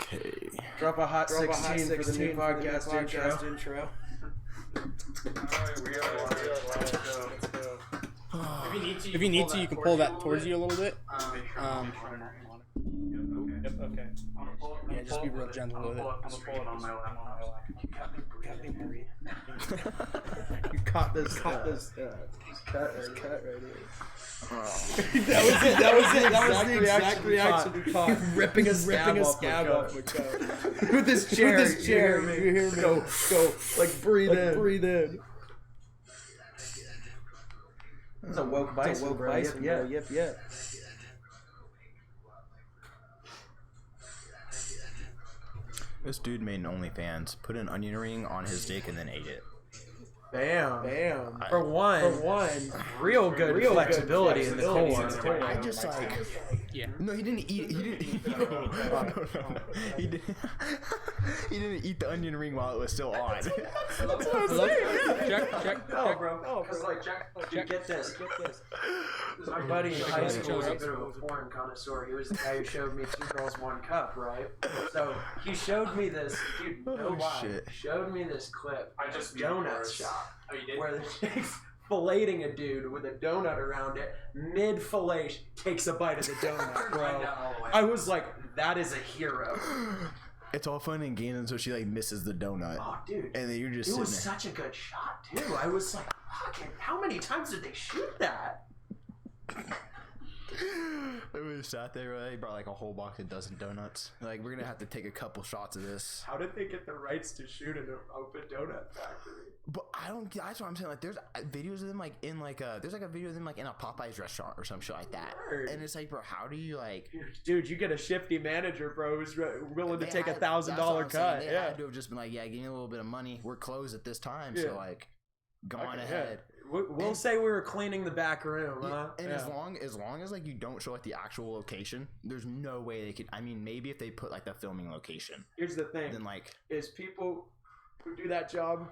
Okay. Drop a hot 16 for the new podcast intro. Alright, we are live. Let's go. If you need to, you can pull that towards you a little bit. Yep, okay. Yeah, just be real gentle with it. I'm gonna pull it on my lap. You caught this cut right here. That was the exact reaction we caught. Ripping a scab off my coat. With this chair. You hear me? Go. Like breathe in. It's a woke bison, bro. Yep. This dude made an OnlyFans, put an onion ring on his dick, and then ate it. Bam. For one, real good flexibility in the core. I just like, Yeah. no, he didn't eat. No. He didn't eat the onion ring while it was still on. Check. Oh, bro. Because like, get this. My buddy in high school was a bit of a porn connoisseur. He was the guy who showed me 2 Girls, 1 Cup, right? So he showed me this, dude, no lie, shit. showed me this clip. I just donut shop. Oh, you did? Where the chick's filleting a dude with a donut around it. Mid fillet, takes a bite of the donut, bro. I was like, that is a hero. It's all fun and games until she like misses the donut. Oh, dude. And then you're just It sitting was there. such a good shot, too. I was like, fucking, how many times did they shoot that? We sat there, right? They brought like a whole box of dozen donuts. Like, we're gonna have to take a couple shots of this. How did they get the rights to shoot in an open donut factory? But I don't. That's what I'm saying. Like, there's videos of them like in like a. There's like a video of them like in a Popeyes restaurant or some shit like that. Word. And it's like, bro, how do you like? Dude, you get a shifty manager, bro, who's willing to They take had- $1,000 that's what I'm saying. cut. They Yeah. had to have just been like, yeah, give me a little bit of money. We're closed at this time, Yeah. so like, go on ahead. We'll say we were cleaning the back room, huh? And as long as like you don't show like the actual location, there's no way they could. I mean, maybe if they put like the filming location, Here's the thing: then like is people who do that job,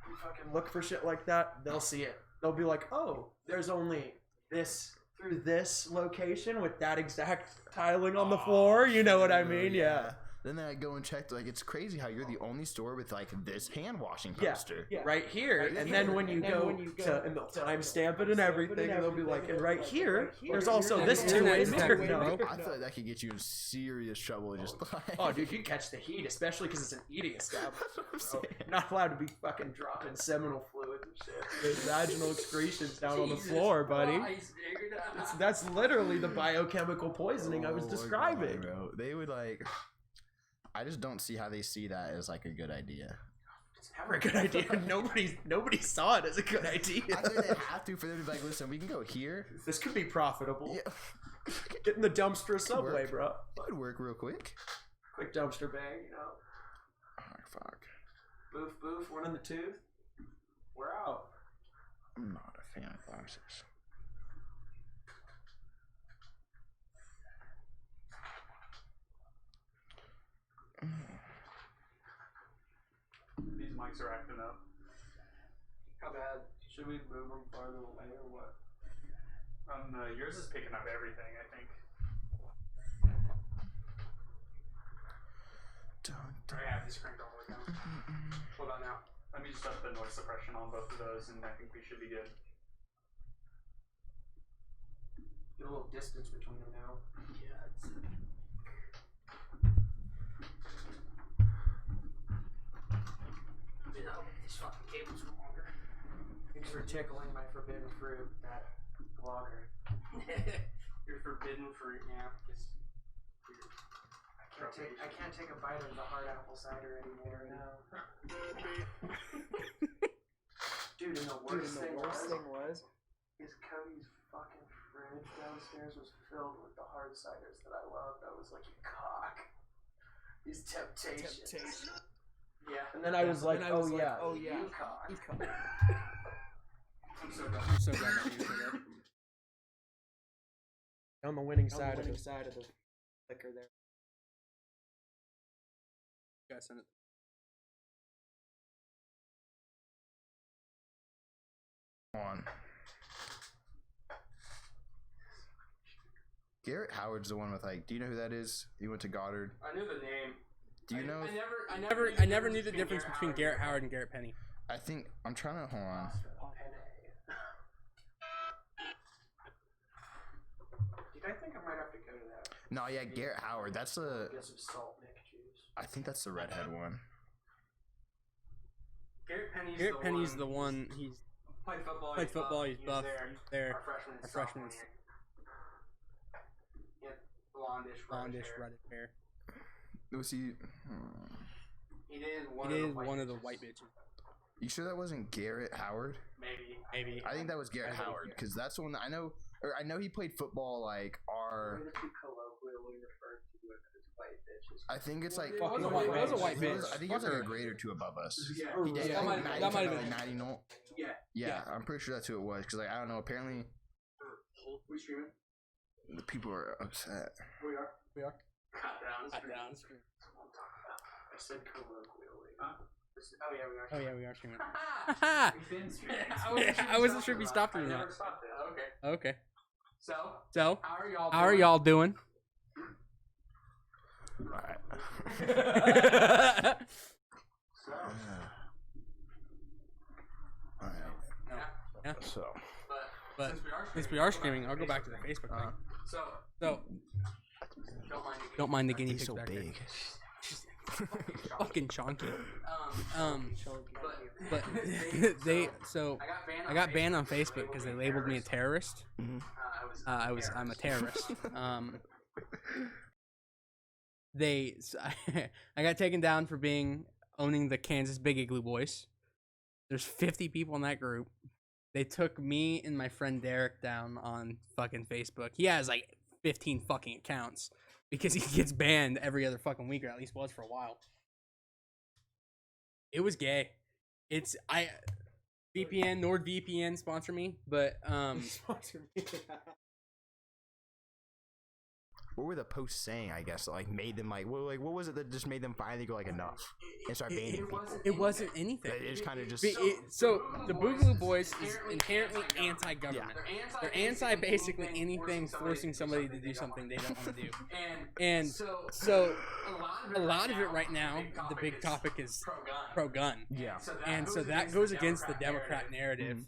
who fucking look for shit like that, they'll see it. They'll be like, "Oh, there's only this through this location with that exact tiling on the floor." You know what I mean? Yeah. Then they like, go and check. Like, it's crazy how you're the only store with like this hand washing Yeah, poster. right here. And then when you go to, and they'll timestamp it and everything, and they'll be like, and right here, there's also this two-way mirror. No. I feel like that could get you in serious trouble. Just like, Oh, dude, you catch the heat, especially because it's an eating establishment. I'm saying. Not allowed to be fucking dropping seminal fluid and shit. There's vaginal excretions down on the floor, buddy. That's literally the biochemical poisoning I was Oh my describing. God, bro. They would like. I just don't see how they see that as like a good idea. It's never a good idea. Nobody saw it as a good idea. I think they have to for them to be like, listen, we can go here. This could be profitable. Yeah. Get in the dumpster subway, work. bro. That would work real quick. Quick dumpster bag, you know. Oh, fuck. Boof, one in the tooth. We're out. I'm not a fan of glasses. These mics are acting up. How bad? Should we move them farther away or what? Yours is picking up everything, I think. I have this cranked all the way down. Hold on now. Let me just up the noise suppression on both of those, and I think we should be good. Get a little distance between them now. Yeah, it's... These fucking cables are longer. Thanks for tickling my forbidden fruit, that vlogger. Your forbidden fruit, yeah. I can't take a bite of the hard apple cider anymore. No. Dude, and the worst thing was is Cody's fucking fridge downstairs was filled with the hard ciders that I loved. I was like, you cock. These temptations. Yeah. And then I was like, oh yeah, you cock. I'm so glad. I'm so glad that you did that. On the winning side of the liquor there. You guys send it. On. Garrett Howard's the one with like. Do you know who that is? He went to Goddard. I knew the name. Do you know? I never knew the difference between Garrett Howard and Garrett Penny. I think I'm trying to hold on. Dude, I think I might have to go to that. No, yeah, Garrett Howard. That's the. Get some salt Nick juice. I think that's the redhead one. Garrett Penny's the one. He's played football. He's buff. He's there. Our freshman. Blondish reddish hair. Was he? He is one of the white bitches. You sure that wasn't Garrett Howard? Maybe. I think that was Garrett Howard because that's the one that I know. Or I know he played football like our. I think it's like. It was a white bitch. I think it was like a grade or two above us. Yeah. He did. That might have been. Natty Nolt. Yeah, I'm pretty sure that's who it was because like I don't know. Apparently, We streaming? the people are upset. We are. Hot down. I said colloquially. Oh yeah, we are. Oh yeah, we are streaming. We've been streaming. I wasn't sure if you stopped or I not. never stopped it. Okay. Okay. So So, how how are y'all doing? All right. So, All right. Yeah. So. But since we are streaming, I'll go back to the Facebook thing. So So, don't mind the guinea pigs He's so back there. big. Fucking chonky. But they I got banned on Facebook because they labeled me a terrorist. Mhm. I'm a terrorist. I got taken down for owning the Kansas Big Igloo Boys. There's 50 people in that group. They took me and my friend Derek down on fucking Facebook. He has like 15 fucking accounts because he gets banned every other fucking week, or at least was for a while. It was gay. VPN, NordVPN sponsor me, but Sponsor me. What were the posts saying? I guess like made them like what was it that just made them finally go like enough and start banning people? it wasn't anything. It just kind of just. So the Boogaloo Boys is inherently anti-government. They're anti basically anything forcing somebody to do something they don't want to do. And so a lot of it right now, the big topic is pro-gun. Yeah. And so that goes against the Democrat narrative.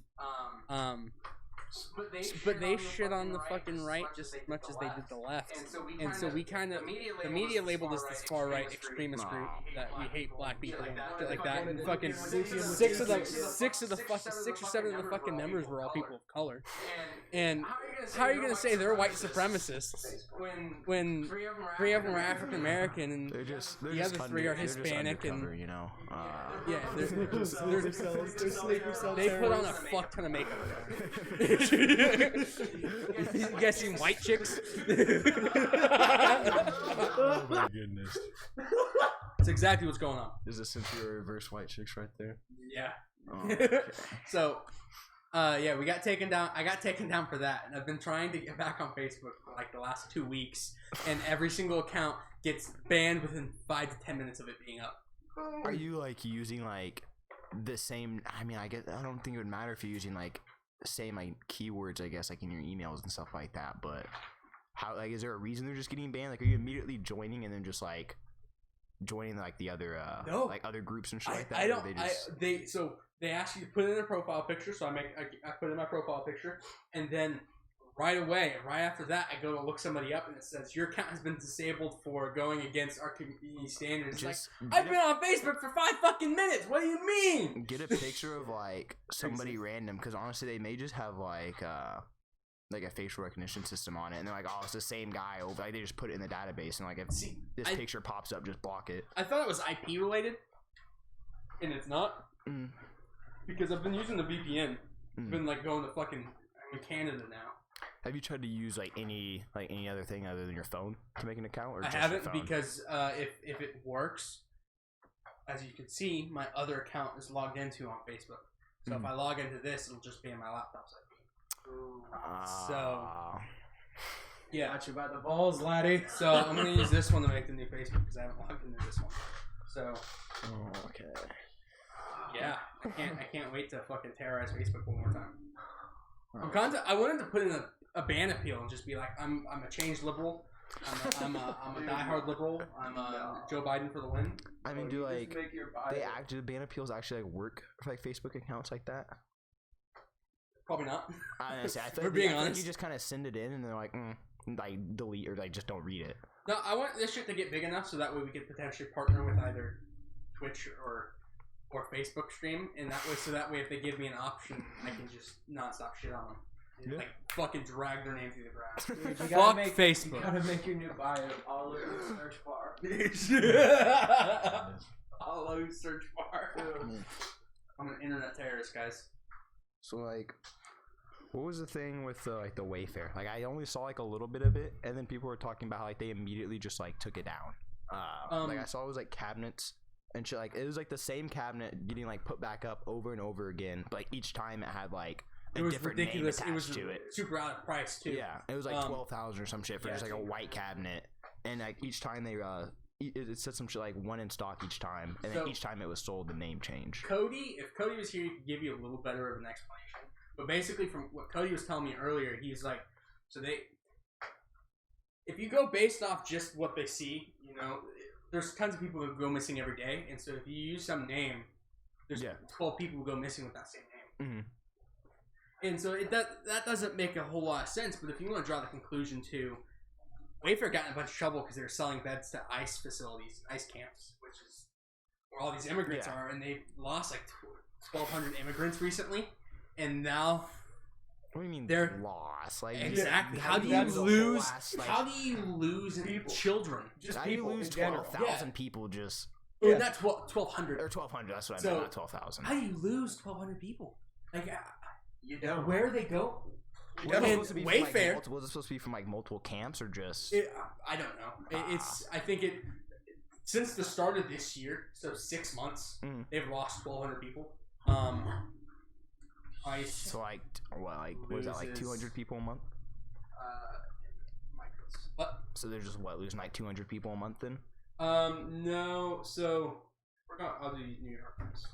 But they shit on the fucking right just as much as they did the left. And so we kind of, the media labeled us this far right extremist group that we hate black people and shit like that. And fucking six or seven of the fucking members were all people of color. And how are you gonna say they're white supremacists when 3 of them are African American and the other 3 are Hispanic and you know. Yeah, they put on a fuck ton of makeup. You guys seen White Chicks? Oh my goodness. That's exactly what's going on. Is this since you're reverse white chicks right there? Yeah. Oh, okay. So, yeah, we got taken down. I got taken down for that, and I've been trying to get back on Facebook for like the last 2 weeks, and every single account gets banned within 5 to 10 minutes of it being up. Are you like using like the same? I mean, I don't think it would matter if you're using like the same like keywords, I guess, like in your emails and stuff like that. But how, like, is there a reason they're just getting banned? Like, are you immediately joining and then just like joining like the other no. like other groups and shit like that? I don't. They ask you to put in a profile picture, so I put in my profile picture, and then right after that, I go to look somebody up, and it says your account has been disabled for going against our community standards. I've been on Facebook for 5 fucking minutes. What do you mean? Get a picture of like somebody random, because honestly, they may just have like a facial recognition system on it, and they're like, oh, it's the same guy over. Like they just put it in the database, and like if this picture pops up, just block it. I thought it was IP related, and it's not. Because I've been using the VPN. I've been like going to fucking Canada now. Have you tried to use like any other thing other than your phone to make an account? Or I just haven't, your phone? because if it works, as you can see, my other account is logged into on Facebook. So if I log into this, it'll just be in my laptop site. So yeah, Got you by the balls, laddie. so I'm gonna use this one to make the new Facebook because I haven't logged into this one. So okay. yeah, I can't wait to fucking terrorize Facebook one more time. I wanted to put in a ban appeal and just be like, I'm a changed liberal. I'm a diehard liberal. I'm a Joe Biden for the win. I mean, do like do ban appeals actually like work for like Facebook accounts like that? Probably not. Honestly, I We're being honest. You just kind of send it in and they're like, like delete or like just don't read it. No, I want this shit to get big enough so that way we could potentially partner with either Twitch or Facebook stream, and that way if they give me an option, I can just nonstop shit on them. Yeah. Like fucking drag their name through the grass. Dude, Fuck Facebook. You gotta make your new bio all over the search bar. All over search bar. I'm an internet terrorist, guys. So like, what was the thing with like the Wayfair? Like I only saw like a little bit of it, and then people were talking about how like they immediately just like took it down. Like I saw it was like cabinets and shit. Like it was like the same cabinet getting like put back up over and over again, but like each time it had like a different ridiculous. name attached to it. Super out of price too. Yeah, it was like 12,000 or some shit for just like a white cabinet, and like each time they it said some shit like one in stock each time, and then each time it was sold, the name changed. Cody, if Cody was here, he could give you a little better of an explanation. But basically, from what Cody was telling me earlier, he's like, if you go based off just what they see, you know, there's tons of people who go missing every day, and so if you use some name, there's 12 people who go missing with that same name. Mm-hmm. And so that doesn't make a whole lot of sense, but if you want to draw the conclusion to Wayfair got in a bunch of trouble because they were selling beds to ICE facilities, ICE camps, which is where all these immigrants are, and they lost like 1,200 immigrants recently, and now what do you mean they're lost? Like exactly. How do you lose? How do you lose people? Children? Just how do you lose 12,000 people? Just not 1,200 or 1,200. That's what I meant. Not 12,000. How do you lose 1,200 people? Like you don't. Where they go? And Wayfair was it supposed to be from like multiple camps or just? I don't know. I think since the start of this year, so 6 months, they've lost 1,200 people. So like what? Like was that like 200 people a month? What? So they're just losing like 200 people a month then? No. So I'll do New York first.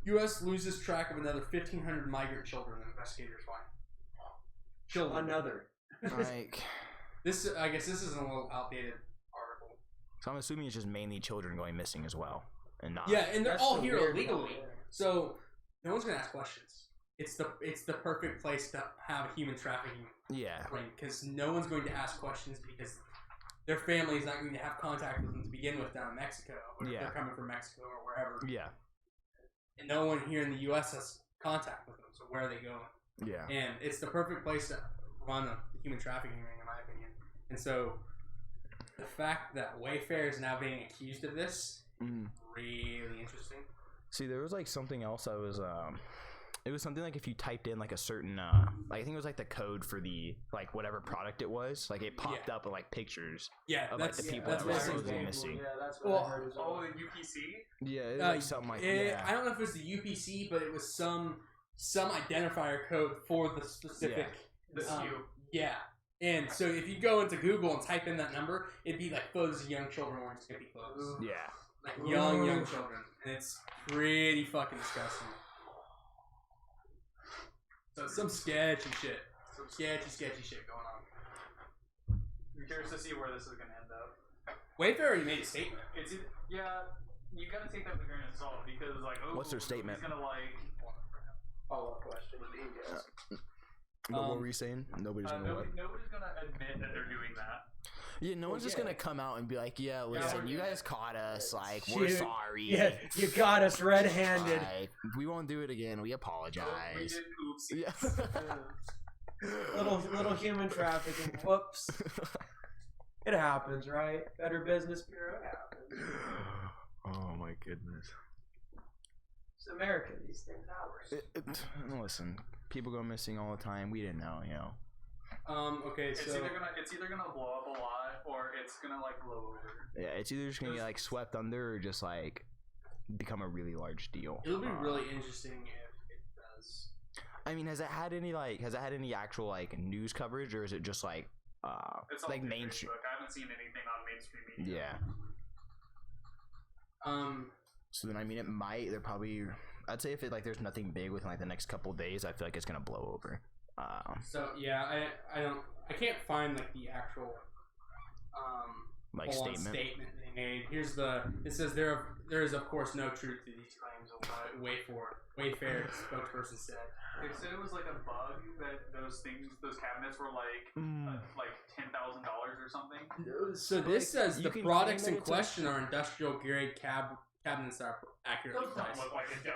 U.S. loses track of another 1,500 migrant children, investigators find. Children. Another. Like this. I guess this is a little outdated article. So I'm assuming it's just mainly children going missing as well, and not. Yeah, and they're all here illegally, so no one's gonna ask questions. It's the perfect place to have a human trafficking. Yeah. Because no one's going to ask questions because their family is not going to have contact with them to begin with down in Mexico, or if they're coming from Mexico or wherever. Yeah. And no one here in the U.S. has contact with them, so where are they going? Yeah. And it's the perfect place to run a human trafficking ring, in my opinion. And so, the fact that Wayfair is now being accused of this, really interesting. See, there was like something else I was, it was something like if you typed in like a certain, like I think it was like the code for the, like whatever product it was, like it popped up with like pictures of like the people that were supposedly missing. Yeah, that's what I heard as well. Oh, the UPC? Yeah, like something like that. I don't know if it was the UPC, but it was some identifier code for the specific. The SKU. Yeah. And so if you go into Google and type in that number, it'd be like photos of young children wearing skimpy clothes. Yeah. Like young children. And it's pretty fucking disgusting. So some sketchy shit. Some sketchy shit going on. I'm curious to see where this is going to end up. Wayfair already made a statement. You got to take that with a grain of salt because, like, what's their statement? He's going to, like, follow-up question. What were you saying? Nobody's going to admit that they're doing that. Yeah, no one's just going to come out and be like, yeah, listen, you guys caught us. Like, we're sorry. Yeah, you got us red-handed. We won't do it again. We apologize. We did oopsie. Yeah. little human trafficking. Whoops. It happens, right? Better Business Bureau, it happens. Oh my goodness. It's America, these things happen. Listen, people go missing all the time. We didn't know, you know. Okay, so it's either gonna blow up a lot or it's gonna like blow over. Yeah, it's either just gonna get like swept under or just like become a really large deal. It'll be really interesting if it does. I mean, has it had any actual like news coverage, or is it just like it's all like mainstream? I haven't seen anything on mainstream media. Yeah. So then, I mean, they're probably. I'd say if it like there's nothing big within like the next couple days, I feel like it's gonna blow over. So yeah, I can't find like the actual like statement they made. It says there is of course no truth to these claims. Wayfair spokesperson said. They said it was like a bug that those cabinets were like $10,000 or something. So this says the products in question are industrial grade cabinets that are accurately priced.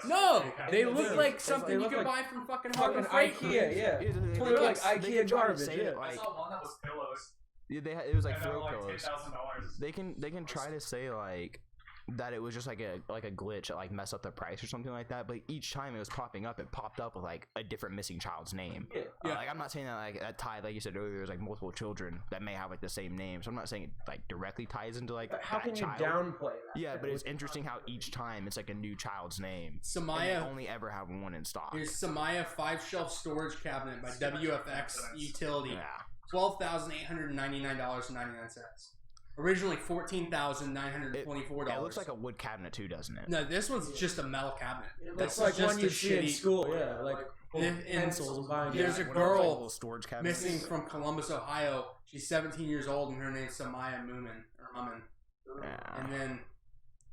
No, they look like something you could buy from fucking IKEA. Yeah, they look like IKEA garbage. I saw one that was pillows. Yeah, it was like throw pillows. $10,000. They can try to say like that it was just like a glitch that like messed up the price or something like that, but each time it was popping up, it popped up with like a different missing child's name. Like I'm not saying that like that tied, like you said earlier, there's like multiple children that may have like the same name, so I'm not saying it like directly ties into like how that can you child. downplay that? Yeah, but it's interesting how each time it's like a new child's name. Samaya and they only ever have one in stock. Here's Samaya 5-shelf storage cabinet by WFX Utility. Yeah. $12,899.99. Originally $14,924. It looks like a wood cabinet too, doesn't it? No, this one's just a metal cabinet. It looks like one you see in school. Yeah, like pencils. There's a girl storage cabinet missing from Columbus, Ohio. She's 17 years old, and her name's Samaya Moomin. Yeah. And then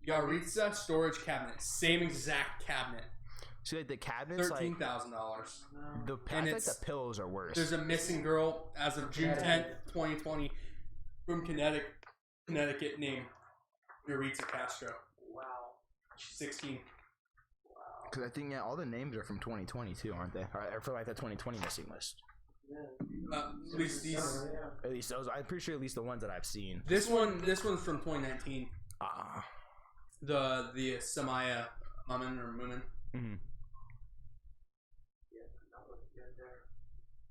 Yaritza storage cabinet, same exact cabinet. See, like the cabinets, $13,000. The like the pillows are worse. There's a missing girl as of June 10th, 2020, from Connecticut named Yaritza Castro. Wow. She's 16. Because I think all the names are from 2020 too, aren't they? Or for like the 2020 missing list. At least these. At least those. I'm pretty sure at least the ones that I've seen. This one's from 2019. The Samaya Moomin. Mm-hmm.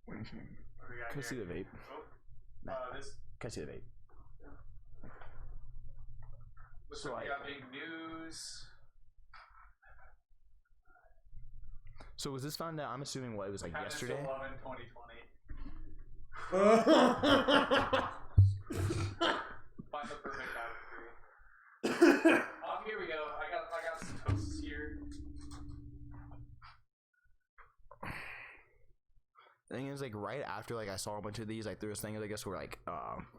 Can I see the vape? Can I see the vape? So we got big news. So was this found out? I'm assuming it was like yesterday. 11/2020. Find the perfect category. Here we go. I got some toasts here. The thing is, like right after like I saw a bunch of these, like there was things I guess where like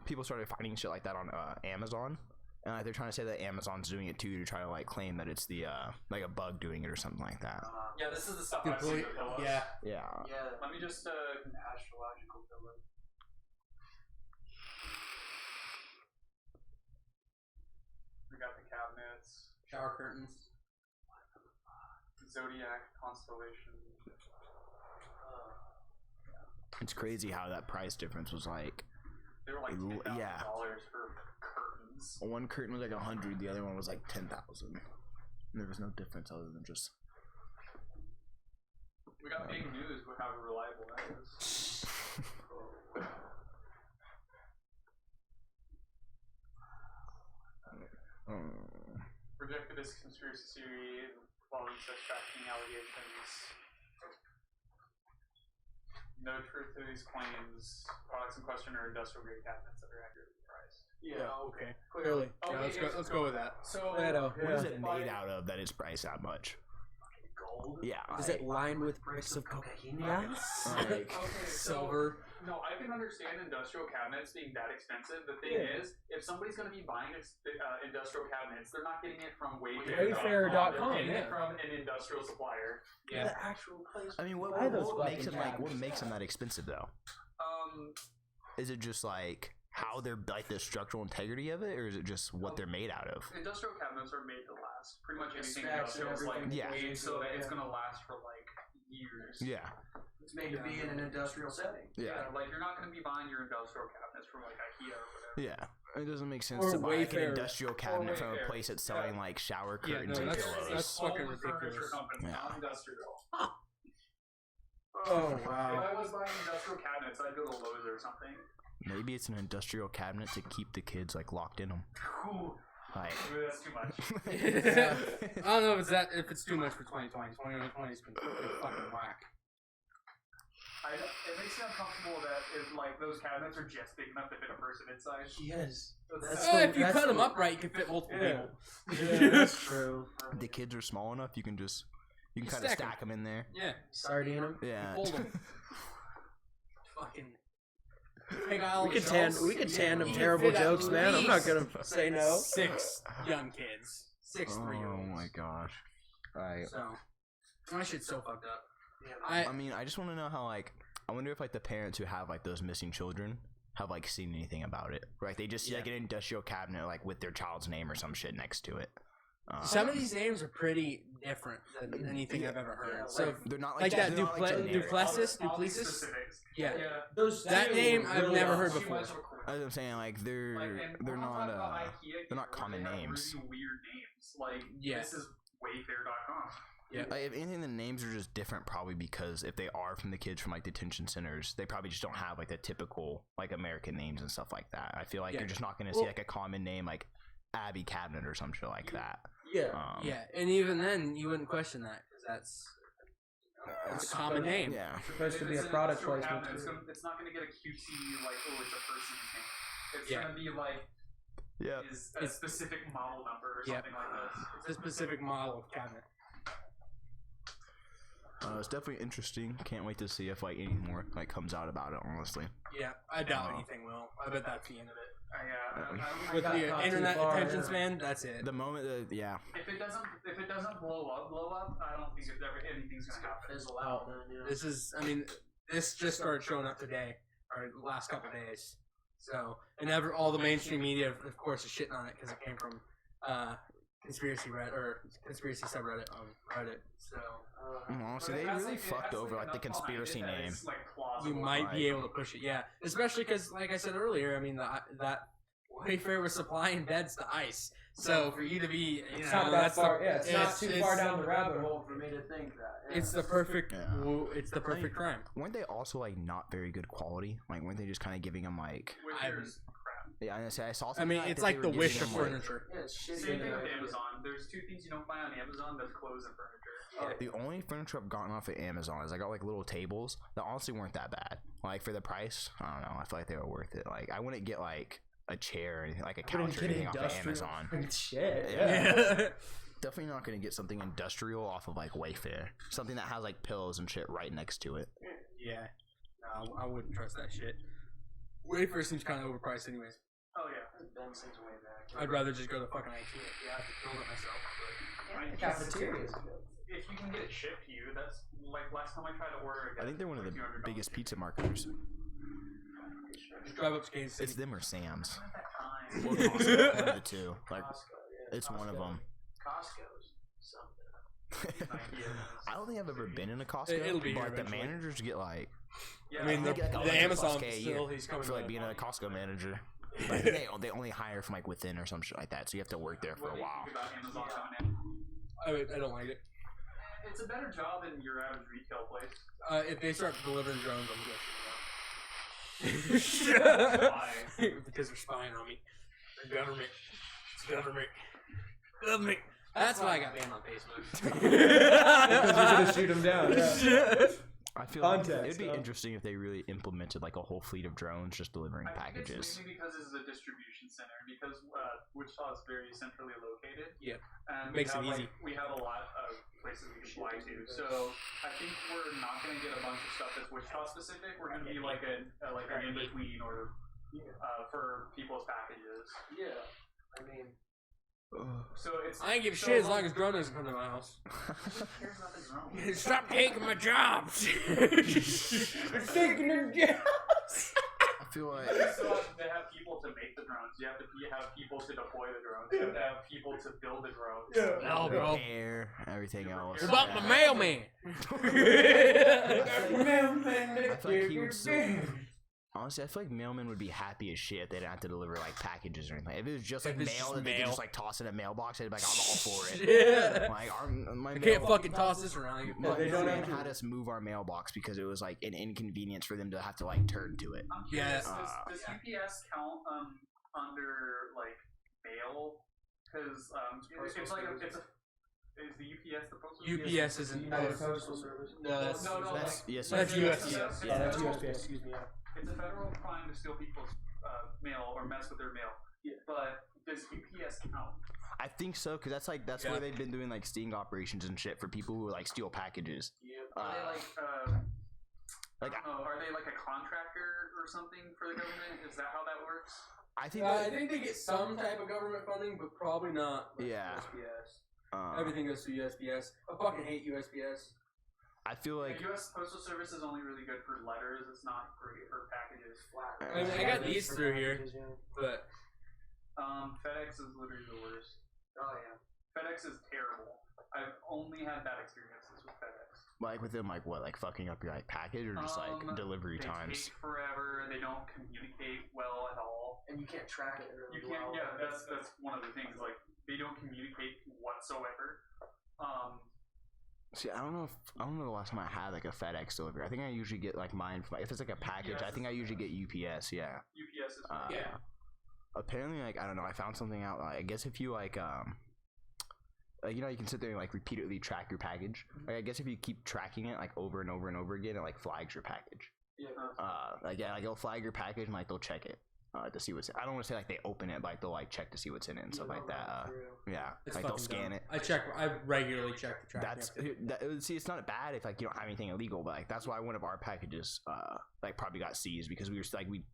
people started finding shit like that on Amazon, and like they're trying to say that Amazon's doing it too to try to like claim that it's the like a bug doing it or something like that. Yeah, this is the stuff I've seen with pillows. Yeah. Let me just astrological pillow. We got the cabinets, Shower curtains, zodiac constellation. It's crazy how that price difference was like. They were like $10,000 for curtains. One curtain was like 100, the other one was like 10,000. There was no difference other than just. We got big news with how reliable that is. Rejected this conspiracy theory involving such trafficking allegations. No truth to these claims. Products in question are industrial grade cabinets that are accurately priced. Yeah, okay. Clearly. Okay, Let's go with that. So, what is it made out of that it's priced that much? Gold? Yeah. Is it lined with bricks of cocaine? Yes. Like, silver. No, I can understand industrial cabinets being that expensive. The thing is, if somebody's going to be buying industrial cabinets, they're not getting it from Wayfair.com. They're getting it from an industrial supplier. Yeah. The actual place. I mean, what makes them that expensive though? Is it just like how they're like the structural integrity of it, or is it just what they're made out of? Industrial cabinets are made to last. Pretty much anything industrial is like made so that it's going to last for like years. Yeah. It's made to be in an industrial setting. Yeah. Like you're not going to be buying your industrial cabinets from like IKEA or whatever. Yeah. It doesn't make sense Or to buy like an Wayfair. industrial cabinet from a place that's selling like shower curtains and that's pillows. fucking All the furniture ridiculous. company, Yeah. not industrial. Oh, If I was buying industrial cabinets, I'd go to Lowe's or something. Maybe it's an industrial cabinet to keep the kids like locked in them. Ooh, Like, maybe that's too much. I don't know if it's too much for 2020. 2020 has been fucking whack. It makes me uncomfortable that like those cabinets are just big enough to fit a person inside. Yes. If you cut them up right, you can fit multiple people. Yeah, that's true. the kids are small enough, you can You can kind of stack them in there. Yeah. Sardine them. Yeah. Fold them. Fucking. We can tandem terrible jokes, man. I'm not gonna say no. 6 young kids. 6 3-year-olds. Oh my gosh. So, my shit's so fucked up. I mean, I just want to know how, like, I wonder if, like, the parents who have, like, those missing children have, like, seen anything about it. Right? They just see, like, an industrial cabinet, like, with their child's name or some shit next to it. Some of these names are pretty different than anything I've ever heard. So, they're not like that Duplessis. Yeah. That name I've never heard before. As I'm saying, like, they're not common names. Really weird names. Like, this is Wayfair.com. Yeah. Like, if anything, the names are just different, probably because if they are from the kids from, like, detention centers, they probably just don't have, like, the typical, like, American names and stuff like that. I feel like you're just not going to see, like, a common name like Abby Cabinet or some shit like that. Yeah, and even then, you wouldn't question that, because that's a common name. Yeah. It's supposed to be a product placement. It's not going to get a cutesy, like, oh, it's a person's name. It's going to be, like, is a specific model number or something like this. It's a specific model of cabinet. It's definitely interesting. Can't wait to see if, like, any more, like, comes out about it, honestly. Yeah, I doubt anything will. I bet that's the end of it. With the internet attention span, that's it. The moment that, If it doesn't blow up, I don't think anything's gonna happen. Fizzle out, then. This is, I mean, this just started showing up today, or the last couple days. So, and all the mainstream media, of course, is shitting on it because it came from conspiracy subreddit on Reddit. So, honestly, they really fucked over, like, the conspiracy name. You might be able to push it, especially because, like I said earlier, I mean, that Wayfair was supplying beds to ICE. So for you to be, it's not that far. It's not too far down the rabbit hole for me to think that. It's the perfect. It's the perfect crime. Weren't they also, like, not very good quality? Like, weren't they just kind of giving them, like? Yeah, I saw. I mean, it's like the Wish of furniture. Same thing with Amazon. There's 2 things you don't buy on Amazon: there's clothes and furniture. The only furniture I've gotten off of Amazon is I got, like, little tables that honestly weren't that bad. Like, for the price, I don't know. I feel like they were worth it. Like, I wouldn't get, like, a chair or anything, like a couch or anything off of Amazon. Shit. Yeah. Definitely not gonna get something industrial off of, like, Wayfair. Something that has, like, pillows and shit right next to it. Yeah. No, I wouldn't trust that shit. Wayfair seems kind of overpriced, anyways. Oh yeah. Way back. I'd rather just go to fucking IKEA. Yeah, I have to build it myself. The cafeteria's good. If you can get it shipped to you, that's like last time I tried to order. I think they're one of the biggest pizza marketers. Just drive up to Kansas City. It's them or Sam's. Or Costco, one of the two. Like, it's one of them. Costco's something. I don't think I've ever been in a Costco. It'll be but the managers get, like. I mean, the Amazon still, he's coming for, like, being a Costco manager. Like, they only hire from, like, within or some shit like that, so you have to work there for a while. I don't like it. It's a better job than your average retail place. If they start delivering drones, I'm guessing. Why? Because they're spying on me. The government. It's government. That's why I got banned on Facebook. Because you're gonna shoot them down. Yeah. I feel like it'd be interesting if they really implemented, like, a whole fleet of drones just delivering packages. Mainly because it's a distribution center. Because Wichita is very centrally located. Yeah. And makes it easy. We have a lot of places we can fly to. So I think we're not going to get a bunch of stuff that's Wichita specific. We're going to be like an in between or for people's packages. Yeah. I mean. So it's. I ain't give a shit as long as drone doesn't come to my house. Who cares about the drone? Stop taking my jobs. Taking their jobs. I feel like they have people to make the drones. You have to have people to deploy the drones. You have to have people to build the drones. Yeah. Repair, everything else. What about my mailman? I feel like he would still. Honestly, I feel like mailmen would be happy as shit if they didn't have to deliver, like, packages or anything. If it was just, like, mail that they could just, like, toss in a mailbox, they'd be like, I'm all for it. Yeah. Like, my I can't fucking toss this around. They don't had us move our mailbox because it was, like, an inconvenience for them to have to, like, turn to it. Yes. Does UPS count under, like, mail? Because it's like is the UPS the postal service? UPS isn't postal service. No, that's USPS. Yeah, that's USPS. Excuse me. It's a federal crime to steal people's mail or mess with their mail. Yeah. But does UPS count? I think so, because that's where they've been doing like sting operations and shit for people who like steal packages. Yeah. Are they are they like a contractor or something for the government? Is that how that works? I think they get some type of government funding, but probably not. USPS. Everything goes through USPS. I fucking hate USPS. I feel like U.S. Postal Service is only really good for letters. It's not great for packages. I mean, I got these through here, but FedEx is literally the worst. Oh yeah. FedEx is terrible. I've only had bad experiences with FedEx. Like with them, like what, like fucking up your like package or just like delivery times? They take forever. They don't communicate well at all, and you can't track it really well. Yeah, that's one of the things. Like they don't communicate whatsoever. See, I don't know the last time I had like a FedEx delivery. I think I usually get like mine if it's like a package. I think I usually get UPS. Yeah. UPS is apparently, like I don't know. I found something out. I guess if you like you know, you can sit there and like repeatedly track your package. Like I guess if you keep tracking it like over and over and over again, it like flags your package. Like it'll flag your package and like they'll check it to see what's. I don't want to say like they open it, but like they'll like check to see what's in it and stuff like that. It's like they'll scan it. I regularly check the tracking. See, it's not bad if like you don't have anything illegal, but like that's why one of our packages like probably got seized because we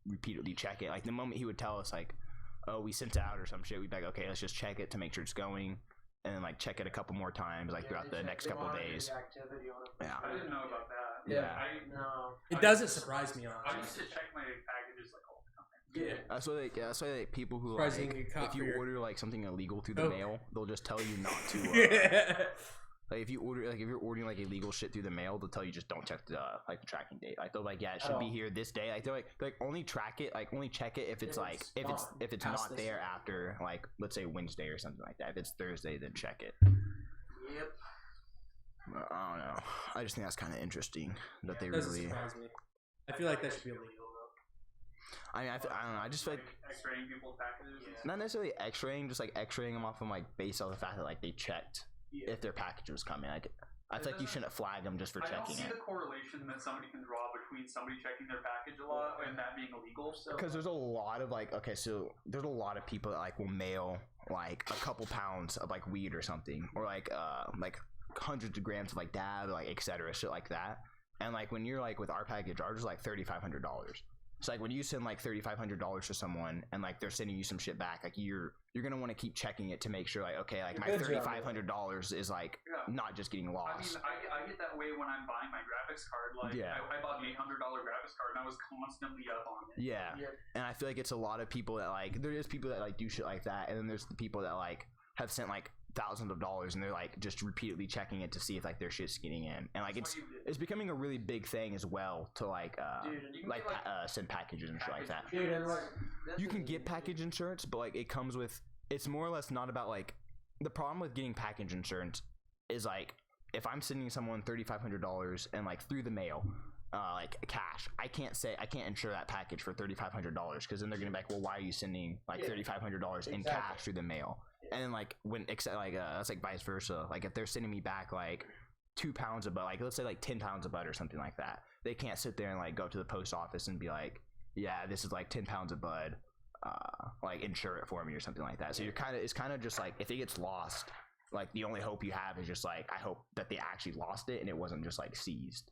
repeatedly check it. Like the moment he would tell us like, oh, we sent it out or some shit, we'd be like, okay, let's just check it to make sure it's going. And then like check it a couple more times like throughout the next couple of days. I didn't know about that. Yeah. It doesn't surprise me, honestly. I used to check my packages like all the time. Yeah. That's why like people who like if you order like something illegal through the mail, they'll just tell you not to. Like if you're ordering like illegal shit through the mail, they'll tell you just don't check the like the tracking date. Like they're like, yeah, it should be here this day. Like they're like only track it, like only check it if it's like if it's not there after like let's say Wednesday or something like that. If it's Thursday, then check it. Yep. I don't know. I just think that's kind of interesting that they Doesn't really. surprise me. I feel like that should be illegal. I mean, I don't know. I just feel like X-raying people's packages. Not necessarily X-raying, just like X-raying them off of like based on the fact that like they checked if their package was coming. Like, I feel like you shouldn't flag them just for checking it. I don't see the correlation that somebody can draw between somebody checking their package a lot and that being illegal. Because there's a lot of like, so there's a lot of people that like will mail like a couple pounds of like weed or something, or like hundreds of grams of like dab, like etc. shit like that. And like when you're like with our package, ours is like $3,500. So like when you send like $3,500 to someone and like they're sending you some shit back, like you're gonna want to keep checking it to make sure like okay, like my $3,500 is like not just getting lost. I mean, I get that way when I'm buying my graphics card. Like I bought an $800 graphics card and I was constantly up on it. Yeah, and I feel like it's a lot of people that like there is people that like do shit like that, and then there's the people that like have sent like thousands of dollars and they're like just repeatedly checking it to see if like their shit's getting in, and like it's becoming a really big thing as well to like send packages and shit like that. You can get package insurance, but like it comes with, it's more or less not about like, the problem with getting package insurance is like if I'm sending someone $3,500 and like through the mail like cash, I can't insure that package for $3,500 because then they're gonna be like, well, why are you sending like $3,500 in cash through the mail? And then like when that's like vice versa. Like if they're sending me back like 2 pounds of bud, like let's say like 10 pounds of bud or something like that, they can't sit there and like go to the post office and be like, yeah, this is like 10 pounds of bud, like insure it for me or something like that. So it's kind of just like if it gets lost, like the only hope you have is just like I hope that they actually lost it and it wasn't just like seized.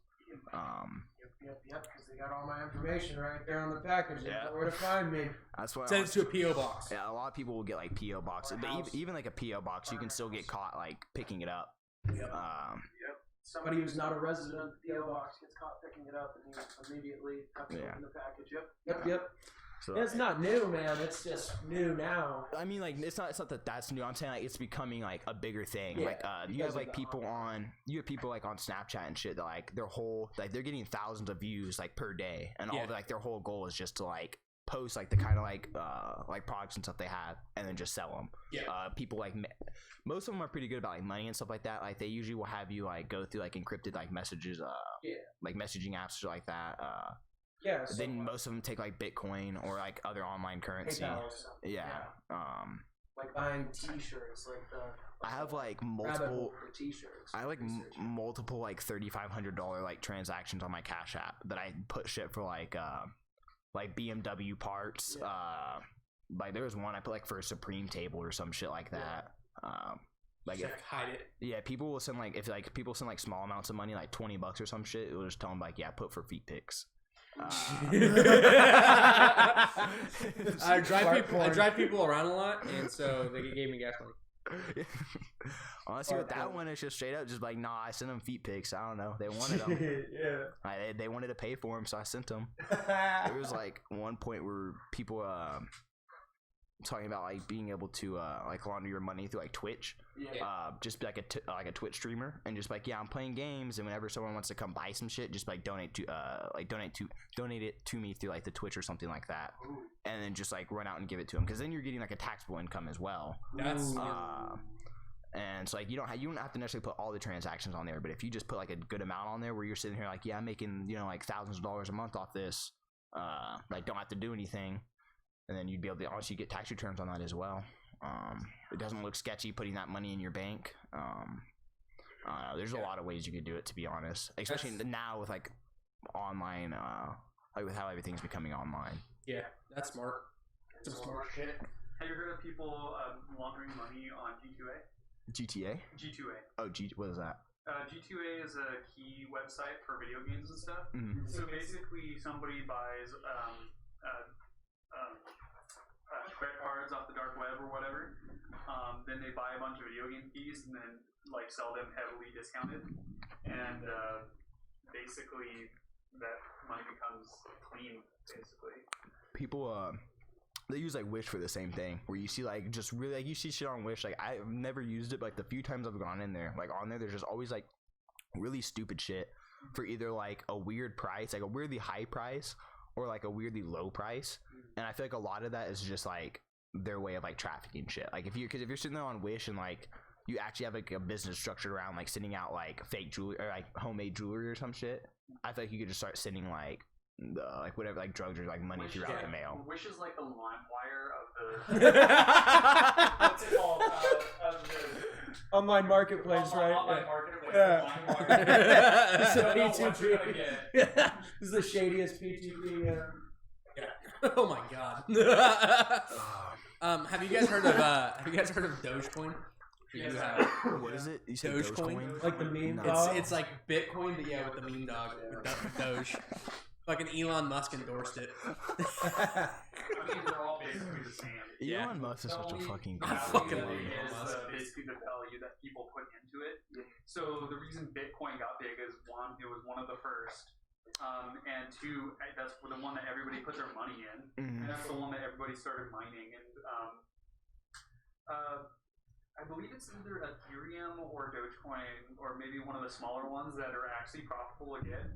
Yep, because they got all my information right there on the package. They know where to find me. That's why send it to a P.O. box. Yeah, a lot of people will get like P.O. boxes, but even like a P.O. box, you can still get caught like picking it up. Somebody who's not a resident of the P.O. box gets caught picking it up, and he immediately cuts open the package. Yep. So, it's not new, man. It's just new now. I mean, like it's not that that's new. I'm saying like it's becoming like a bigger thing. Yeah. Like you have like people on like on Snapchat and shit that like their whole like they're getting thousands of views like per day, and all like their whole goal is just to like post like the kind of like products and stuff they have, and then just sell them. People like most of them are pretty good about like money and stuff like that. Like they usually will have you like go through like encrypted like messages, like messaging apps or like that. So then most of them take like Bitcoin or like other online currency. Like buying T-shirts, like the. I have like multiple T-shirts. I have like multiple like $3,500 like transactions on my Cash App that I put shit for like BMW parts. Like there was one I put like for a Supreme table or some shit like that. Like if, hide it. Yeah, people will send like if like people send like small amounts of money, like $20 or some shit. It will just tell them like, yeah, put for feet pics. I drive people around a lot, and so they gave me gas money. Honestly, with that one, it's just straight up, just like, nah, I sent them feet pics. I don't know, they wanted them. They wanted to pay for them, so I sent them. There was like one point where people talking about like being able to like launder your money through like Twitch, just be like a Twitch streamer, and just like, yeah, I'm playing games, and whenever someone wants to come buy some shit, just like donate it to me through like the Twitch or something like that. Ooh. And then just like run out and give it to them, because then you're getting like a taxable income as well. That's and so like you don't have to necessarily put all the transactions on there, but if you just put like a good amount on there where you're sitting here like, yeah, I'm making, you know, like thousands of dollars a month off this, like don't have to do anything. And then you'd be able to honestly get tax returns on that as well. It doesn't look sketchy putting that money in your bank. There's a lot of ways you could do it, to be honest. Especially now with like online, like with how everything's becoming online. Yeah, that's smart. Some smart shit. Have you heard of people laundering money on G2A? GTA? G2A. Oh, what is that? G2A is a key website for video games and stuff. Mm-hmm. So basically, somebody buys credit cards off the dark web or whatever. Then they buy a bunch of video game keys and then like sell them heavily discounted. And basically, that money becomes clean. Basically, people they use like Wish for the same thing, where you see like just really like you see shit on Wish. Like I've never used it, but like the few times I've gone in there, like on there, there's just always like really stupid shit for either like a weird price, like a weirdly high price, or like a weirdly low price. And I feel like a lot of that is just like their way of like trafficking shit. Like if you're sitting there on Wish and like you actually have like a business structured around like sending out like fake jewelry or like homemade jewelry or some shit, I feel like you could just start sending like whatever, like drugs or like money throughout the mail. Wish is like the LimeWire of the what's it called? Of the online marketplace, right? Online marketplace. Yeah. This is P2P. This is the shadiest P2P. Yeah. Oh my god. Have you guys heard of Dogecoin? Yes. What is it? You said Dogecoin? Like the meme dog? It's like Bitcoin, but yeah, with the meme dog. Doge. Fucking Elon Musk endorsed it. I mean, they're all basically the same. Elon Musk is such a fucking I fucking love is Elon Musk. basically the value that people put into it. So the reason Bitcoin got big is one, it was one of the first, and two, that's the one that everybody put their money in, and that's the one that everybody started mining. And I believe it's either Ethereum or Dogecoin, or maybe one of the smaller ones that are actually profitable again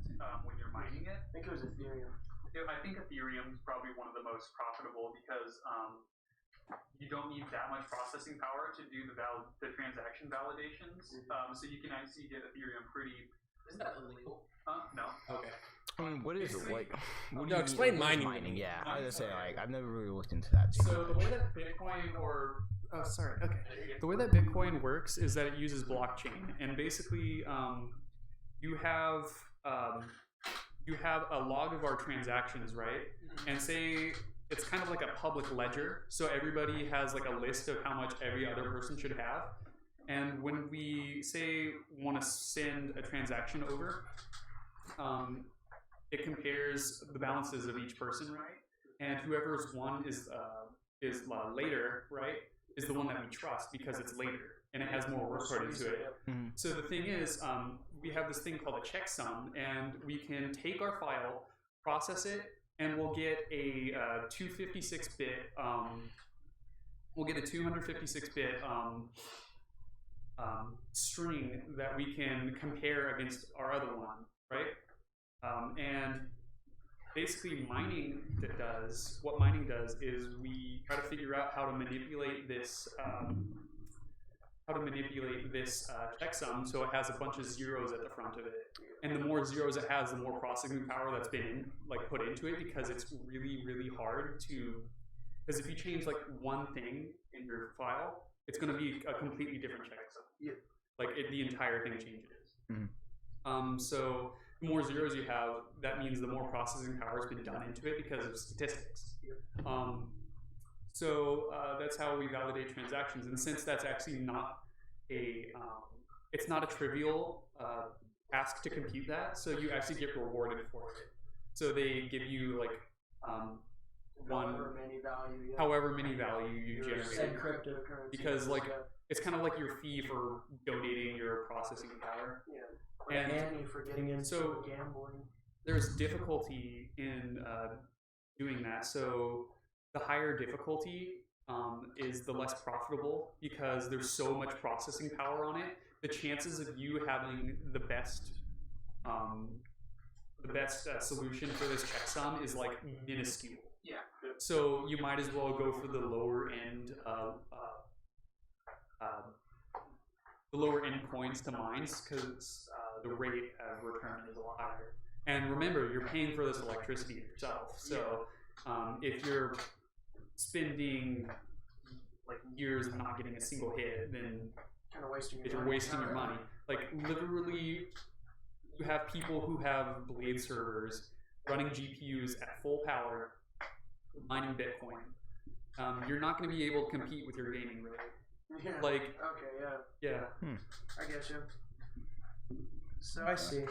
when you're mining it. I think it was Ethereum. I think Ethereum is probably one of the most profitable because you don't need that much processing power to do the transaction validations. So you can actually get Ethereum pretty. Isn't that illegal? No. Okay. I mean, what is it like? No, explain mining. Yeah, I was gonna say like I've never really looked into that. So the way that Bitcoin the way that Bitcoin works is that it uses blockchain, and basically you have a log of our transactions, right? And say it's kind of like a public ledger, so everybody has like a list of how much every other person should have. And when we say want to send a transaction over, it compares the balances of each person, right? And whoever's one is later, right, is the one that we trust because it's later and it has more work put into it. Mm-hmm. So the thing is, we have this thing called a checksum, and we can take our file, process it, and we'll get a 256-bit. We'll get a 256-bit string that we can compare against our other one, right? And basically, what mining does is we try to figure out how to manipulate this checksum so it has a bunch of zeros at the front of it. And the more zeros it has, the more processing power that's been put into it, because it's really, really hard to. Because if you change like one thing in your file, it's going to be a completely different checksum. Yeah. The entire thing changes. Mm-hmm. So the more zeros you have, that means the more processing power has been done into it because of statistics. So that's how we validate transactions. And since that's actually not it's not a trivial task to compute that, so you actually get rewarded for it. So they give you like however many value you generate, because like it's kind of like your fee for donating your processing power. Yeah. And for getting into gambling. There's difficulty in doing that. So the higher difficulty is the less profitable, because there's so much processing power on it. The chances of you having the best solution for this checksum is like minuscule. Yeah. So you might as well go for the lower end coins to mines, because the rate of return is a lot higher. And remember, you're paying for this electricity yourself. So if you're spending like years of not getting a single hit, then kind of wasting your money. Like literally, you have people who have blade servers running GPUs at full power, mining Bitcoin. You're not going to be able to compete with your gaming rate. Yeah. Like, okay, yeah. I get you. So I see.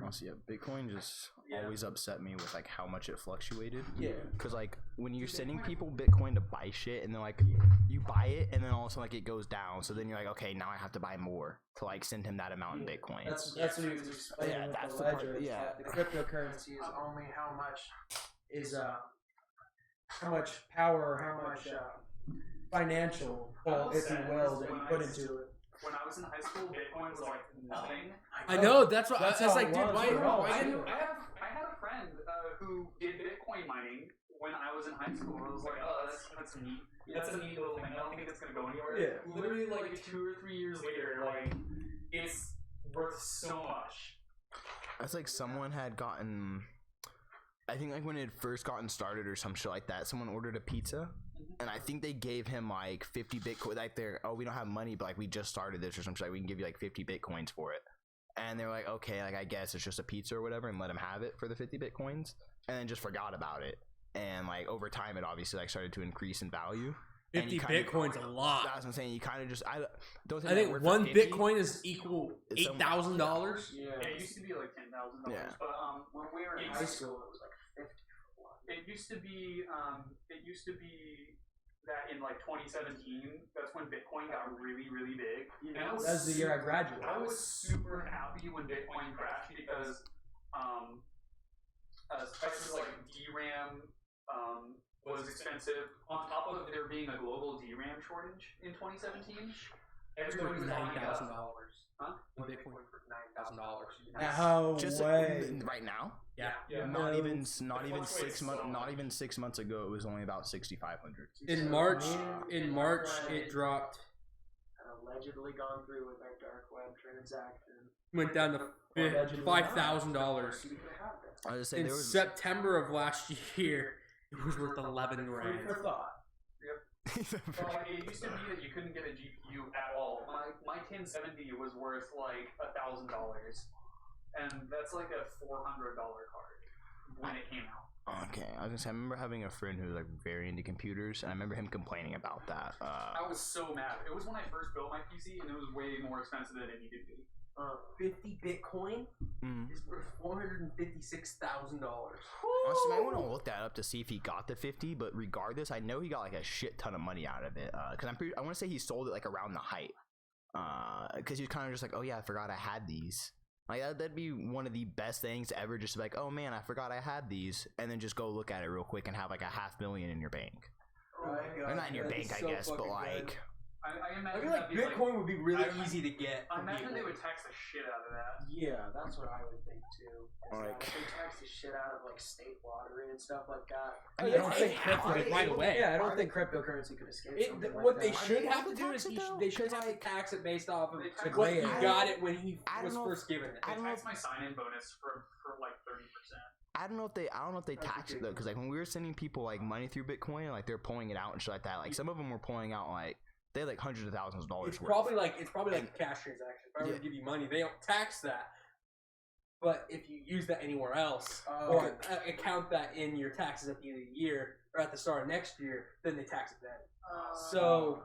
Also, yeah, Bitcoin just always upset me with like how much it fluctuated. Yeah. Cause like when you're sending people Bitcoin to buy shit, and then like you buy it, and then all of a sudden like it goes down. So then you're like, okay, now I have to buy more to like send him that amount in Bitcoin. That's what he was explaining. Yeah, with that's the the part- ledger. yeah. The cryptocurrency is only how much how much power, or how much financial pull, if you will, that you put into it. When I was in high school, Bitcoin was like nothing. I know, that's what That's I was how like, it dude, was why for all. I had a friend who did Bitcoin mining when I was in high school. I was like, oh, that's neat. That's a neat little thing. I don't think it's gonna go anywhere. Yeah. Literally, like 2 or 3 years later, like it's worth so much. That's like someone had gotten, I think like when it had first gotten started or some shit like that, someone ordered a pizza, and I think they gave him like 50 Bitcoin. Like they're, oh, we don't have money, but like we just started this or some shit. Like, we can give you like 50 Bitcoins for it. And they're like, okay, like I guess it's just a pizza or whatever, and let him have it for the 50 Bitcoins, and then just forgot about it. And like over time, it obviously like started to increase in value. 50 Bitcoin's a lot. That's what I'm saying. You kind of just, I don't think I that think worth one for 50. Bitcoin is equal It's some- $8,000. Yeah. It used to be like $10,000. Yeah. But when we were in high school, it was like 50 for one. it used to be that in like 2017, that's when Bitcoin got really, really big. And I That was the year I graduated. I was super happy when Bitcoin crashed, because prices like DRAM was expensive. On top of there being a global DRAM shortage in 2017, everybody was buying $9,000. up. Huh? Bitcoin for $9,000. No Just way. right now. Yeah. Not No. even fluctuates 6 months. so Not much. even 6 months ago, it was only about 6,500. In March, it dropped. Allegedly gone through with our dark web transaction. Went down to $5,000. We could have that. I was just saying In there was. September of last year, it was worth 11 grand. Food for thought. Well, like, it used to be that you couldn't get a GPU at all. My 1070 was worth like $1,000, and that's like a $400 card when it came out. Okay, I was gonna say, I remember having a friend who was like very into computers, and I remember him complaining about that. I was so mad. It was when I first built my PC, and it was way more expensive than it needed to be. 50 Bitcoin is worth $456,000. Honestly, I want to look that up to see if he got the 50, but regardless, I know he got like a shit ton of money out of it. Because I want to say he sold it like around the height. Because he was kind of just like, oh yeah, I forgot I had these. Like that'd be one of the best things ever. Just like, oh man, I forgot I had these, and then just go look at it real quick and have like $500,000 in your bank. Or not in your bank, I guess, but like. I I imagine feel like that'd be Bitcoin would be really I- easy to get. I from imagine they people. would tax the shit out of that. Yeah, that's what I would think too. Like- They tax the shit out of like state lottery and stuff like that. I mean, I don't They think have to crypto right away. Yeah, I don't think cryptocurrency could escape something like What that. they should have to they do tax is it, though? they should have to Like- tax it based off of They tax what it. he I got don't- it when he I was don't know first given it. They I don't know tax my sign-in bonus for like 30%. I don't know if they tax it though, because like when we were sending people like money through Bitcoin, like they're pulling it out and shit like that. Like some of them were pulling out like they had like hundreds of thousands of dollars It's worth. probably like a cash transaction. If I were to give you money, they don't tax that. But if you use that anywhere else, or account that in your taxes at the end of the year or at the start of next year, then they tax it then. So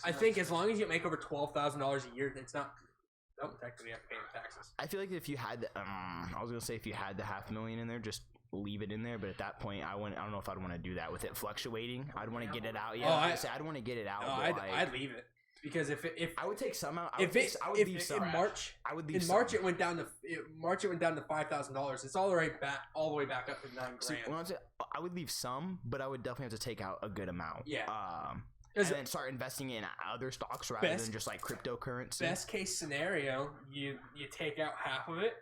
I think as long as you make over $12,000 a year, it's not. Don't technically have to pay the taxes. I feel like if you had, I was gonna say if you had the $500,000 in there, just leave it in there. But at that point, I don't know if I'd want to do that with it fluctuating. I'd want to get it out. Yeah, I'd want to get it out. No, I'd leave it because if I would take some out. In March it went down to $5,000. It's all the way back up to $9,000. See, I would leave some, but I would definitely have to take out a good amount. Yeah. And then start investing in other stocks rather than just like cryptocurrency. Best case scenario, you take out half of it.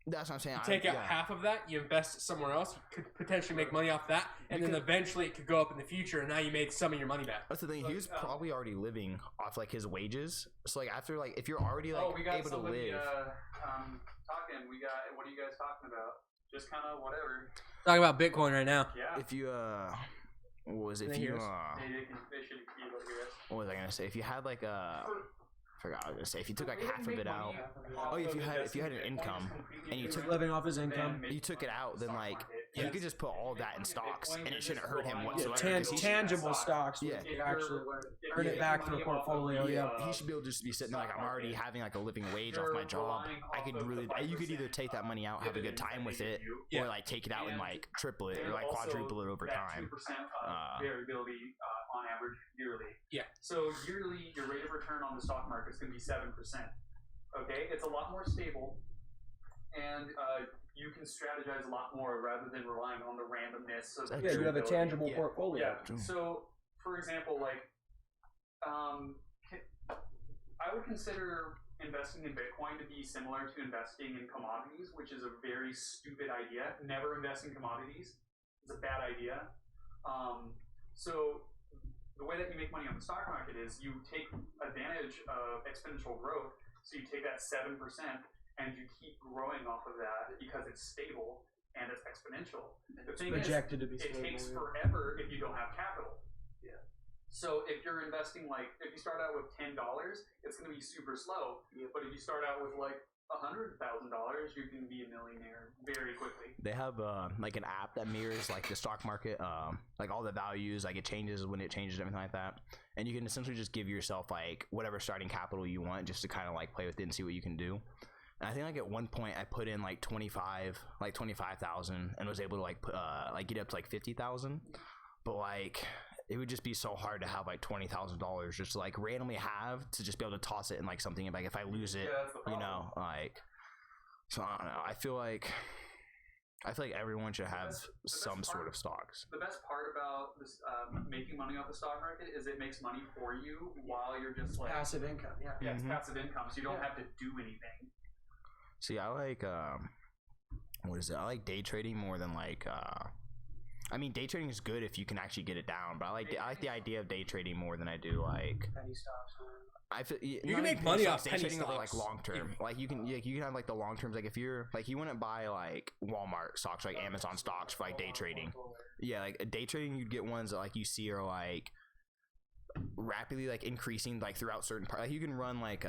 That's what I'm saying. You take out half of that, you invest it somewhere else, you could potentially make money off that, and then eventually it could go up in the future, and now you made some of your money back. That's the thing. He was probably already living off like his wages. So like after like if you're already like able to live. Talking. What are you guys talking about? Just kind of whatever. Talking about Bitcoin right now. Yeah. If you what was it? If you what was I gonna say? If you had like I forgot what I was gonna say. If you took like half of it out, if you had an income and you took living off his income, you took it out, then like you could just put all of that in stocks and it shouldn't hurt him whatsoever. Tangible stocks, actually earn it back to the portfolio. Yeah, he should be able to just be sitting there like I'm already having like a living wage off my job. You could either take that money out, have a good time with it, or like take it out and like triple it or like quadruple it over time. Variability on average yearly. Yeah. So yearly, your rate of return on the stock market is going to be 7%. Okay, it's a lot more stable, and you can strategize a lot more rather than relying on the randomness of you have a tangible portfolio. Yeah. So, for example, like, I would consider investing in Bitcoin to be similar to investing in commodities, which is a very stupid idea. Never invest in commodities. It's a bad idea. So the way that you make money on the stock market is you take advantage of exponential growth. So you take that 7% and you keep growing off of that because it's stable and it's exponential. The thing projected is, to be stable, it takes forever if you don't have capital. Yeah. So if you're investing, like, if you start out with $10, it's going to be super slow. Yeah. But if you start out with like $100,000, you can be a millionaire very quickly. They have like an app that mirrors like the stock market, like all the values, like it changes when it changes, everything like that. And you can essentially just give yourself like whatever starting capital you want, just to kind of like play with it and see what you can do. And I think like at one point I put in like 25,000 and was able to like get up to like 50,000. But like it would just be so hard to have like $20,000 just to like randomly have to just be able to toss it in like something. Like if I lose it, you know, like, so I don't know. I feel like everyone should have some sort of stocks. The best part about this making money off the stock market is it makes money for you while you're just like passive income. Yeah, it's passive income, so you don't have to do anything. See, I like what is it? I like day trading more than like I mean, day trading is good if you can actually get it down, but I like the idea of day trading more than I do like penny stocks. I feel you can make money off penny trading stocks over like long term. Like you can have like the long terms. Like if you're like you wouldn't buy like Walmart stocks, like Amazon stocks for like day trading. Yeah, like day trading, you'd get ones that like you see are like rapidly like increasing like throughout certain parts. Like you can run like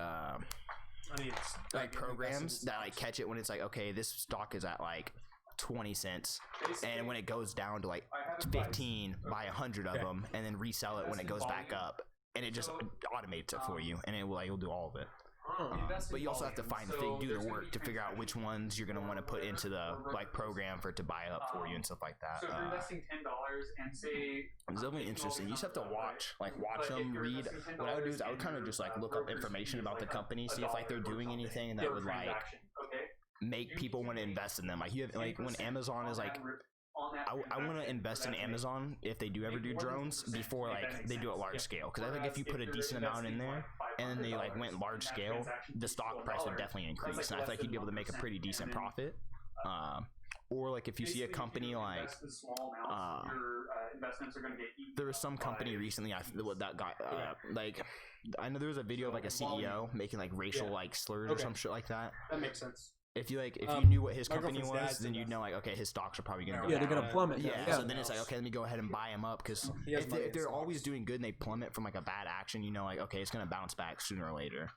programs that like catch it when it's like, okay, this stock is at like 20 cents, and when it goes down to like 15, buy 100 of them and then resell it when it goes back up, and it just automates it for you, and it'll do all of it. But you also have to do the work to figure out which ones you're going to want to put into the like program for it to buy up for you and stuff like that. So if you're investing $10 and say it's definitely interesting. You just have to watch them, read. What I would do is I would kind of just like look up information about the company, see if like they're doing anything that would like make people want to invest in them. Like you have like when Amazon is like, I want to invest in Amazon if they do ever do drones before like they do it large scale, because I think if you put a decent amount in there and then they like went large scale, the stock price would definitely increase, and I feel like you'd be able to make a pretty decent profit. Or like if you see a company like there was some company recently that got like I know there was a video of like a CEO making like racial like slurs or some shit like that. That makes sense. If you knew what his company was, then you'd know like, okay, his stocks are probably gonna go down. They're gonna plummet. Yeah, so then it's like, okay, let me go ahead and buy them up, because if they're always doing good and they plummet from like a bad action, you know, like, okay, it's gonna bounce back sooner or later.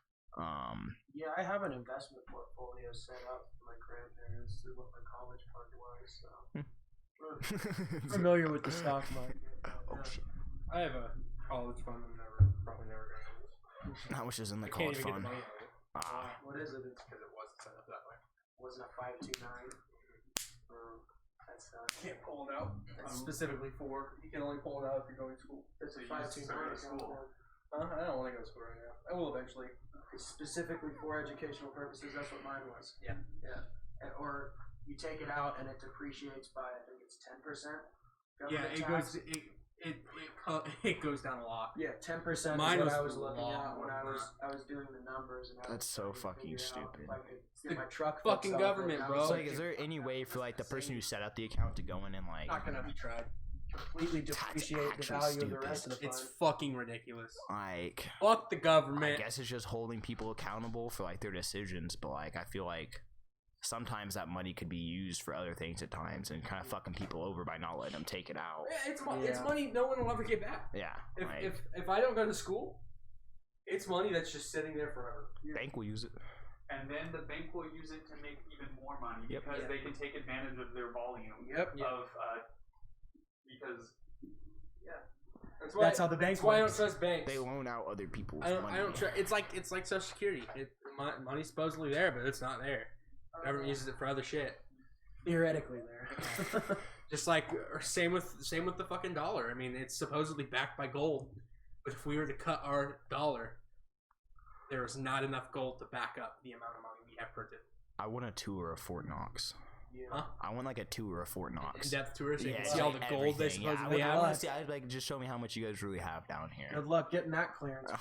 Yeah, I have an investment portfolio set up for my grandparents through what my college fund was. So. Familiar with the stock market. shit. I have a college fund. Probably never gonna use. How much is in the Can't college even get fund? the money out of it. What is it? It's Because it wasn't set up that way. wasn't a 529. That's Can't pull it out. It's specifically for. You can only pull it out if you're going to school. That's a So you just 529 go to school. account. I don't want to go to school right now. I will eventually. It's specifically for educational purposes. That's what mine was. Yeah. Or you take it out and it depreciates by I think it's 10%. Yeah, it goes. It goes down a lot. Yeah, 10%. Mine is what was I was a looking lot at when more I than was doing the numbers. And I That's was so trying to fucking figure out stupid. if I could The get my truck fucking fixed up, government, and I bro. was So, like, thinking is there any way for like the person who set up the account to go in and like Not gonna be tried. Completely depreciate the actually value of the stupid. rest of the It's fund. fucking ridiculous. like Fuck the I government. guess it's just holding people accountable for like their decisions, but like I feel like sometimes that money could be used for other things at times and kind of fucking people over by not letting them take it out. Yeah, it's Yeah. money no one will ever get back. Yeah, like, If I don't go to school, it's money that's just sitting there forever. bank will use it. And then the bank will use it to make even more money Yep. because Yeah. they can take advantage of their volume Yep. of because That's how the bank That's why I don't works. trust banks. They loan out other people's I don't. money. I don't trust. It's like Social Security. Money's supposedly there, but it's not there. Government uses it for other shit. Theoretically there. Just like same with the fucking dollar. I mean, it's supposedly backed by gold, but if we were to cut our dollar, there is not enough gold to back up the amount of money we have printed. I want a tour of Fort Knox. Huh? I want like a tour of Fort Knox. In-depth tour, so you can it's see all like the gold they everything. Yeah, supposedly I have. want to see. I'd like just show me how much you guys really have down here. Good luck getting that clearance.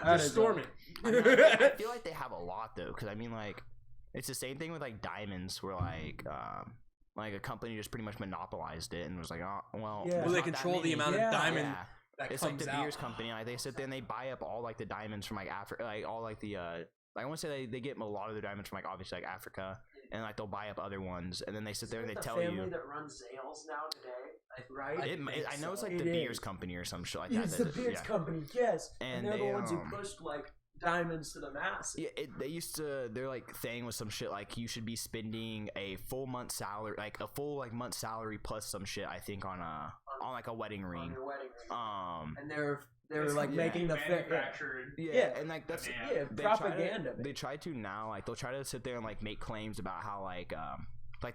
Just storm I it. feel like they have a lot though, because I mean, like, it's the same thing with like diamonds, where like a company just pretty much monopolized it and was like, oh well, Yeah. there's Well, they not that control the many. amount Yeah. of diamond Yeah. that It's like comes the out. beers company. Like they sit there and they buy up all like the diamonds from like Africa, like all like the I want to say they get a lot of their diamonds from like obviously like Africa, and like they'll buy up other ones, and then they sit there and they the tell family you. that runs Zales now today, right? I know it's like It the beers is. company or some shit like It's that. the beers yeah. company, yes. And And they're they, the ones who um, pushed like diamonds to the masses. Yeah, they used to. Their like thing was some shit like you should be spending a full month salary, like a full like month salary plus some shit. I think on like a wedding On ring. your wedding ring. And they're It's like making the manufactured. Yeah, and like that's demand. yeah, they propaganda. They try to now like they'll try to sit there and like make claims about how like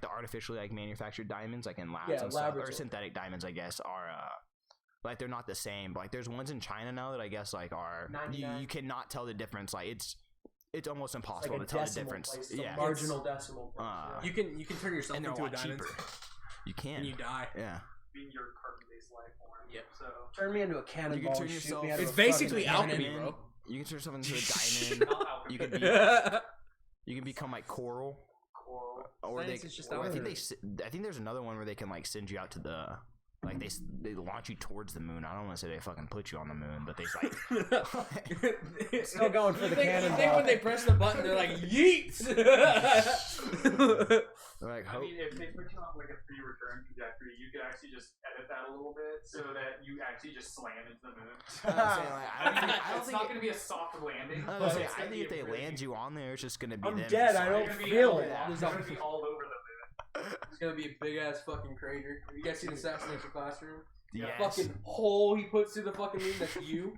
the artificially like manufactured diamonds like in labs Yeah, and stuff, or laboratory. synthetic diamonds I guess are like they're not the same, but like there's ones in China now that I guess like are you 99. cannot tell the difference. Like it's almost impossible like to a tell the decimal difference. place, it's a Yeah, marginal decimal place. You can turn yourself and they're a into a lot diamond, cheaper. You can. and you die. Yeah. Being your carbon-based life form. Yep. So Turn me into a cannonball turn and shoot yourself- me out of It's a basically fucking alchemy, cannon. bro. You can turn yourself into a diamond. not alchemy. You can be Yeah. you can become like coral. Coral. Or Science is just or I out think there. I think there's another one where they can like send you out to the like they launch you towards the moon. I don't want to say they fucking put you on the moon, but they like Still going for the You cannonball. think when they press the button, they're like, yeet! they're like I hope. mean, if they put you on like a free return trajectory, you could actually just edit that a little bit so that you actually just slam into the moon. I'm saying, like, I don't It's think not going to be a soft landing. I but was it's I gonna think if be they a really- land you on there, it's just gonna be I'm them dead, just, I like- don't It's gonna be feel all- it. It's going to be all over the moon. It's gonna be a big ass fucking crater. You guys see the assassination classroom? Yes. Fucking hole he puts through the fucking moon. That's you.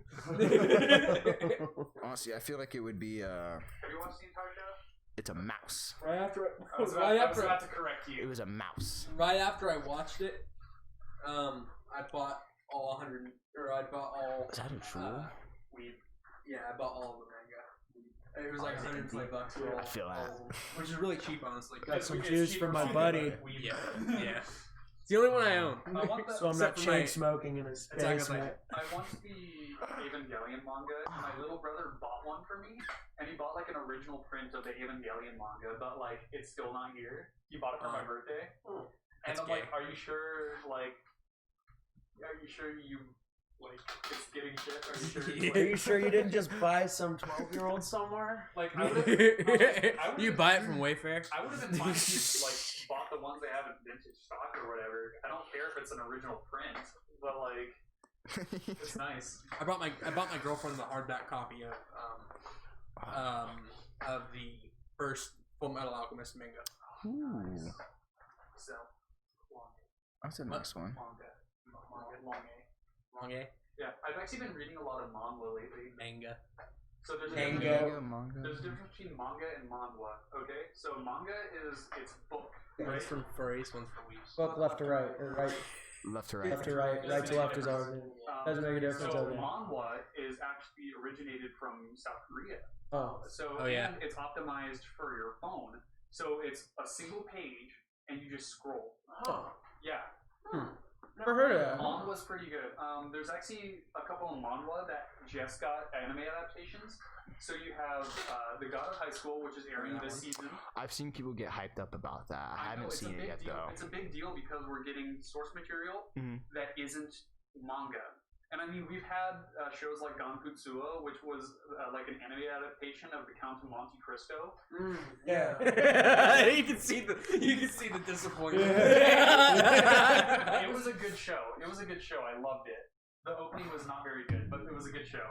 Honestly, I feel like it would be Have you watched the entire show? it's a mouse. Right after I was Right about after- to correct you. It was a mouse. Right after I watched it, I bought all 100, or I bought all. Is that a troll? Weed. Yeah, I bought all of the manga. It was like $120 for all. I feel that. all, which is really cheap, honestly. Got some It's juice cheap for my cheap, buddy. but weed. Yeah, yeah. It's the only one I own. I want the, So I'm not Except for my- chain smoking in his Attack on basement. I want the Evangelion manga. My little brother bought one for me, and he bought like an original print of the Evangelion manga, but like it's still not here. He bought it for my birthday, and That's I'm like, "Are you sure? Like, are you sure you like it's getting shit? Are you sure? It's, Are like, you sure you didn't just buy some 12-year-old somewhere? like I would've- You buy it from Wayfair? I would have been fine if you like bought the ones they have in vintage stock or whatever. I don't care if it's an original print, but like It's nice. I bought my girlfriend the hardback copy of the first Full Metal Alchemist manga. Ooh. So, That's the next one. Manga? Yeah, I've actually been reading a lot of manga lately. Manga. So there's a Manga. there's a difference between manga and manhwa. Okay, so manga is it's book. One's Right? from furries, one's for weeps. Book left to right, or right, Left to right. left to right, right to left is ours. Doesn't make a difference. So Okay. manhwa is actually originated from South Korea. Oh, So Oh, yeah. and it's optimized for your phone. So it's a single page and you just scroll. oh. Yeah. Never heard of that. Manhwa's pretty good. There's actually a couple of manhwa that just got anime adaptations. So you have The God of High School, which is airing this season. I've seen people get hyped up about that. I haven't seen it yet, though. It's a big deal because we're getting source material that isn't manga. And I mean, we've had shows like Ganputsuo, which was like an anime adaptation of The Count of Monte Cristo. Yeah. you can see the disappointment. It was a good show. I loved it. The opening was not very good, but it was a good show.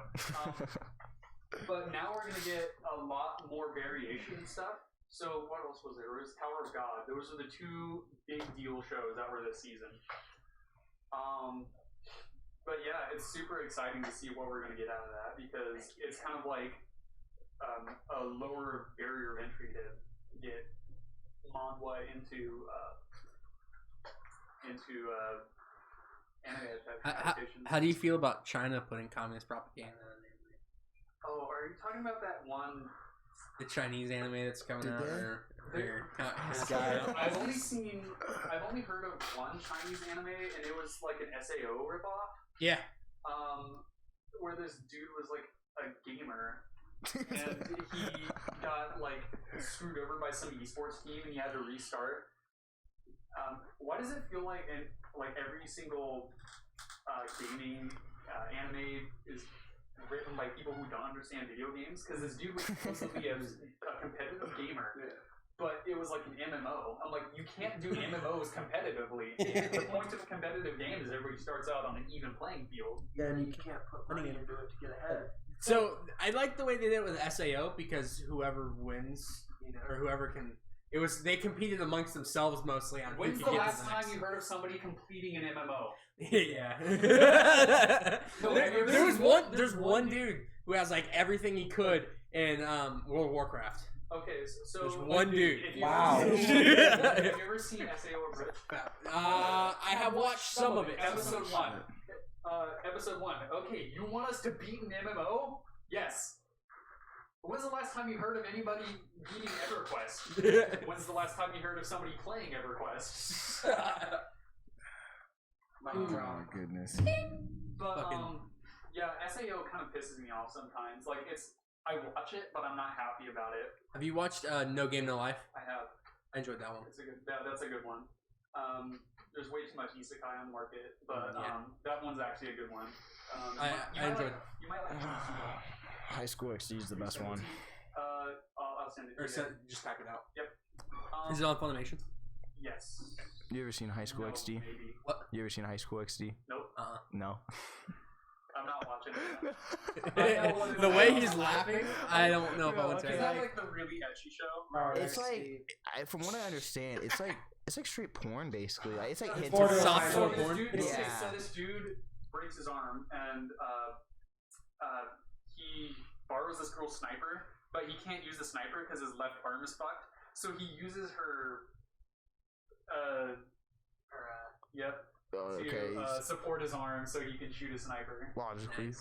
But now we're gonna get a lot more variation and stuff. So what else was there? There was Tower of God. Those are the two big deal shows that were this season. But yeah, it's super exciting to see what we're gonna get out of that because it's kind of like a lower barrier of entry to get manhwa into anime adaptations. How do you feel about China putting communist propaganda on it? Oh, are you talking about that one? The Chinese anime that's coming out? I've only heard of one Chinese anime, and it was like an SAO ripoff. Yeah. Where this dude was like a gamer, and he got like screwed over by some esports team, and he had to restart. Why does it feel like every single gaming anime is written by people who don't understand video games? Because this dude was supposed to be a competitive gamer, but it was like an MMO. I'm like, you can't do MMOs competitively. The point of a competitive game is everybody starts out on an even playing field. Yeah, and you can't put money into it to get ahead. So I like the way they did it with SAO because whoever wins, or whoever can. They competed amongst themselves mostly on. When's the last time you heard of somebody completing an MMO? Yeah. There's one dude who has like everything he could in World of Warcraft. Okay, so there's one dude. Wow. Have you ever seen SAO Abridged? I have watched some of it. Episode 1. Episode 1. Okay, you want us to beat an MMO? Yes. When's the last time you heard of anybody beating EverQuest? When's the last time you heard of somebody playing EverQuest? Oh, goodness. But, yeah, SAO kind of pisses me off sometimes. Like, I watch it, but I'm not happy about it. Have you watched No Game No Life? I have. I enjoyed that one. That's a good one. There's way too much isekai on the market, but that one's actually a good one. I enjoyed it. You might like High School XD is the best one. I'll send it to you. Just pack it out. Yep. Is it on Funimation? Yes. You ever seen High School XD? Maybe. What? You ever seen High School XD? Nope. No. I'm not watching it. The way he's laughing, I don't know if I want to. Is that like the really ecchi show? It's like, from what I understand, it's like straight porn basically. Like, it's like hints borderline. softcore porn. So this dude breaks his arm and he borrows this girl's sniper, but he can't use the sniper because his left arm is fucked. So he uses her to support his arm so he can shoot a sniper.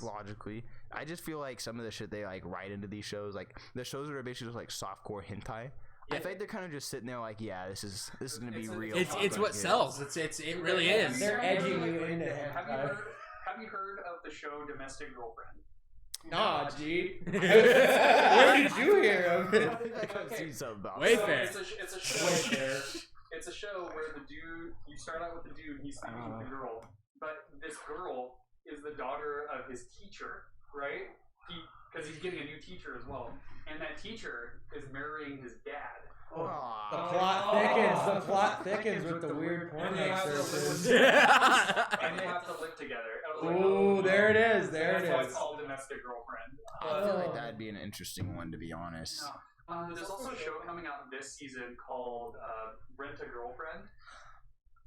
Logically. I just feel like some of the shit they like write into these shows, like the shows that are basically just like softcore hentai. I think they're kind of just sitting there like, yeah, this is gonna be real. It's what sells. It really is. They're edging you into it. Have you heard of the show Domestic Girlfriend? Nah, G. Where did you hear of it? I think I've seen something about Wayfair. So it's a show. Wayfair. It's a show where the dude, you start out with the dude, he's sleeping with the girl, but this girl is the daughter of his teacher, right? Because he's getting a new teacher as well, and that teacher is marrying his dad. The plot thickens with the weird porn And they have to excerpts. live together. Oh, there it is. There That's it why is. it's called Domestic Girlfriend. I feel like that'd be an interesting one, to be honest. There's also a show coming out this season called Rent a Girlfriend.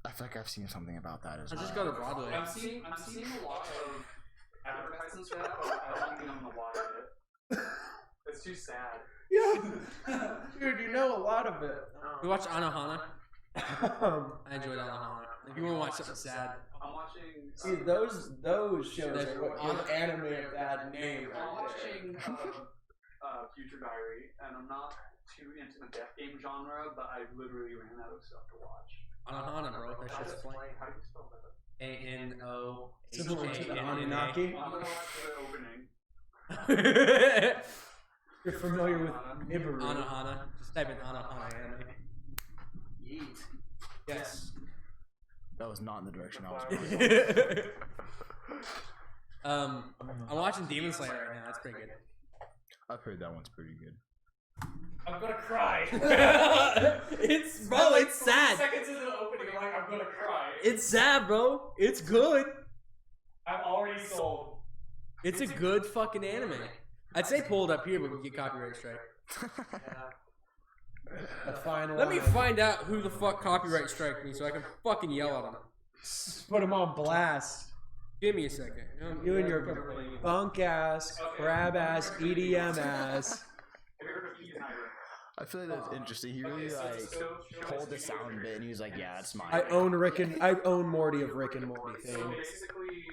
I feel like I've seen something about that as I well. just go to Broadway. I'm seeing a lot of advertisements for that, but I don't think I'm gonna watch it. It's too sad. Yeah. Dude, you know a lot of it. We watched Anohana. I enjoyed Anohana. If you want to watch something sad, I'm watching. See, those shows are what give anime a bad name. I'm watching Future Diary, and I'm not too into the death game genre, but I literally ran out of stuff to watch. Anohana, bro. That shit's playing. How do you spell that? Similar to the Anohana. Anunnaki. I'm gonna watch the opening. You're familiar with Ibaru. Anohana. Just type in Anohana anime. Yeet. Yes. That was not in the direction I was going. I'm watching Demon Slayer right now. That's pretty good. I've heard that one's pretty good. I'm gonna cry. It's sad. Seconds into the opening, I'm like, I'm gonna cry. It's sad, bro. It's good. I'm already sold. It's a good fucking anime. I'd say pull it up here, but we get copyright strike. The final Let me one. find out who the fuck copyright strike me so I can fucking yell at them. Put him on blast. Give me a second. You and your bunk ass, crab ass, EDM ass. I feel like that's interesting. He really pulled the sound bit and he was like, "Yeah, that's mine." I own Morty of Rick and Morty So fame. basically,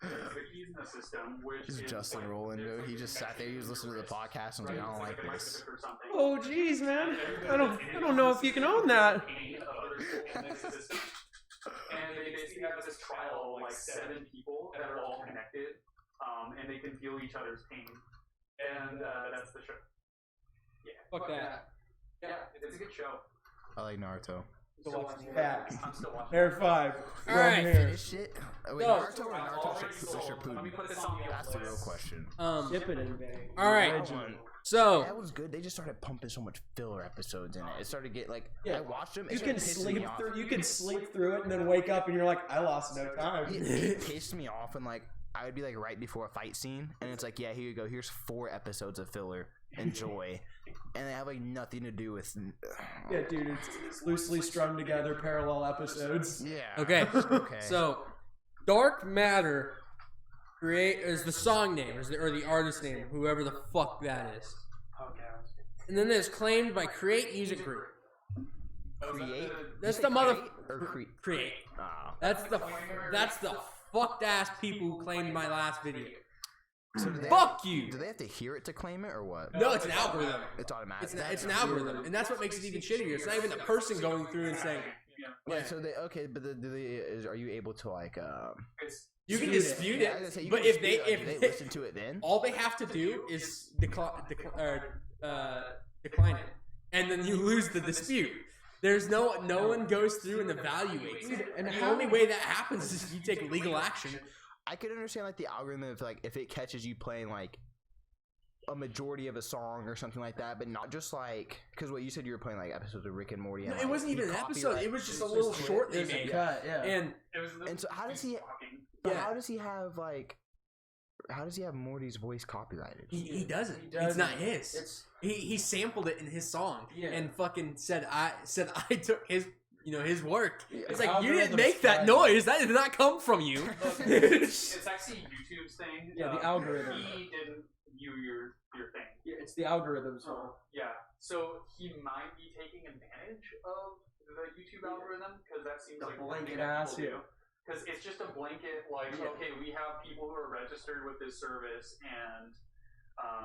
the keys in the system, which It's is Justin like, Roland, dude. He just sat there. He was listening to the podcast and was like, "I don't like this." or something. Oh jeez, man. I don't know if you can own that. And they basically have this trial of like 7 people that are all connected, and they can feel each other's pain. And that's the show. Yeah. Fuck that. Yeah, it's a good show. I like Naruto. Facts. I'm still watching. There 5. All right. From here. Finish it. Oh, wait, No. Naruto or Naruto Already sold. Let me Shippuden? put this on the That's the real question. Ship it in vain. All right. Original. So That was good. They just started pumping so much filler episodes in it. It started to get like, Yeah. I watched them. You It can started pissing me sleep off. through. You can sleep through it and then wake up and you're like, I lost no time. It pissed me off when like I would be like right before a fight scene and it's like, yeah, here you go. Here's 4 episodes of filler. Enjoy. And they have like nothing to do with. Yeah, dude, it's loosely strung together parallel episodes. Yeah. okay. Okay. So Dark Matter is the song name or the artist name, whoever the fuck that is. And then it's claimed by Create Music Group. Create. That's You the say mother create or Create. Ah. That's the fucked ass people who claimed my last video. So do they Fuck have, you. Do they have to hear it to claim it or what? No, it's an algorithm. It's automatic. It's an algorithm, and that's what makes it even shittier. It's not even a person going through and saying, Yeah. So they okay, but are you able to like you can Dispute it. dispute Yeah, I was gonna say, it, you but can if they dispute it, like, do they listen to it then? all they have to do is decline it, and then you lose the dispute. There's no one goes through and evaluates it. And The how- only way that happens is if you take legal action. I could understand like the algorithm if it catches you playing like a majority of a song or something like that, but not just like because what you said you were playing like episodes of Rick and Morty. And, No, like, it wasn't you even an episode. copyright- It was just a little short they There's a made. cut, yeah. And so how does he? Yeah. How does he have like? How does he have Morty's voice copyrighted? he doesn't. He doesn't. It's not his. It's He sampled it in his song Yeah. and fucking said I took his his work. It's The like you didn't algorithm's make that fine. noise. That did not come from you. It's actually YouTube's thing. Yeah, the algorithm. He didn't view your thing. yeah, it's the algorithms. Yeah. So he might be taking advantage of the YouTube algorithm because that seems The like blanket what ass, people yeah. do. Because it's just a blanket, like, Yeah. okay, we have people who are registered with this service, and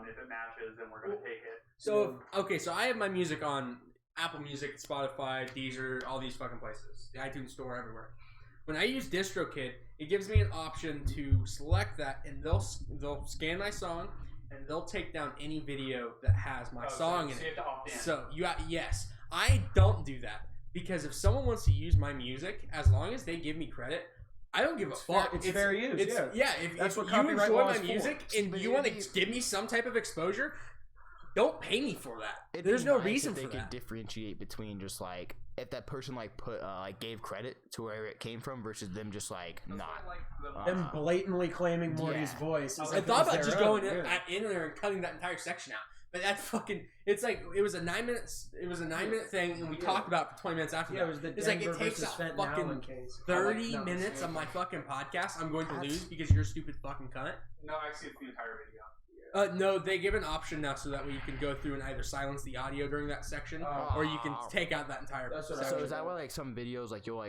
if it matches, then we're going to take it. So so I have my music on Apple Music, Spotify, Deezer, all these fucking places, the iTunes Store, everywhere. When I use DistroKid, it gives me an option to select that, and they'll scan my song, and they'll take down any video that has my song in so it. you have to opt in. So yes, I don't do that because if someone wants to use my music, as long as they give me credit, I don't give a fuck. It's fair use. It's, Yeah. If That's what you copyright enjoy law my is for. music and But you want to if give me some type of exposure, don't pay me for that. It'd There's be no nice reason if they for could that. differentiate between just like if that person like put like gave credit to where it came from versus them just like not. Them blatantly claiming Morty's Yeah. voice. Is I like thought it's about just their going own, in there and cutting that entire section out. But that's fucking. It's like it was a 9 minutes. It was a 9 minute thing, and we talked about it for 20 minutes after Yeah, that. it was the It's like Denver it takes versus a Fenton fucking Allen case. 30 No, minutes it's- of my fucking podcast. I'm going to lose because you're a stupid fucking cunt. No, actually, it's the entire video. No, they give an option now so that way you can go through and either silence the audio during that section, or you can take out that entire. That's what I So was is that doing. why like some videos like you'll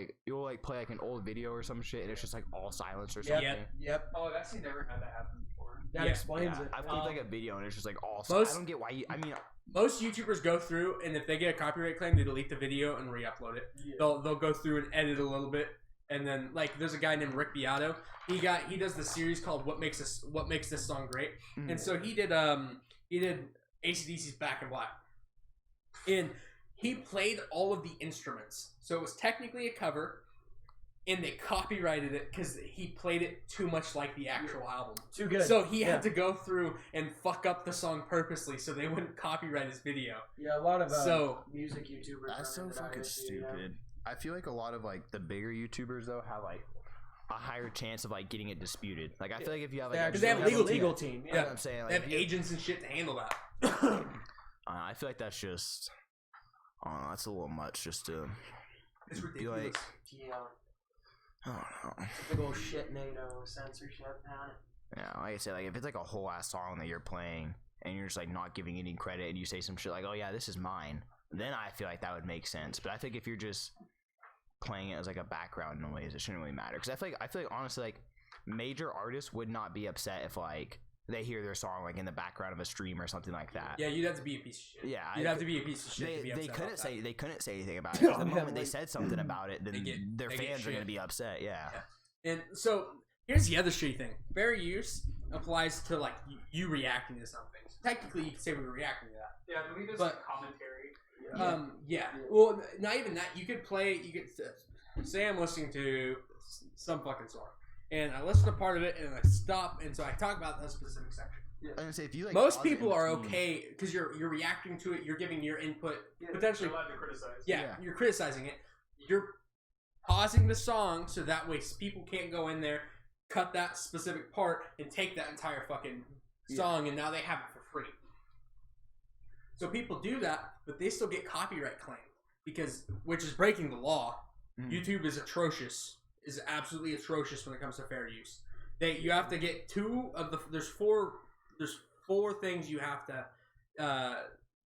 play like an old video or some shit and it's just like all silence or Yep. something? Yep. Oh, I've actually never had that happen before. That Yeah. explains Yeah, it. I've played like a video and it's just like all. Most- I don't get why you. I mean, Most YouTubers go through, and if they get a copyright claim, they delete the video and re-upload it. They'll go through and edit a little bit, and then like there's a guy named Rick Beato. He does the series called What Makes This Song Great, and so he did AC/DC's Back in Black, and he played all of the instruments. So it was technically a cover, and they copyrighted it because he played it too much like the actual album. Too good. So he had to go through and fuck up the song purposely so they wouldn't copyright his video. Yeah, a lot of So music YouTubers. that's so run into that fucking issue, yeah. stupid. I feel like a lot of like the bigger YouTubers though have like a higher chance of like getting it disputed. Like I feel like if you have like They a actually they have have legal a legal team. you know Yeah. what I'm saying? they Like, have if you- agents and shit to handle that. I feel like that's just. I don't know. That's a little much just to It's be ridiculous. like. Yeah, I don't know. big old shit NATO censorship, man. Yeah, like I said, like if it's like a whole ass song that you're playing and you're just like not giving any credit and you say some shit like, "Oh yeah, this is mine," then I feel like that would make sense. But I think if you're just playing it as like a background noise, it shouldn't really matter. Because I feel like honestly, like major artists would not be upset if like they hear their song like in the background of a stream or something like that. Yeah, you'd have to be a piece of shit. Yeah, You'd have to be a piece of shit to be They upset couldn't about say that. they couldn't say anything about it. 'Cause the moment they Like- said something about it, then their they get fans are shit. gonna be upset. Yeah. And so here's the other shitty thing. Fair use applies to like you reacting to something. So technically, you could say we were reacting to that. Yeah, I believe it's But- commentary. Yeah. Well, not even that. You could play. You could say I'm listening to some fucking song, and I listen to part of it, and I stop, and so I talk about that specific section. I was gonna say if you like Most pause it in people are between- okay because you're reacting to it. You're giving your input. Yeah, Potentially, you're allowed to criticize. yeah, you're criticizing it. You're pausing the song so that way people can't go in there, cut that specific part, and take that entire fucking song, and now they have it for free. So people do that, but they still get copyright claimed which is breaking the law. YouTube is atrocious, is absolutely atrocious when it comes to fair use. You have to get there's four things you have to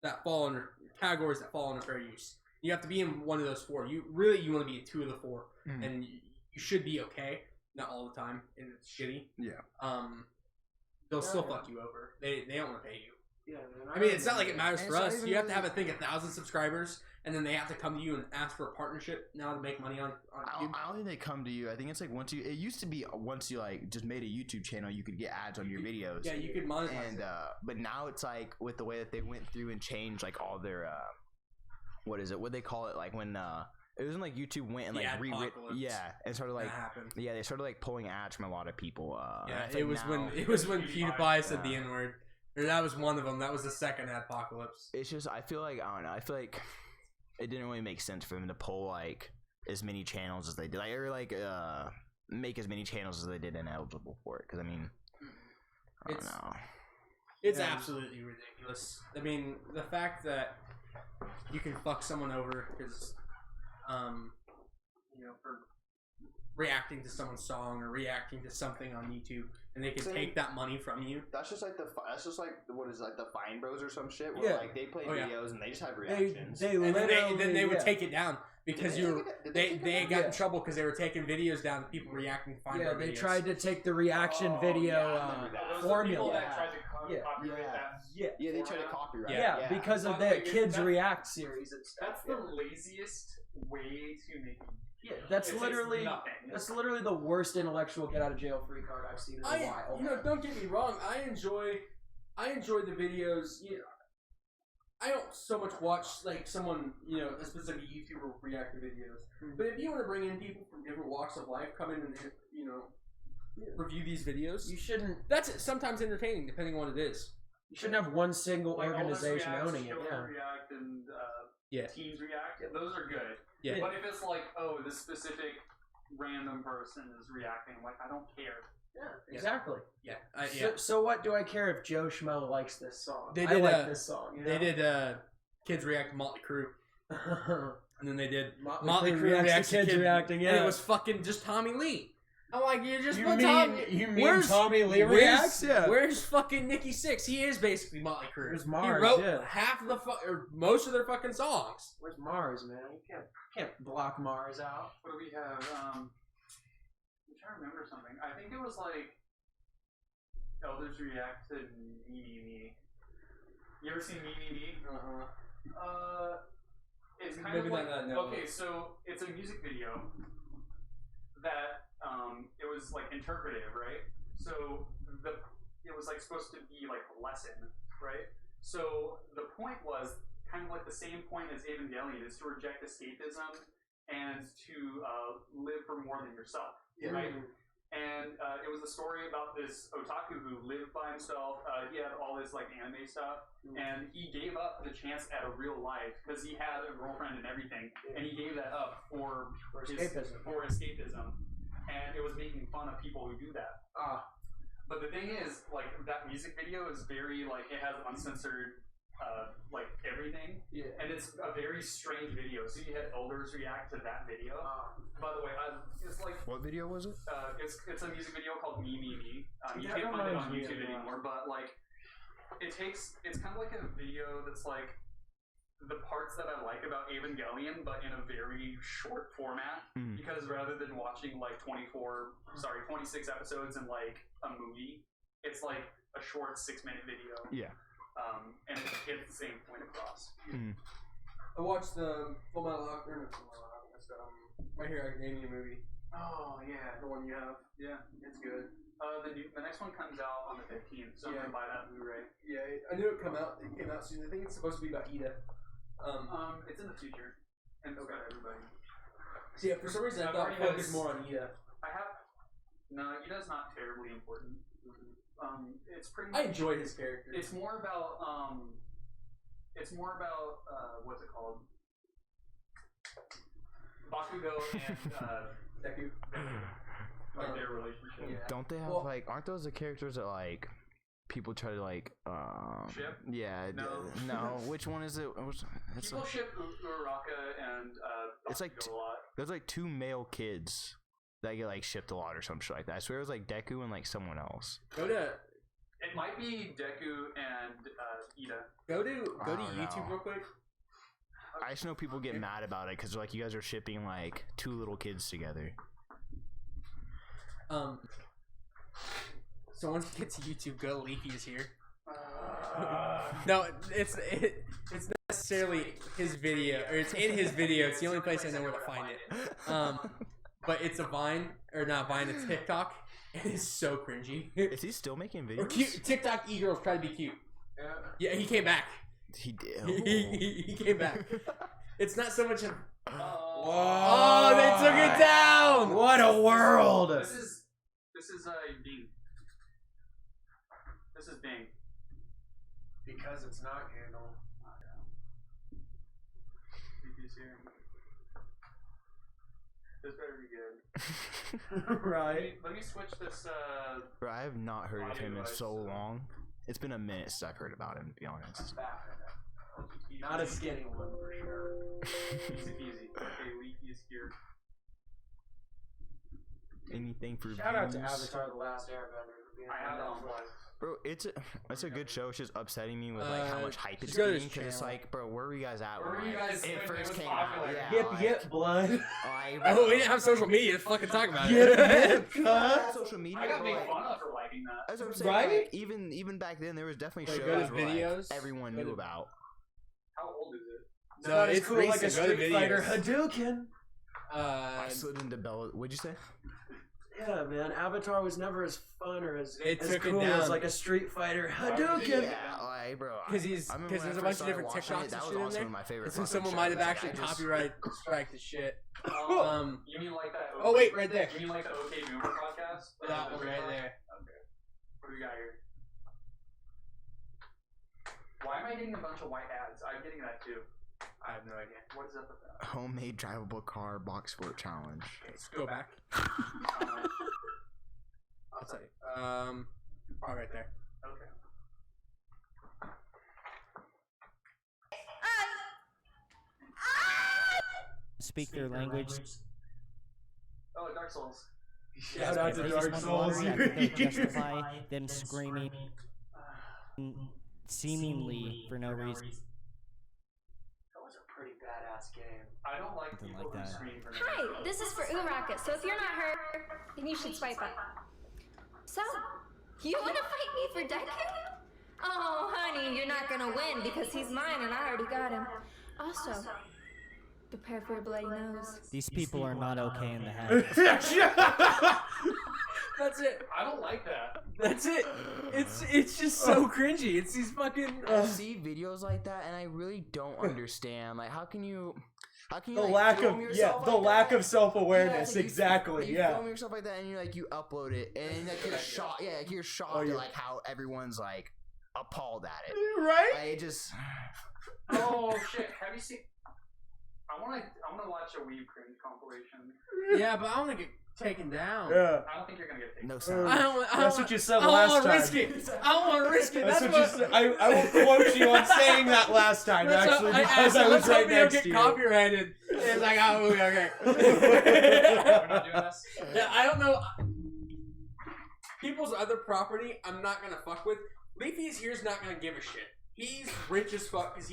that fall under categories that fall under fair use. You have to be in one of those four. You want to be in two of the four, and you should be okay. Not all the time, and it's shitty. Yeah. They'll still fuck you over. They don't want to pay you. Yeah, I mean, it's not like it matters And for it's not us. even You have to really- have, I think, 1,000 subscribers, and then they have to come to you and ask for a partnership now to make money on YouTube. I don't think they come to you. I think it's like it used to be once you like just made a YouTube channel, you could get ads on your videos. Yeah, you could monetize And it. but now it's like with the way that they went through and changed like all their what is it? What they call it? Like when it wasn't like YouTube went and The like rewritten, adpocalypse. yeah, and started like That happened. yeah, they started like pulling ads from a lot of people. And Yeah, I feel it like was now- when PewDiePie said the Yeah. N-word. Or that was one of them. That was the second apocalypse. It's just I feel like I don't know. I feel like it didn't really make sense for them to pull like as many channels as they did, or like make as many channels as they did ineligible for it. Because I mean, I don't It's- know. It's Yeah. absolutely ridiculous. I mean, the fact that you can fuck someone over because, for reacting to someone's song or reacting to something on YouTube, and they can Same. take that money from you. That's just like what is it, like the Fine Bros or some shit. Where Yeah. like they play Oh, yeah. videos and they just have They reactions. And then they would yeah. take it down because they got Yeah. in trouble because they were taking videos down. People reacting to Fine Yeah, Bro they videos. tried to take the reaction video yeah, I remember that. Those are the formula. people that tried to Yeah. copyright Yeah. that. Yeah, they try to copyright. yeah, because of But, the like, Kids that's- React series and stuff. That's the laziest way to make. Yeah, that's It's literally nothing. the worst intellectual get out of jail free card I've seen in a while. Don't get me wrong. I enjoy the videos. I don't so much watch like someone, a specific YouTuber react to videos. But if you want to bring in people from different walks of life, come in and review these videos, You shouldn't. that's sometimes entertaining depending on what it is. You shouldn't have one single like organization React, owning it. Children Yeah. React and Yeah. Teens React. Those are good. Yeah. But if it's like, oh, this specific random person is reacting, like I don't care. Yeah, exactly. Yeah. So what do I care if Joe Schmo likes this song? They I did, like this song. You know? They did Kids React to Motley Crue. And then they did Motley Crue reacts to kids reacting. Yeah, and it was fucking just Tommy Lee. I'm like, you just You put mean Tommy. Tommy Lee reacts? Yeah. Where's fucking Nikki Sixx? He is basically Motley Crue. Where's Mars? He wrote Yeah. half of the or most of their fucking songs. Where's Mars, man? You can't block Mars out. What do we have? I'm trying to remember something. I think it was like Elders React to Me Me Me. You ever seen Me Me Me? It's kind Maybe of like not, no. okay, so it's a music video that it was like interpretive, right? So it was like supposed to be like a lesson, right? So the point was kind of like the same point as Evangelion, is to reject escapism and to live for more than yourself, right? And it was a story about this otaku who lived by himself. He had all this like anime stuff, and he gave up the chance at a real life because he had a girlfriend and everything, and he gave that up for escapism. And it was making fun of people who do that. But the thing is, like that music video is very like it has uncensored like everything, and it's a very strange video. So you had elders react to that video. By the way, it's like What video was it? it's a music video called Me Me Me. You can't find it on YouTube anymore, but like it's kind of like a video that's like the parts that I like about Evangelion, but in a very short format. Because rather than watching like 26 episodes in like a movie, it's like a short 6-minute video. Yeah. And it gets the same point across. I watched the Full Metal Alchemist. My Hero Academia movie. Oh yeah, the one you have. Yeah, it's good. The next one comes out on the 15th, so I'm gonna buy that Blu-ray. Yeah, I knew it came out soon. I think it's supposed to be about Ida. It's in the future, and it's got everybody. So yeah, for some reason I thought focus more on Ida. No, Ida's not terribly important. It's pretty. I enjoy his character. It's more about what's it called? Bakugo and Deku. Like their relationship. Yeah. Don't they have like? Aren't those the characters that like people try to like? Ship? Yeah. No. Which one is it? People like, ship Uraraka and Bakugo it's like a lot. there's like 2 male kids that get like shipped a lot or some shit like that. I swear it was like Deku and like someone else. It might be Deku and Ida. Go to YouTube real quick. I just know people get mad about it because like you guys are shipping like 2 little kids together. So once you get to YouTube, go Leafy is here. No, it's not necessarily his video, or it's in his video. It's the only place I know where to find it. But it's a Vine, or not Vine, it's TikTok. It is so cringy. Is he still making videos? Or cute TikTok e-girls try to be cute. Yeah, he came back. He did. He came back. It's not so much of. Oh, they took it down. What a world! This is Bing. This is Bing. Because it's not handled. This better be good. Right. Let me switch this. Bro, I have not heard of him in device. so long. It's been a minute since I've heard about him, to be honest. Not a skinny one for sure. Easy peasy. Okay, Leafy is here. Anything for Shout out to views? Avatar: The Last Airbender. I have it on Plus. Bro, it's a good show. It's just upsetting me with like how much hype it's just go to getting his because it's channel. like, bro, where were you guys at? Where were you guys when when it it first was came popular? out? Yeah, Yep, like, yep, blood. Oh, we didn't have social media to fucking talk about it. Yep, Not social media. I got but, made like, fun of for liking that. That's what I'm saying. Right? Like, even back then, there was definitely Like, shows go to where, videos, like, everyone go knew to- about. How old is it? It's not as it's cool like a recent. Go to Street Fighter videos. Hadouken. I slid into Bella. What'd you say? Yeah, man, Avatar was never as fun or as They took it cool as down. like a Street Fighter Hadouken. Yeah, like, bro. Because I remember when there's I a first bunch of started different watching TikToks it, that and was shit in also there. one of my favorite. And so fucking someone shows. might have Like, actually I just- copyright strike the shit. You mean like that? Oh wait, right there. You mean like the OK Boomer podcast? That one right there. Okay. What do we got here? Why am I getting a bunch of white ads? I'm getting that too. I have no idea. What is up with that? Homemade drivable car box fort challenge. Let's Go back. I'll tell you. Oh, right there. Okay. Speak their language. Oh, Dark Souls. Shout out If to they Dark just want Souls. water, I think they justify them screaming seemingly for no reason. That was a pretty badass game. I don't like Something people like who that. scream for no Hi, reason. this is for Rocket. So if you're not her, then you should swipe up. So, you want to fight me for Deku? Oh, honey, you're not gonna win because he's mine and I already got him. Also, prepare for a bloody nose. These people are not okay in the head. That's it. I don't like that. That's it. It's just so cringy. It's these fucking. I see videos like that, and I really don't understand. Like, how can you The like, lack film of yourself the like lack that? of self-awareness. Yeah, it's like Exactly. you Yeah. film yourself like that, and you upload it, and like you're shocked. Yeah, like you're shocked Oh, yeah. at like how everyone's like appalled at it. Right. Like, it just. Oh shit! Have you seen? I wanna watch a Weeb Cringe compilation. Yeah, but I want to get taken down. Yeah. I don't think you're gonna get taken. No I sound. don't. That's what you said I don't last want to time. risk it. I don't want to risk it. That's That's what you said. I will quote you on saying that last time, actually, because I was right next to you. Copyrighted. It's like, oh, okay. We're not doing this. Yeah, I don't know. People's other property, I'm not gonna fuck with. Leafy's here's not gonna give a shit. He's rich as fuck because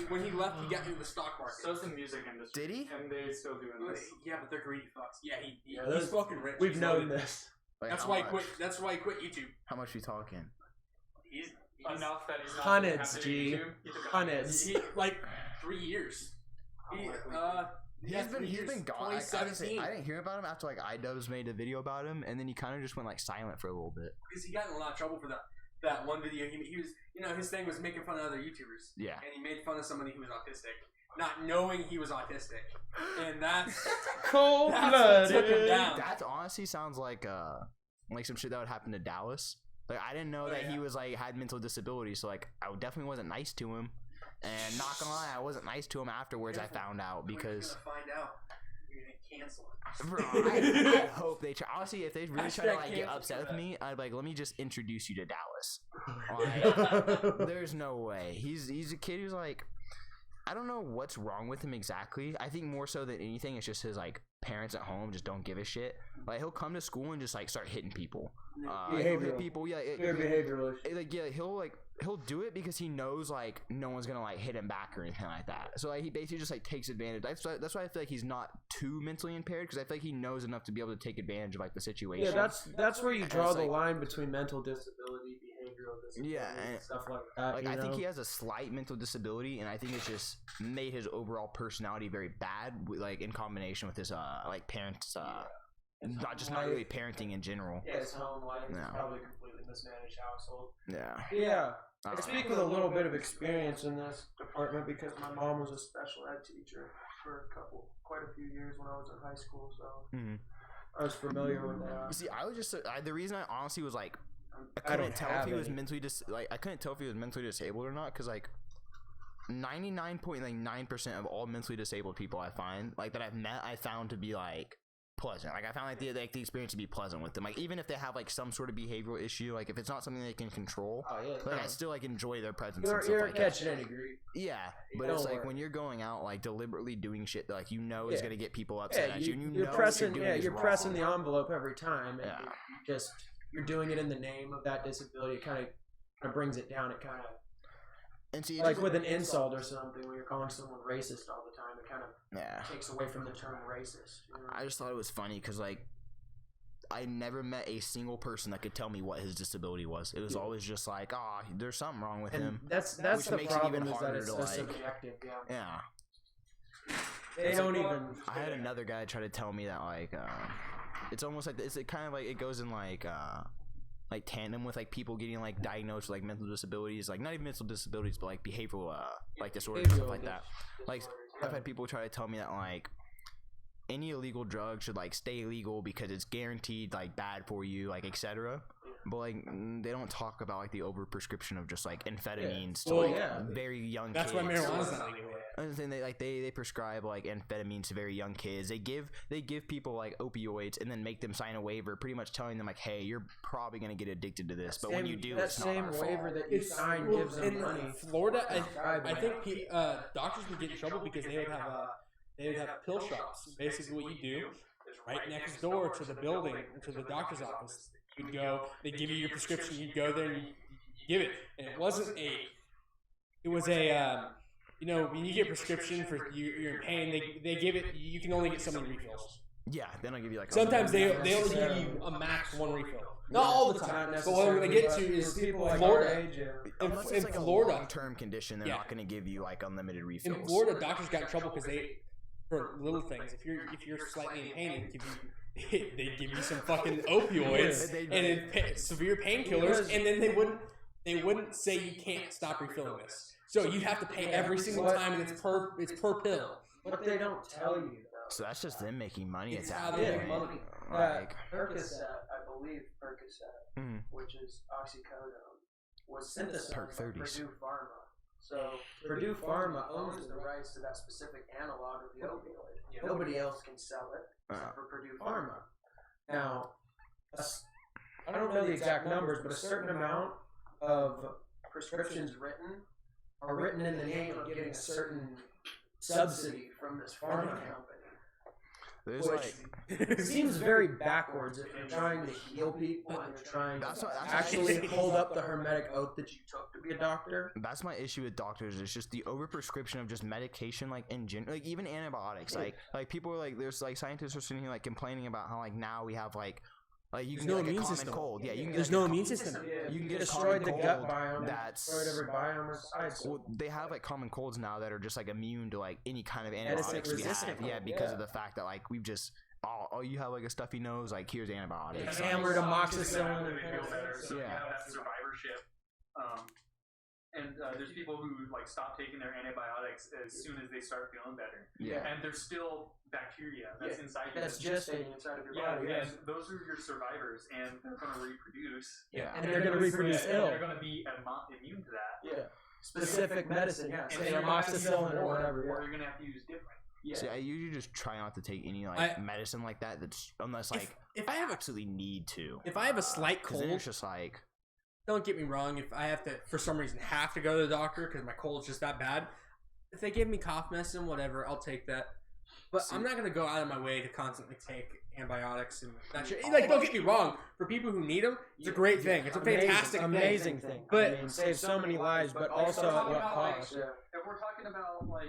when he left, he got into the stock market. So is the music industry. Did he? And they still doing this. Yeah, but they're greedy fucks. Yeah, Yeah, he's those- fucking rich. We've He's known loaded. this. Like, That's how why he much? quit. That's why he quit YouTube. How much we talking? He's Enough that he's not Hundreds, gonna have to G. do YouTube. He took a- Hundreds. like 3 years. He, He's been gone. Like, 2017. I didn't hear about him after like iDubbbz made a video about him, and then he kind of just went like silent for a little bit. Because he got in a lot of trouble for that one video. He was, his thing was making fun of other YouTubers. Yeah. And he made fun of somebody who was autistic, not knowing he was autistic. And that's Cold-blooded. what took him down. That honestly sounds like some shit that would happen to Dallas. Like I didn't know that he was like had mental disability, so like I definitely wasn't nice to him. And not gonna lie, I wasn't nice to him afterwards. I found out because. We're gonna find out. We're gonna cancel it. Bro, I hope they try. Honestly, if they really try to Hashtag like get cancel upset with that. me, I'd be like, let me just introduce you to Dallas. Like, there's no way. He's a kid who's like, I don't know what's wrong with him exactly. I think more so than anything, it's just his like parents at home just don't give a shit. Like he'll come to school and just like start hitting people. He'll hit Behavioral. people. Yeah, Good behavioral issue. he'll do it because he knows like no one's gonna like hit him back or anything like that. So like he basically just like takes advantage. That's why I feel like he's not too mentally impaired, because I feel like he knows enough to be able to take advantage of like the situation. Yeah, that's where you And draw it's the like- line between mental disability, behavioral disability, Yeah, and- stuff like that. Like you I think know? he has a slight mental disability, and I think it's just made his overall personality very bad, like in combination with his like parents, not really parenting in general. Yeah, his home life is No. probably a completely mismanaged household. Yeah. Yeah. I speak with a little bit of experience in this department because my mom was a special ed teacher for quite a few years when I was in high school, so I was familiar with that. See, I was just the reason I honestly was like I I don't couldn't tell if have he was any. mentally I couldn't tell if he was mentally disabled or not, because like 99.9% of all mentally disabled people I find like that I've met, I found to be like pleasant. Like I found like the experience to be pleasant with them. Like even if they have like some sort of behavioral issue, like if it's not something they can control, Oh yeah. like I still like enjoy their presence. You're, and stuff you're like that. catching any grief. Yeah, but Don't it's like worry. when you're going out like deliberately doing shit that like you know is Yeah. gonna get people upset Yeah, at you, and you're know pressing. what you're Yeah, doing is you're wrong. pressing the envelope every time, and Yeah. you're doing it in the name of that disability. It kind of brings it down. It kind of And see, it like just- with an insult or something, when you're calling someone racist all the time, it kind of yeah. takes away from the term racist. You know? I just thought it was funny because like I never met a single person that could tell me what his disability was. It was always just like, oh, there's something wrong with And him. that's Which the makes it problem, even is that harder it's to, so like- subjective. Yeah, Yeah. they don't even. I had another guy try to tell me that like it's almost like it kind of like it goes in like tandem with like people getting like diagnosed with like mental disabilities, like not even mental disabilities but like behavioral like disorders and stuff Behavioral like that. Like I've had people try to tell me that like any illegal drug should like stay illegal because it's guaranteed like bad for you, like etc. But like they don't talk about like the overprescription of just like amphetamines to Well, like very young That's kids. why marijuana's not legal. And then they prescribe like amphetamines to very young kids. They give people like opioids and then make them sign a waiver, pretty much telling them like, hey, you're probably gonna get addicted to this, but when you do, it's not our fault. waiver that you sign gives them in money. Florida, I think doctors would get in trouble because they would have pill shops. Basically, what you do is right next door to the building, to the doctor's office. You'd go, they give you your prescription, you'd go there and you give it. And it was when you get a prescription for you're in pain, they give it, you can only get so many refills. Yeah, they don't give you like. Sometimes they only give you a max one refill. Not all the time, but what I'm going to get to is Florida. In like Florida, a long-term condition, they're not going to give you like unlimited refills. In Florida, doctors got in trouble because for little things, if you're slightly in pain, they give you some fucking opioids and severe painkillers, and then they wouldn't say you can't stop refilling this. So you have to pay every single time, and it's per pill. But they don't tell you. So that's just them making money at that point. Like Percocet, I believe Percocet, which is oxycodone, was synthesized by Purdue Pharma. So Purdue Pharma owns the rights to that specific analog of the opioid. Nobody else can sell it except for Purdue Pharma. Now, I don't know the exact numbers, but a certain amount of prescriptions are written in the name of getting a certain subsidy from this pharma company. Which seems very backwards if you're trying to heal people and you're trying to actually hold up the hermetic oath that you took to be a doctor. That's my issue with doctors. It's just the overprescription of just medication, like in general, like even antibiotics. Like people are like, there's like scientists are sitting here like complaining about how like now we have like you can get like a common cold. Yeah, you can get there's no immune system. You can get destroyed a the common gut cold biome. That's destroyed every biome inside. Well, they have like common colds now that are just like immune to like any kind of antibiotics we have. Yeah, because of the fact that like we've just you have like a stuffy nose, like here's antibiotics. Hammered amoxicillin. That's survivorship. And there's people who like stop taking their antibiotics as soon as they start feeling better. Yeah. And there's still bacteria that's inside you. That's gestating inside of your body. And those are your survivors, and they're going to reproduce. Yeah. And they're going to reproduce ill. They're going to be immune to that. Yeah. Specific medicine. Yeah. Say amoxicillin or whatever. Or you're going to have to use different. Yeah. See, I usually just try not to take any like medicine like that. That's unless like if I have absolutely need to. If I have a slight cold, then it's just like. Don't get me wrong, if I have to, for some reason, have to go to the doctor because my cold's just that bad, if they give me cough medicine, whatever, I'll take that. But I'm not going to go out of my way to constantly take antibiotics and that shit. Like, don't get me wrong, for people who need them, it's a great thing. It's a fantastic amazing thing. But it saves so many lives, but also at what cost? If we're talking about, like,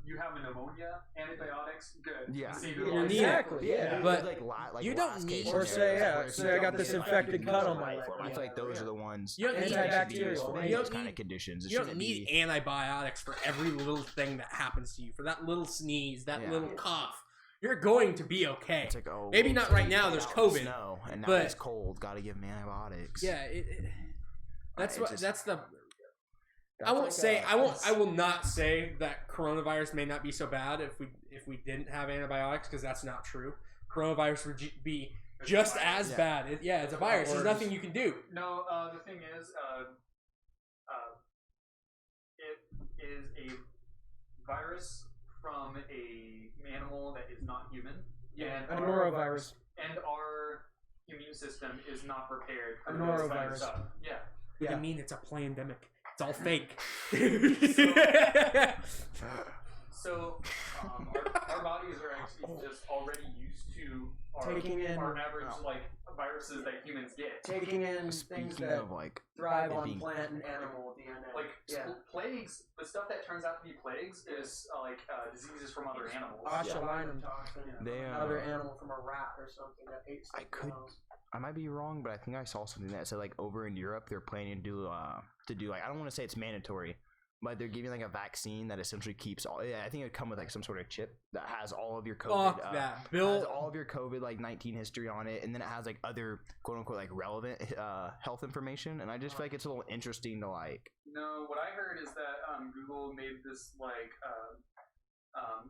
you have a pneumoniya, antibiotics, good. Yeah. Exactly, yeah. But like you don't need... Or say I got this infected cut on my leg. I feel like those are the ones. You don't need antibacterial. Those kind of conditions. You don't need antibiotics for every little thing that happens to you. For that little sneeze, that little cough. You're going to be okay. It's like, maybe not right now. There's COVID. No, and now but it's cold. Got to give them antibiotics. Yeah, that's what. That's the. I won't say. I will not say that coronavirus may not be so bad if we didn't have antibiotics, because that's not true. Coronavirus would be just as bad. It's a virus. There's nothing you can do. No, the thing is, it is a virus from a animal that is not human. Yeah, a norovirus. And our immune system is not prepared for a norovirus. Yeah. What do you mean it's a pandemic? It's all fake. So our bodies are actually just already used to taking in our average like viruses that humans get. Taking in things that thrive on plant and animal DNA. Like plagues, the stuff that turns out to be plagues is like diseases from other animals. Botulinum toxin, another animal from a rat or something that ate something else. I might be wrong, but I think I saw something that said like over in Europe they're planning to do like, I don't want to say it's mandatory, but they're giving like a vaccine that essentially keeps all. Yeah, I think it would come with like some sort of chip that has all of your COVID. Fuck that, Bill. Has all of your COVID like 19 history on it, and then it has like other quote unquote like relevant health information. And I just feel like it's a little interesting to like. No, what I heard is that Google made this like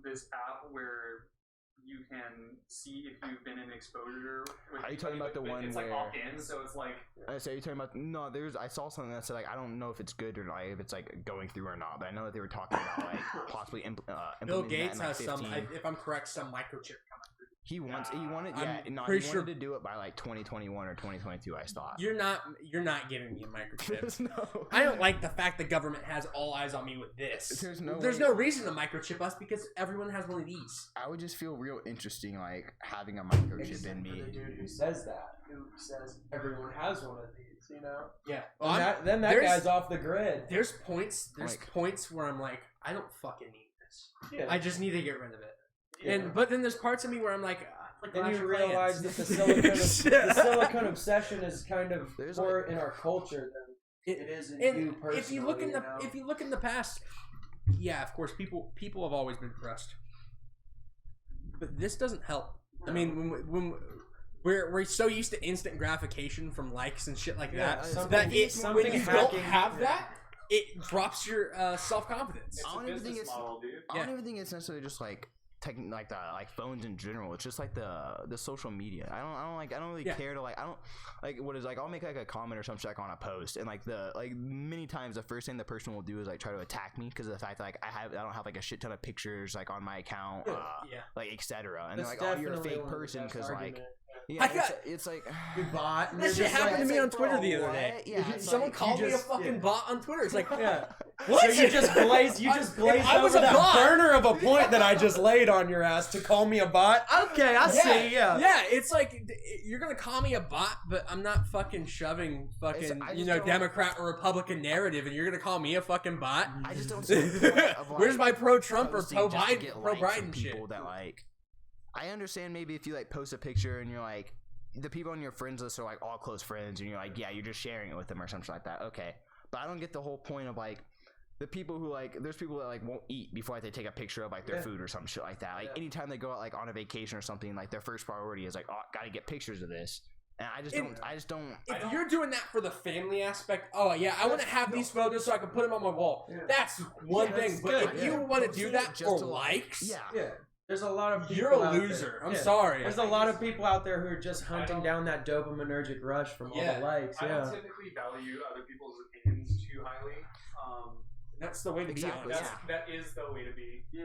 this app where you can see if you've been in exposure. Are you talking about the one it's where like opt-in, so it's like I say you're talking about no? I saw something that said like I don't know if it's good or not, if it's like going through or not, but I know that they were talking about like possibly implementing Bill Gates that in, like, has 15. some, if I'm correct, some microchip coming. He wanted, I'm he pretty wanted to do it by like 2021 or 2022. I thought. You're not giving me a microchip. No. I don't like the fact the government has all eyes on me with this. There's no reason to microchip us because everyone has one of these. I would just feel real interesting, like having a microchip in me. For the dude who says that, who says everyone has one of these, you know? Yeah. Well, then that guy's off the grid. There's points where I'm like, I don't fucking need this. Yeah. I just need to get rid of it. Yeah. But then there's parts of me where I'm like then you realize that the silicone obsession is kind of more in our culture than it is in you personally. If you look in the past, yeah, of course, people have always been pressed, but this doesn't help. I mean, when we're so used to instant gratification from likes and shit like that, when you don't have that, it drops your self-confidence. I don't even think it's necessarily just like phones in general. It's just like the social media. I don't really care to I'll make like a comment or something like on a post, and like many times the first thing the person will do is like try to attack me because of the fact that like I don't have like a shit ton of pictures like on my account, like etc. And they're like, oh, you're a fake person because like. Yeah, it's like you bot. That shit happened to me on Twitter the other day. Yeah, someone called me a fucking bot on Twitter. It's like, what? So you just glazed over that burner of a point that I just laid on your ass to call me a bot. Okay, I see. Yeah. It's like you're gonna call me a bot, but I'm not fucking shoving fucking Democrat or Republican narrative, and you're gonna call me a fucking bot. I just don't see the point of, like, where's my pro-Trump or pro-Biden shit? People that like. I understand maybe if you like post a picture and you're like the people on your friends list are like all close friends and you're like you're just sharing it with them or something like that. Okay, but I don't get the whole point of like the people who like there's people that like won't eat before like, they take a picture of like their food or some shit like that. Like anytime they go out like on a vacation or something, like their first priority is like, oh, gotta get pictures of this. And I just don't. If you're doing that for the family aspect, I want to have these photos so I can put them on my wall. Yeah. That's one thing. But if you want to do that for likes, there's a lot of people. You're a loser. I'm sorry. There's a lot of people out there who are just hunting down that dopaminergic rush from all the likes. I don't typically value other people's opinions too highly. That's the way to be. That is the way to be. Yeah.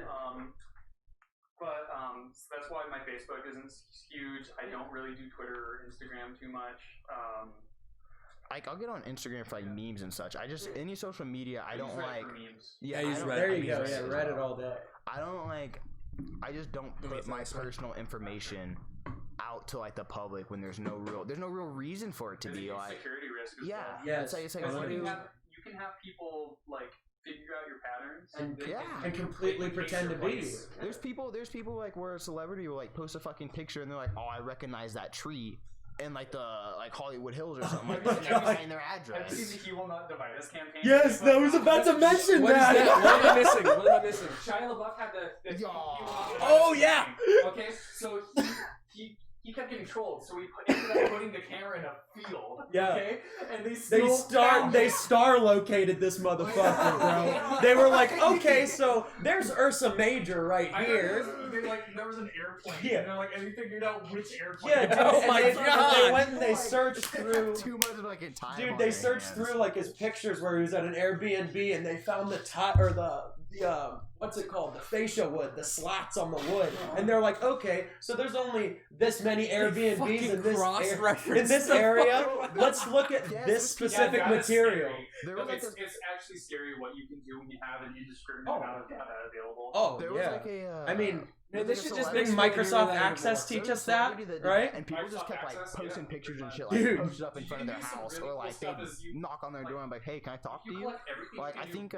But so that's why my Facebook isn't huge. I don't really do Twitter or Instagram too much. Like I'll get on Instagram for like memes and such. I just any social media I don't like. Memes. Yeah, use Reddit. There you go. Yeah, Reddit all day. I just don't put my personal information out to like the public when there's no real reason for it to be like security risk. It's like you can have people like figure out your patterns and completely pretend to be you. There's people like where a celebrity will like post a fucking picture and they're like, oh, I recognize that tree. In like the Hollywood Hills or something like that, they're saying their address. Have you seen the He Will Not Divide Us campaign? Yes, I was about to mention What am I missing? Shia LaBeouf had the He Will Not Divide Us campaign. Okay, so he kept getting trolled, so he ended up putting the camera in a field. Yeah. Okay, and they star located this motherfucker, bro. They were like, okay, so there's Ursa Major right here. There was an airplane. Yeah. And they're like, and they figured out which airplane. Yeah, dude. Oh my god. They went and they searched through. Too much of like a time. Dude, they searched through like his pictures where he was at an Airbnb and they found the what's it called? The fascia wood, the slats on the wood, and they're like, okay, so there's only this many Airbnbs in this area. Let's look at this specific material. It's actually scary what you can do when you have an indiscriminate amount of data available. Oh, there yeah. Was like I mean, this should just didn't Microsoft Access teach us that, right? And people just kept like posting pictures and shit, like posted up in front of their house, or like they knock on their door and be like, hey, can I talk to you? Like I think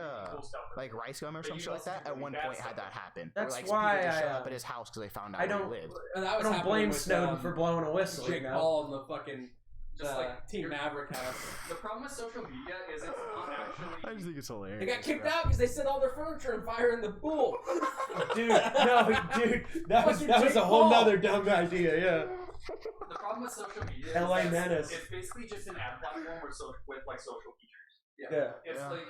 like Rice Gum or some shit like that at one point had that happen. That's like, why people just showed up at his house because they found out where he lived. I don't blame Snowden for blowing a whistle. Jake Paul and the fucking just like Team Maverick house. The problem with social media is it's not actually. I just think it's hilarious. They got kicked out because they set all their furniture on fire in the pool. Dude, that was a whole nother dumb idea. Yeah. The problem with social media is it's basically just an ad platform with like social features. Yeah. It's like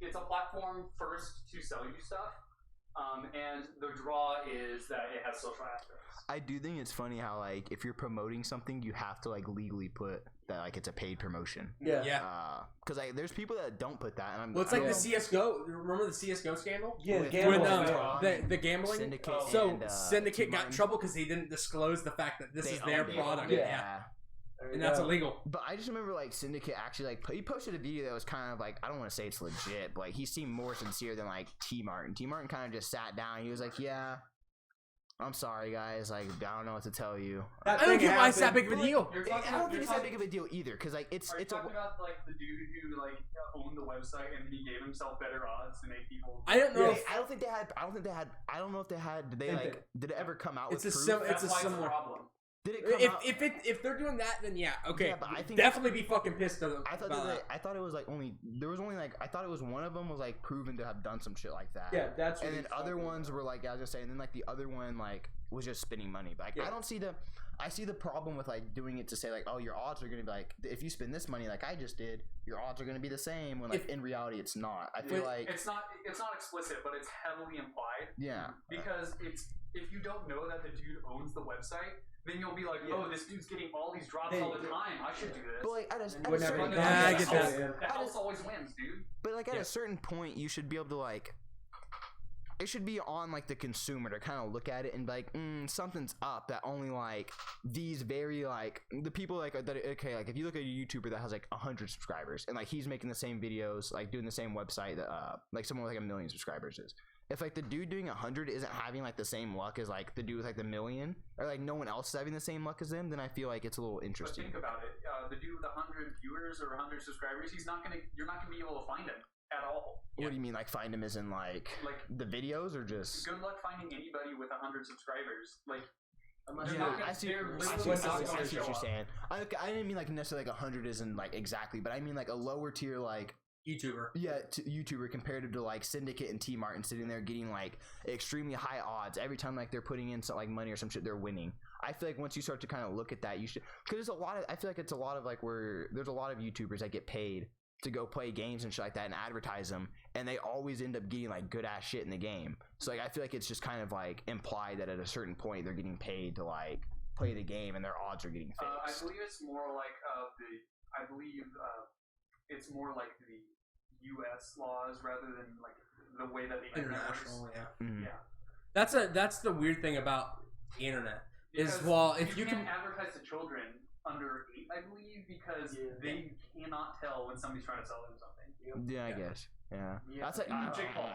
it's a platform first to sell you stuff. And the draw is that it has social aspects. I do think it's funny how like if you're promoting something, you have to like legally put that like it's a paid promotion. Yeah. Because like there's people that don't put that. And I'm, Well, it's like the CS:GO. Remember the CS:GO scandal? Yeah, With gambling. the gambling. Syndicate So and, Syndicate got in T-Mine. trouble because they didn't disclose the fact that this They is their owned it. product. Yeah. And that's illegal. But I just remember like Syndicate actually like he posted a video that was kind of like, I don't want to say it's legit, but like he seemed more sincere than like T Martin. T Martin kind of just sat down. He was like, "Yeah, I'm sorry guys, like I don't know what to tell you." That I don't thing get why it's that happened. big of a deal. I don't think it's that big of a deal either, because like it's Are you talking about like the dude who like owned the website and he gave himself better odds to make people? I don't know. I don't think they had. I don't know if they had. Did they like? Did it ever come out It's with a proof? it's a That's why similar. problem. Did it come out? If they're doing that, then yeah, okay. Yeah, but I think definitely be fucking pissed about I thought I thought it was like only there was only like I thought it was one of them was like proven to have done some shit like that. Yeah, that's. And what then he's other talking ones about. were like I was just saying, and then like the other one like was just spending money. But like, Yeah. I don't see the. I see the problem with like doing it to say like, oh, your odds are gonna be like if you spend this money like I just did, your odds are gonna be the same. When like in reality, it's not. I feel like it's not explicit, but it's heavily implied. Yeah. Because it's if you don't know that the dude owns the website, then you'll be like, oh, this dude's getting all these drops all the time. I should do this. But like at a Whenever certain you- Yeah, I get that. The house always wins, dude. But like at a certain point, you should be able to like. It should be on like the consumer to kind of look at it and be like, something's up. That only like these very like the people like that. Okay, like if you look at a YouTuber that has like 100 subscribers and like he's making the same videos, like doing the same website that like someone with like 1 million subscribers is. If like the dude doing 100 isn't having like the same luck as like the dude with like the 1 million, or like no one else is having the same luck as them, then I feel like it's a little But interesting. think about it. The dude with 100 viewers or 100 subscribers, you're not gonna be able to find him at all. What do you mean, like find him as in like the videos or just? Good luck finding anybody with 100 subscribers. Like, I see what you're saying. I didn't mean like necessarily like 100 isn't like exactly, but I mean like a lower tier like YouTuber. Yeah, YouTuber compared to like Syndicate and T Martin sitting there getting like extremely high odds every time like they're putting in some like money or some shit, they're winning. I feel like once you start to kind of look at that, you should, because there's a lot of, I feel like it's a lot of like where there's a lot of YouTubers that get paid to go play games and shit like that and advertise them, and they always end up getting like good ass shit in the game. So like I feel like it's just kind of like implied that at a certain point they're getting paid to like play the game and their odds are getting fixed. I believe it's more like it's more like the U.S. laws rather than like the way that the internet works. International, yeah. Mhm. Yeah. That's the weird thing about the internet is Because well if you can't can advertise to children under 8, I believe, because they cannot tell when somebody's trying to sell them something. Yeah, I guess. Yeah. That's like Jake Paul.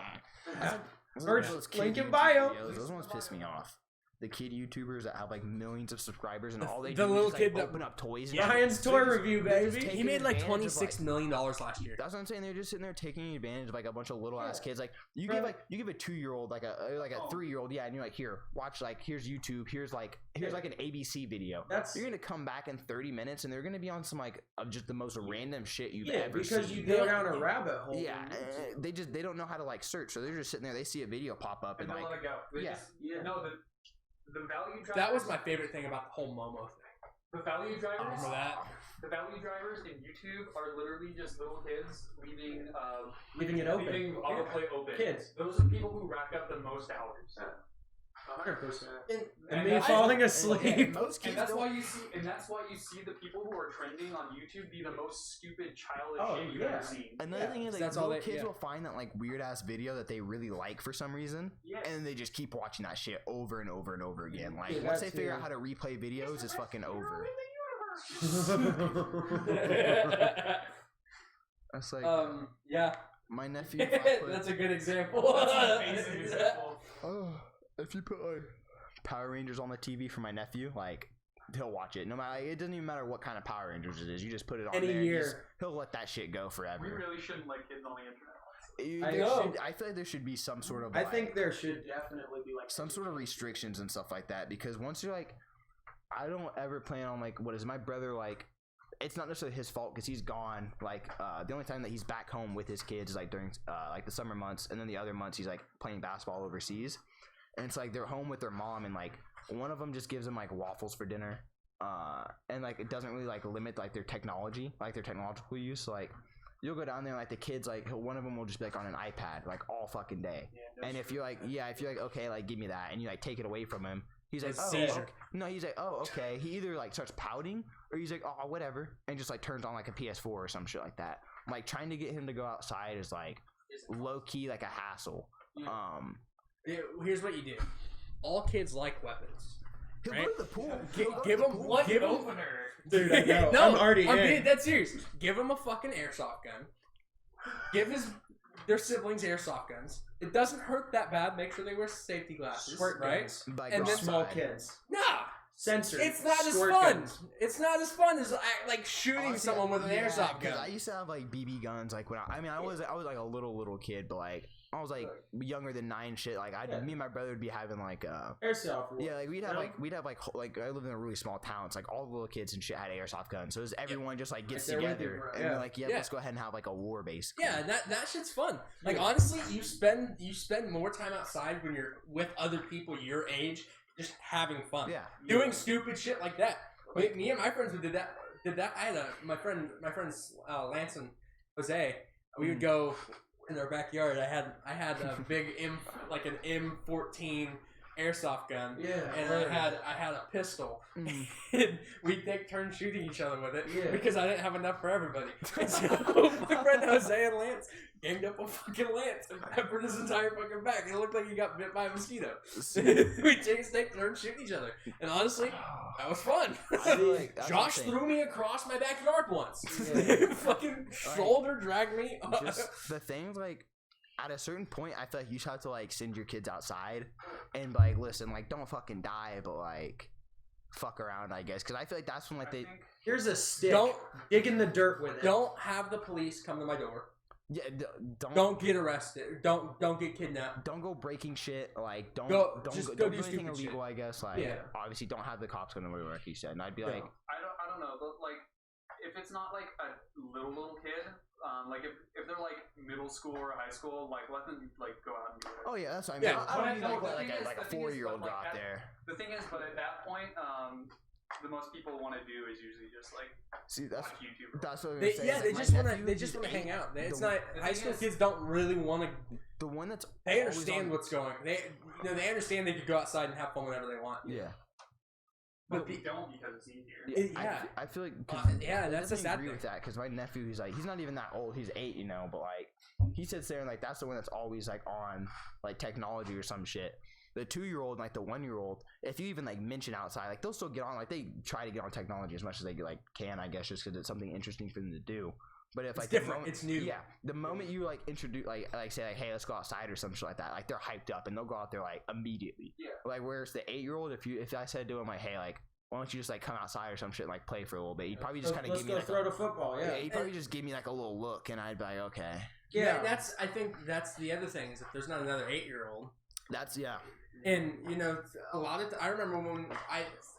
Search those link in kid bio. videos, those ones piss me off. The kid YouTubers that have like millions of subscribers and all they the do little is kid like that- open up toys. And Ryan's shit. toy They're just- review, they're just baby. taking he made like advantage of, $26 million last year. That's what I'm saying. They're just sitting there taking advantage of like a bunch of little ass kids. Like you give a 2-year-old like a 3-year-old, yeah, and you're like, here, watch, like here's YouTube, here's like an ABC video. You're gonna come back in 30 minutes and they're gonna be on some like of just the most random shit you've ever seen. because you go down a rabbit hole. Yeah, they don't know how to like search, so they're just sitting there. They see a video pop up and they'll like let it go. No, the value drivers. That was my favorite thing about the whole Momo thing. The value drivers. Remember that? The value drivers in YouTube are literally just little kids leaving Leaving it open. leaving autoplay open. Kids. Those are the people who rack up the most hours. 100%. And me that's- falling asleep. most kids And that's don't- why you see the people who are trending on YouTube be the most stupid childish Oh, shit you've yeah. ever seen. Another thing is like That's all little they- kids yeah. will find that like weird ass video that they really like for some reason, Yes. and they just keep watching that shit over and over and over again. Like Yeah, once they that's figure it. out how to replay videos, it's fucking over. That's like Yeah. my nephew. If I put, That's a good example. oh, if you put like Power Rangers on the TV for my nephew, like he'll watch it. No matter, it doesn't even matter what kind of Power Rangers it is. You just put it on Any there. and year. he'll let that shit go forever. We really shouldn't let kids on the internet. I There know. should- I feel like there should be some sort of. I like, think there should definitely be like some sort of restrictions and stuff like that, because once you're like, I don't ever plan on like, what is my brother like? It's not necessarily his fault because he's gone. Like the only time that he's back home with his kids is like during like the summer months, and then the other months he's like playing basketball overseas, and it's like they're home with their mom, and like one of them just gives them like waffles for dinner, and like it doesn't really like limit like their technology, like their technological use. So, like you'll go down there and like the kids like one of them will just be like on an iPad like all fucking day. And if you're like okay, like give me that, and you like take it away from him, he's like, seizure. No, he's like, oh, okay. He either like starts pouting or he's like, oh, whatever, and just like turns on like a PS4 or some shit like that. Like trying to get him to go outside is like low key like a hassle. Here's what you do. All kids like weapons. He'll Right? go to the pool. Give him one opener. Dude, I know. No, I'm already in. being dead serious. Give him a fucking airsoft gun. Give their siblings airsoft guns. It doesn't hurt that bad. Make sure they wear safety glasses, Squirt right? guns. Like, And go then Small outside. kids. Nah, Censored. it's not as Squirt fun. guns. It's not as fun as like shooting Honestly, someone with an yeah, airsoft 'cause gun. I used to have like BB guns. Like when I was like a little kid, but like I was like younger than 9 shit. Like me and my brother would be having like Airsoft. yeah, like we'd have like I lived in a really small town. It's like all the little kids and shit had airsoft guns. So it was everyone just like gets Right there with together you, bro. and Yeah. they're like, let's go ahead and have like a war basically. Yeah, that shit's fun. Like honestly, you spend more time outside when you're with other people your age, just having fun. Yeah. Doing stupid shit like that. Me and my friends did that. I had my friends Lance and Jose. We would go in our backyard. I had a big an M14 airsoft gun. Yeah. And I had a pistol. Mm. And we'd take turns shooting each other with it because I didn't have enough for everybody. And so my friend Jose and Lance ganged up a fucking Lance and peppered his entire fucking back. It looked like he got bit by a mosquito. We'd take turns shooting each other. And honestly, that was fun. I feel like that's Josh insane. threw me across my backyard once. Yeah. Fucking shoulder dragged me. Just the things like at a certain point, I feel like you just have to like send your kids outside and like listen, like don't fucking die, but like fuck around, I guess, because I feel like that's when like they Here's a stick. Don't- dig in the dirt with it. Don't have the police come to my door. don't Get arrested. Don't get kidnapped. don't go breaking shit. Like don't Go- don't just go, go don't do do anything stupid illegal. shit. I guess like Yeah. obviously don't have the cops come to my work. Like you said, and I'd be like, I don't know, but like if it's not like a little kid, like if they're like middle school or high school, like let them like go out and do it. oh yeah, that's what I mean. Yeah. I don't But mean no, like the like thing is- a the thing is, 4-year-old but, go like, out there. The thing is, but at that point, the most people want to do is usually just like See, that's watch YouTube. that's what I'm They, saying. yeah, is, they like, just my want to. nephew, They just he's want to hang 8. out. It's The- not the high thing school is- kids don't really want to. the one that's They always understand on- what's going. They understand they could go outside and have fun whenever they want. Yeah. But they don't because it's easier. Yeah. I feel like Yeah, that's the I sad agree thing. with that because my nephew, he's not even that old. He's 8, you know, but like he sits there and like that's the one that's always like on like technology or some shit. The 2-year-old, like the 1-year-old, if you even like mention outside, like they'll still get on. Like they try to get on technology as much as they like can, I guess, just because it's something interesting for them to do. But if It's like different. the moment, It's new. yeah, the moment you like introduce like say like hey let's go outside or some shit like that, like they're hyped up and they'll go out there like immediately. Yeah. Like whereas the 8-year-old, if I said to him like hey like why don't you just like come outside or some shit and like play for a little bit, he'd probably just kind of Let's give me go like throw the football. yeah, Yeah. he'd probably just give me like a little look and I'd be like okay. Yeah, I think that's the other thing is if there's not another 8-year-old, That's yeah. and you know, a lot of I remember when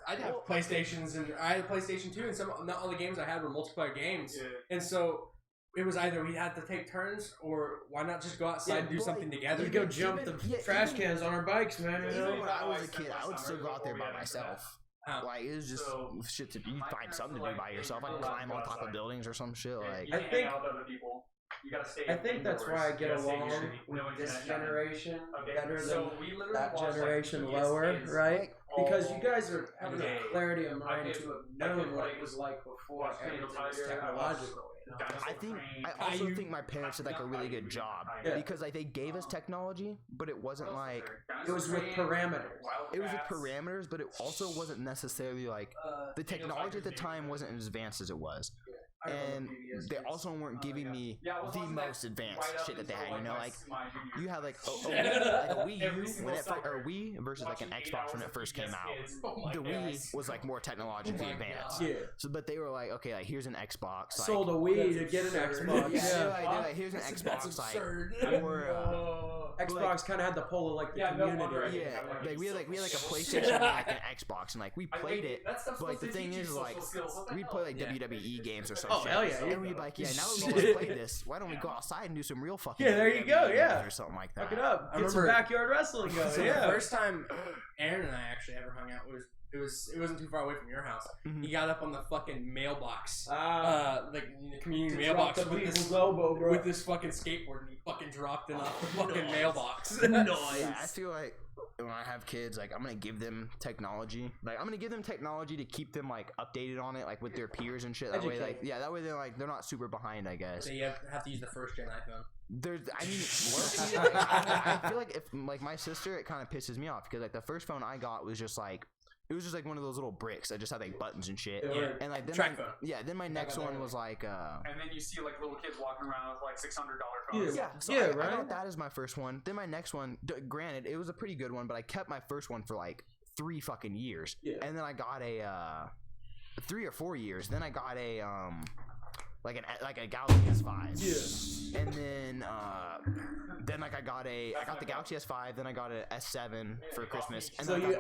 I'd have PlayStations and I had a PlayStation 2, and not all the games I had were multiplayer games, and so. It was either we had to take turns, or why not just go outside and do but, something like, together? We go jump the trash cans on our bikes, man. You Even know? when I was a kid, I would still go out there by myself. Oh. Like it was just shit to do. You find something to do by yourself. I'd climb on top of buildings or some shit. Like You I can't think- hang out with other people. You gotta stay. I think that's indoors. why I You get gotta stay along usually. with No this internet, nothing. generation Okay, better than so we literally that watch, like, generation PBS lower, kids right? Because you all guys are having day. a clarity of mind Like, to have like, known what like, it was like before watch everything Daniel was Tiger, technological. I also think my parents did like a really good job Yeah. because like they gave us technology, but it wasn't like It was with parameters. it was with parameters, but it also wasn't necessarily like the technology at the time wasn't as advanced as it was. I remember And PBS they kids. also weren't giving me the most advanced shit that they had. You know, like you had like a Wii U when it or Wii versus like an Xbox when it first came out. The Wii was like more technologically advanced. Yeah. So, but they were like, okay, like here's an Xbox. Like, Sold a Wii to get an Xbox. Yeah, they're Yeah. like, here's an Xbox. Like, absurd. or Xbox kind of had the pull of like the community. yeah, like we had like a PlayStation and like an Xbox, and like we played it. But like the thing is, like we'd play like WWE games or something. Oh, hell yeah, And we'd be like, yeah, now that we Shit. want to play this, why don't we go outside and do some real fucking Yeah, there you go, WWE yeah. games or something like that. Fuck it up. I Get some remember- backyard wrestling going. So Yeah. the first time Aaron and I actually ever hung out was It wasn't too far away from your house. Mhm. He got up on the fucking mailbox, like the community to mailbox drop the with people's this, elbow, bro. with this fucking skateboard, and he fucking dropped it off the fucking mailbox. Yeah, I feel like when I have kids, like I'm gonna give them technology. Like I'm gonna give them technology to keep them like updated on it, like with their peers and shit. That way, like that way they're not super behind, I guess. So you have to use the first gen iPhone. I mean, I feel like if like my sister, it kind of pisses me off because like the first phone I got was just like. It was just like one of those little bricks that just had like buttons and shit. Yeah. And like then Track phone. then my next one was like And then you see like little kids walking around with like $600 phones. I got that as my first one. Then my next one, granted, it was a pretty good one, but I kept my first one for like 3 fucking years. Yeah. And then I got a 3 or 4 years. Then I got a like a Galaxy S5. Yeah. And then like I got the Galaxy S5. Then I got a S7 for Christmas. And so you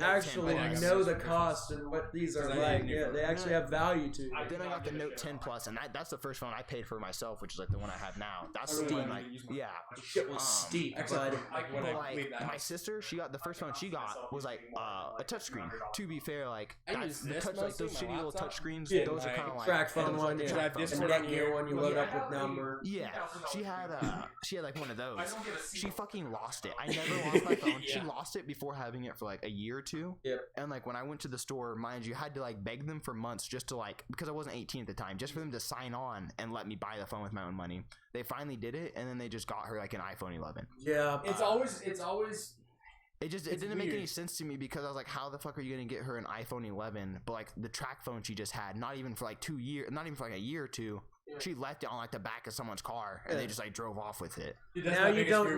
actually know the cost and what these are like. Yeah, they actually have value to you. Then I got the Note 10 Plus, and that's the first phone I paid for myself, which is like the one I have now. That's steep. Like, yeah, shit was steep. But like my sister, she got the first phone she got was like a touchscreen. To be fair, like that's the touch, like those shitty little touch screens. Those are kind of like track phone one. And that gear one you load up with number. Yeah, she had like one of those. She fucking lost it. I never lost my phone. She lost it before having it for like a year or two. Yep. And like when I went to the store, mind you, had to like beg them for months just to like, because I wasn't 18 at the time, just for them to sign on and let me buy the phone with my own money. They finally did it, and then they just got her like an iPhone 11. Yeah. It's always. It didn't make any sense to me because I was like, how the fuck are you gonna get her an iPhone 11? But like the track phone she just had, not even for like 2 years, not even for like a year or two. She left it on like the back of someone's car, and they just like drove off with it. Now you don't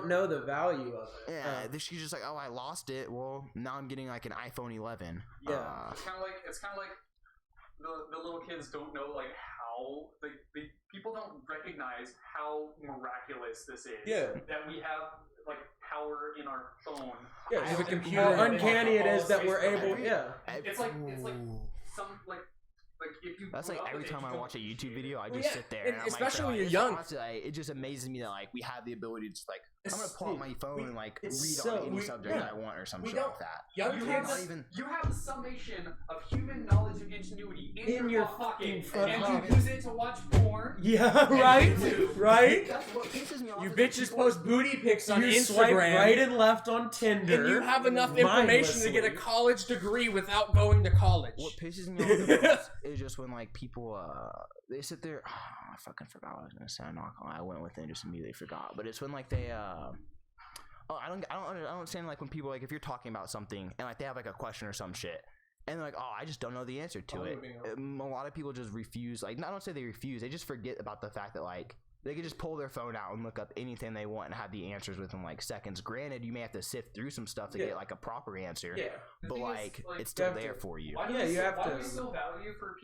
know the value of it. Yeah, she's just like, oh, I lost it. Well, now I'm getting like an iPhone 11. Yeah, it's kind of like the little kids don't know like how the people don't recognize how miraculous this is. Yeah, that we have like power in our phone. Yeah, we have a computer. How uncanny it is that we're able. Yeah, it's like some like if you that's like every time I watch a YouTube video, I just sit there, and especially like, when you're young, it just amazes me that like we have the ability to just like I'm gonna pull out my phone and like read on any subject that I want or some shit like that. Young kids, you have the summation of human knowledge and ingenuity in your fucking phone, and you use it to watch porn. Yeah, right, right. That's what pisses me off. You bitches post booty pics on Instagram, swipe right and left on Tinder, and you have enough information to get a college degree without going to college. What pisses me off the most is just when like people they sit there. I fucking forgot what I was gonna say. I'm not gonna lie. I went with it and just immediately forgot. But it's when like they I don't understand like when people like if you're talking about something and like they have like a question or some shit and they're like, oh, I just don't know the answer to it. A lot of people just refuse. Like, I don't say they refuse. They just forget about the fact that like they can just pull their phone out and look up anything they want and have the answers within like seconds. Granted, you may have to sift through some stuff to get like a proper answer. Yeah. But like it's still there for you. Why do we still value for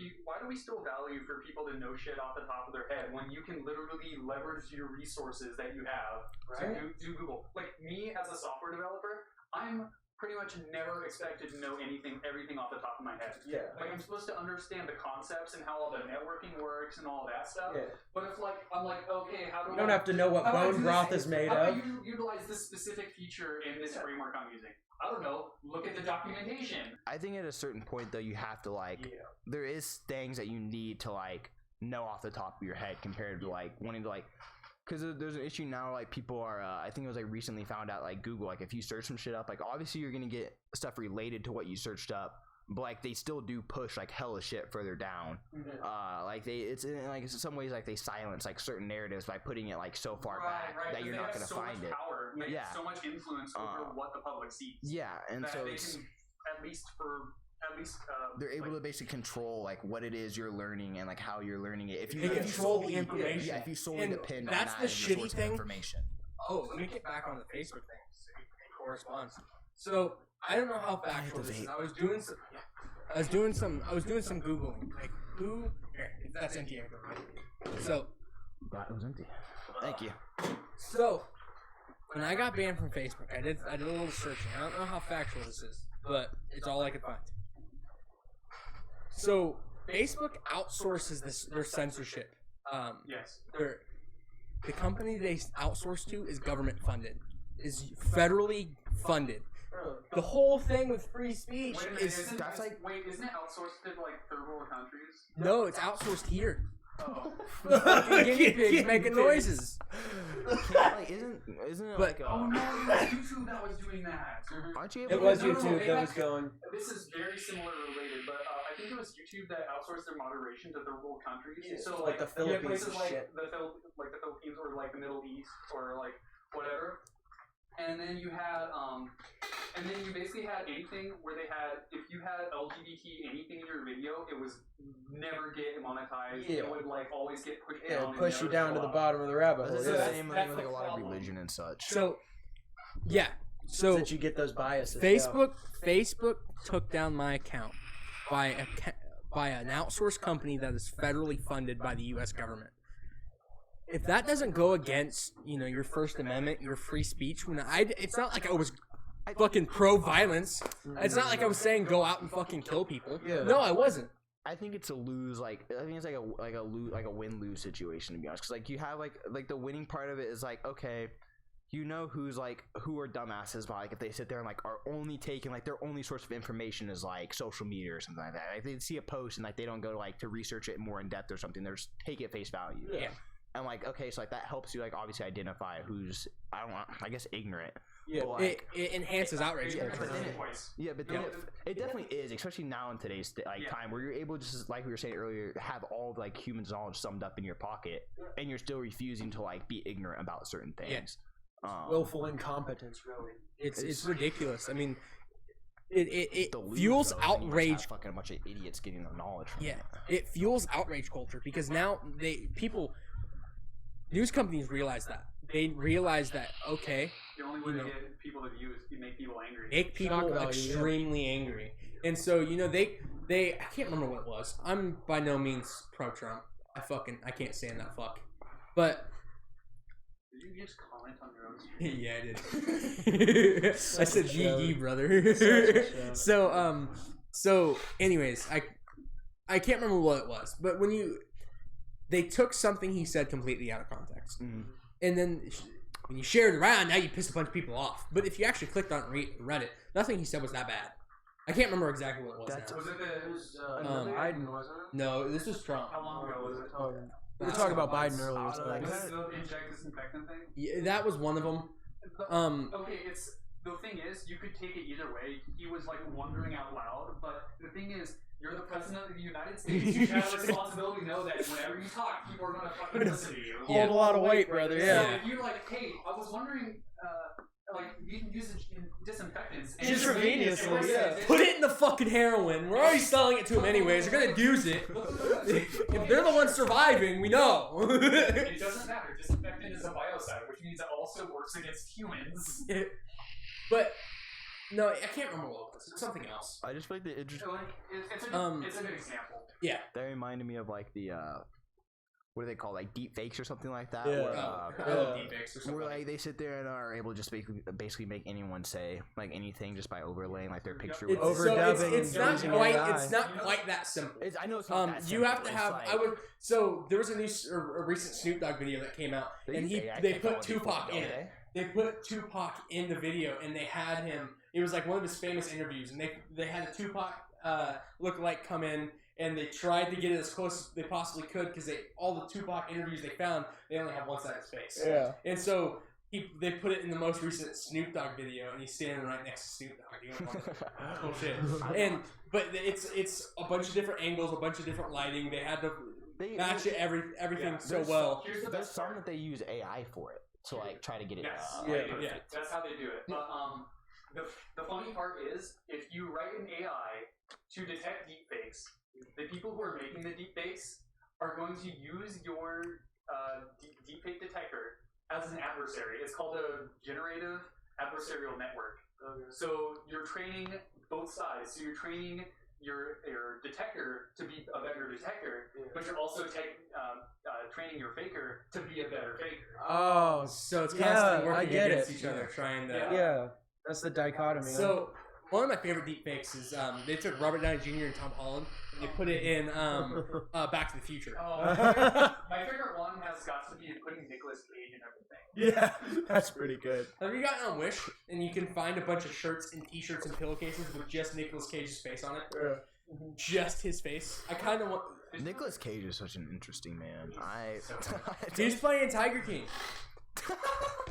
people to know shit off the top of their head when you can literally leverage your resources that you have to do Google? Like me as a software developer, I'm pretty much never expected to know everything off the top of my head. Yeah. Like I'm supposed to understand the concepts and how all the networking works and all that stuff. Yeah. But if like I'm like, okay, how do you don't have to know what bone broth is made of. How do I utilize this specific feature in this framework I'm using? I don't know. Look at the documentation. I think at a certain point though, you have to like there is things that you need to like know off the top of your head compared to like wanting to like. Because there's an issue now, like people are, I think it was like recently found out, like Google, like if you search some shit up, like obviously you're gonna get stuff related to what you searched up, but like they still do push like hella shit further down. Like it's in like in some ways like they silence like certain narratives by putting it like so far back that you're not gonna find it. They have so much influence over what the public sees. Yeah, and so it's at least they're able to basically control like what it is you're learning and like how you're learning it. If you control the information, if you solely depend on that's that the shitty thing. Information. Oh, let me get back on the Facebook thing. Corresponds. So I don't know how factual this is. I was doing some Googling. Like who? Here, that's empty. So that was empty. Thank you. So when I got banned from Facebook, I did a little searching. I don't know how factual this is, but it's all I could find. So Facebook outsources their censorship. Yes. The company they outsource to is government funded, is federally funded. The whole thing with free speech is isn't it outsourced to like third world countries? no, it's outsourced here. Oh. Fucking guinea pigs making noises. Like, isn't it But- like Oh no, it was YouTube that was doing that. aren't you It able was to YouTube that was going. This is very similar related, but I think it was YouTube that outsourced their moderation to third world countries. Yeah, so like the you have Philippines places and like shit. the Philippines or like the Middle East or like whatever. And then you had and then you basically had anything where they had, if you had LGBT anything in your video, it was never get monetized. Yeah. It would like always get pushed Yeah, down. and push you never down show to the up. bottom of the rabbit hole. That's the Yeah. same thing that's with like the a lot of problem. religion and such. So, yeah. So that you get those biases. Facebook took down my account by an outsourced company that is federally funded by the U.S. government. If that doesn't go against, your First Amendment, your free speech, it's not like I was fucking pro-violence. It's not like I was saying go out and fucking kill people. Yeah. No, I wasn't. I think it's a lose. Like I think it's like a win-lose situation, to be honest. Because like you have like the winning part of it is like, okay, who are dumbasses, but like if they sit there and like are only taking like their only source of information is like social media or something like that. Like they see a post and like they don't go like to research it more in depth or something. They just take it face value. Yeah. And like, okay, so like that helps you like obviously identify who's I guess ignorant. Yeah. But, like, It enhances outrage Yeah, culture. but then but then Yeah. it definitely is, especially now in today's time where you're able to just like we were saying earlier, have all of like human knowledge summed up in your pocket, and you're still refusing to like be ignorant about certain things. Willful incompetence, really. It's ridiculous. I mean, it the lose, fuels though, then you just outrage. have fucking a bunch of idiots getting their knowledge from Yeah, it. it fuels outrage culture because now news companies realize that. They realize that, okay, The only way to get people to view is to make people angry. make people Shock value, extremely angry. And so, they I can't remember what it was. I'm by no means pro-Trump. I can't stand that fuck. But Did you just comment on your own stream? yeah, I did. I said GG, brother. So anyways, I can't remember what it was, but they took something he said completely out of context, and then when you shared it around, now you pissed a bunch of people off. But if you actually clicked on it and read it, nothing he said was that bad. I can't remember exactly what it was. Now. Was it Biden, wasn't it? No, this was Trump. How long ago was it? We were talking about Biden earlier. Was So. it the inject disinfectant thing? Yeah, that was one of them. Okay, the thing is, you could take it either way. He was like wondering out loud, but the thing is, you're the president of the United States. You have a responsibility to know that whenever you talk, people are gonna fucking listen to you. Hold a lot of weight, brother. So Yeah. if you're like, hey, I was wondering, like you can use disinfectants. And Intravenously, yeah. Put it in the fucking heroin. We're already selling it to them anyways. They're gonna use it. If they're the ones surviving, we know. It doesn't matter. Disinfectant is a biocide, which means it also works against humans. But no, I can't remember what it was. It's something else. I just feel like the interest. So, like, it's a good example. Yeah. That reminded me of like the what do they call like deep fakes or something like that? Yeah. Where, Deepfakes or something. where like they sit there and are able to just basically make anyone say like anything just by overlaying like their picture. It's, with so Overdubbing it's and not using quite. AI. It's not quite that simple. I know it's not that You simple, have to it's have. like- So there was a recent Snoop Dogg video that came out, and use AI they put technology Tupac for it, in don't it. They put Tupac in the video, and they had him. It was like one of his famous interviews, and they had a Tupac lookalike come in, and they tried to get it as close as they possibly could because all the Tupac interviews they found, they only have one side of his face. Yeah. And so they put it in the most recent Snoop Dogg video, and he's standing right next to Snoop Dogg. Oh shit! But it's a bunch of different angles, a bunch of different lighting. They had to match it everything so well. Here's the There's best some part. that they use AI for it to like try to get it. Yes. Yeah. That's how they do it. But the funny part is, if you write an AI to detect deepfakes, the people who are making the deepfakes are going to use your deepfake detector as an adversary. It's called a generative adversarial network. So you're training both sides. So you're training your detector to be a better detector, but you're also training your faker to be a better faker. Oh, So it's Yeah, constantly I working get against it. each other, trying to. Yeah. yeah. That's the dichotomy. So One of my favorite deep fakes is they took Robert Downey Jr. and Tom Holland and they put it in Back to the Future. Oh, my favorite one has got to be putting Nicolas Cage and everything. Yeah, that's pretty good. Have you gotten on Wish and you can find a bunch of shirts and T-shirts and pillowcases with just Nicolas Cage's face on it? Yeah. Just his face. I kind of want. Nicolas Cage is such an interesting man. He's playing Tiger King.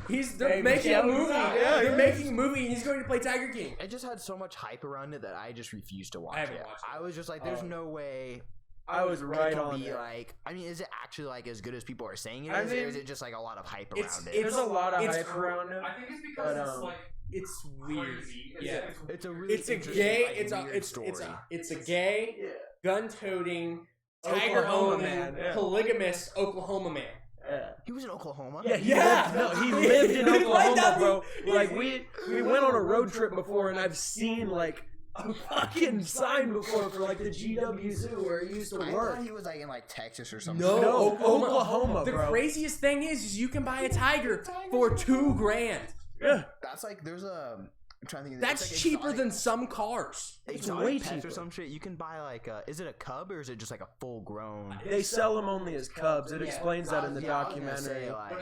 They're Baby making a Shark. movie. Yeah, They're yeah. making a movie and he's going to play Tiger King. It just had so much hype around it that I just refused to watch I haven't it. watched it. I was just like, there's no way. I was right it can on be it. like. I mean, is it actually like as good as people are saying it I is, mean, or is it just like a lot of hype it's- around it? There's a lot of It's- hype around it. I think it's because But, it's like It's weird. crazy. Yeah. It's a really It's a interesting, gay. like, It's a. weird story. It's a gay, Yeah. gun-toting, tiger Oklahoma owning, man, yeah. polygamous Oklahoma man. Yeah. He was in Oklahoma. Yeah, he Yeah. lived in Right Oklahoma, down bro. the- Like we went on a road trip before, and I've seen like a fucking sign before for like the GW Zoo where he used to I work. thought he was like in like Texas or something. No, Oklahoma. Oklahoma, The bro. craziest thing is you can buy a tiger for $2,000. Yeah. That's like there's a. I'm trying to think. That's it's like cheaper exotic- than some cars. It's exotic way pets cheaper. or some shit. You can buy like is it a cub or is it just like a full grown? They sell them only as cubs. It Yeah. explains that in the Yeah, I was gonna documentary. say, like,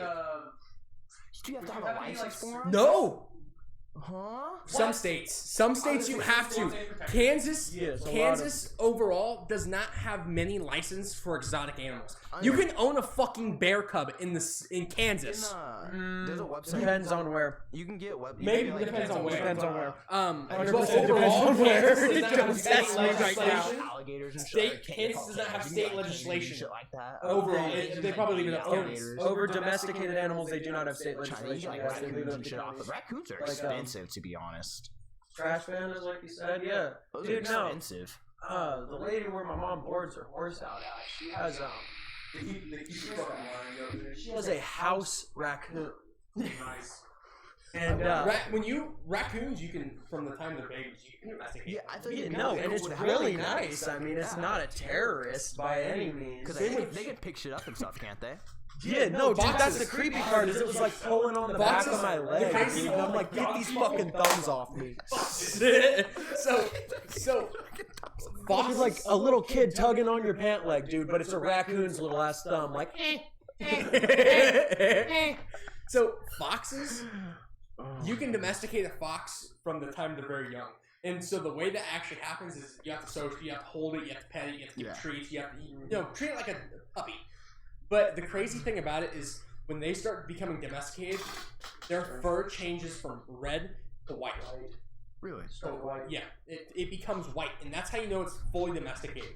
do you have to have a Would you have to be, license like, for 'em? No. Huh? Some states you have to. Kansas, Yes, a lot Kansas overall does not have many licenses for exotic animals. You can own a fucking bear cub in Kansas. There's a website. Depends on where. You can get web. Maybe you can, depends on where. Depends on where. But 100% overall, depends on where. Kansas does not have Don't state test me right legislation. now. Alligators and State- shit. Kansas does not have state legislation. Shit like that. Overall, they probably leave it up to counties. Alligators. Over domesticated animals, they do not have state Chinese legislation. like Yes, they leave raccoons it up and to shit off. counties. But raccoons are Like, expensive, to be honest. Trash pandas, like you said, yeah. Those Dude, are no. expensive. The lady where my mom boards her horse out at, she has she has a house raccoon. Nice. And Raccoons, you can from the time they're babies, you can domesticate. Yeah, I think no, and it's really nice. I mean, it's not a terrorist by any means. Because they can pick shit up and stuff, can't they? Yeah, no, dude, that's Foxes. the creepy part. Is it was like pulling on the back Foxes. of my leg. Foxes. Dude, and I'm like, get these fucking thumbs off me. so It's foxes like a little kid tugging on your pant leg, dude, but it's a raccoon's little ass thumb. Like, So foxes, you can domesticate a fox from the time they're very young. And so the way that actually happens is you have to social, you have to hold it, you have to pet it, you have to give it treats, you have to treat it like a puppy. But the crazy thing about it is when they start becoming domesticated, their fur changes from red to white. Really? So yeah, it becomes white, and that's how you know it's fully domesticated.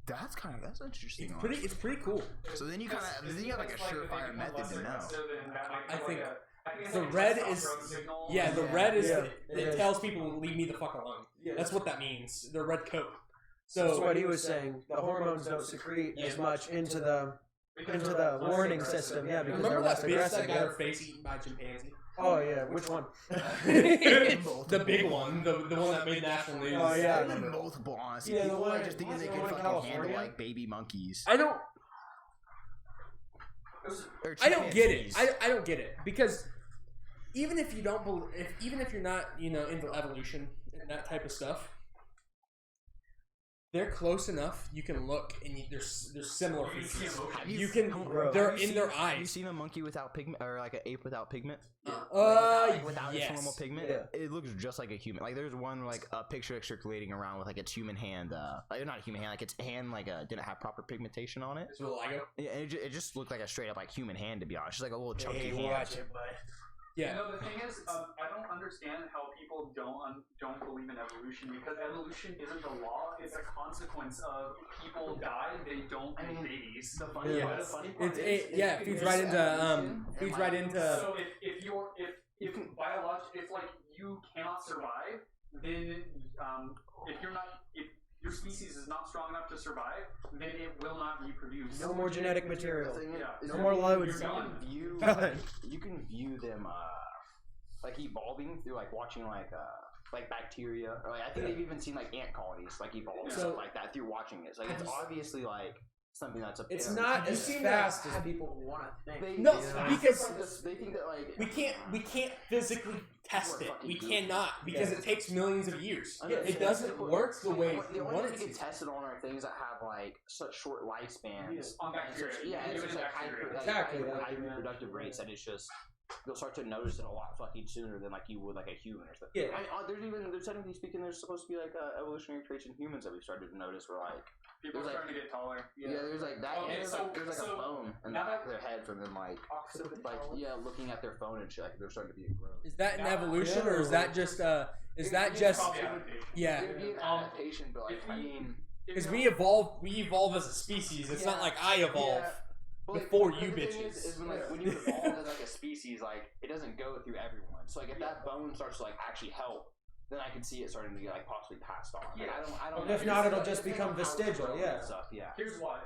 That's interesting. It's pretty cool. So then you have like a surefire method to know. I think the red is the red is it tells people to leave me the fuck alone. That's what that means. The red coat. So that's what he was saying. The hormones don't secrete as much into the warning system. Yeah, because they're remember less that bitch that aggressive. got her face eaten by a chimpanzee? Oh yeah, which one? The big one, the one that made national news. Oh, yeah. I've been multiple, honestly. Yeah, the People one- are just thinking they the can one in fucking handle California? like baby monkeys. I don't Or get it. chimpanzees. I don't get it because even if you don't even if you're not into evolution and that type of stuff, they're close enough. You can look and there's similar features. You can. They're in their Have you eyes. seen a monkey without pigment or like an ape without pigment? Yes. Without its normal pigment, Yeah. it looks just like a human. Like there's one like a picture circulating around with like its human hand, like not a human hand, like its hand like didn't have proper pigmentation on it. It's a little Lego. Yeah, and it just looked like a straight up like human hand to be honest, just like a little chunky Hey, hand. watch it, bud. Yeah. The thing is, I don't understand how people don't believe in evolution because evolution isn't the law; it's a consequence of people die. They don't have babies. The funny Yeah. part, the funny part It feeds right into So if like you cannot survive, then if your species is not strong enough to survive, then it will not reproduce. No more genetic material. Yeah. No more loads. You can view them like evolving through like watching like bacteria or like I think they've even seen like ant colonies like evolve and So- stuff like that through watching it. So, like it's obviously like something that's a. It's not as fast as people want to think. No, you know? because they think that like we can't physically test it. We cannot because it takes millions of years. It doesn't work the way we the only want way it we can to. test it on are things that have like such short lifespans. On bacteria. It's just like high reproductive rates that it's just you'll start to notice it a lot fucking sooner than like you would like a human or something. Yeah. There's technically speaking, there's supposed to be like evolutionary traits in humans that we started to notice where like People are starting to get taller. yeah, there's like that. Okay, there's like a bone in the back of their head from them like looking at their phone and shit. Like they're starting to be growth. Is that an evolution or is that just is that just yeah? It'd be an adaptation, but like I mean, Because we evolve as a species. It's not like I evolve before you bitches. Is when you evolve as like a species, like it doesn't go through everyone. So like if that bone starts to like actually help, then I can see it starting to get like possibly passed on. Like, I don't. If not, it'll just become vestigial. Yeah. Stuff, yeah. Here's why.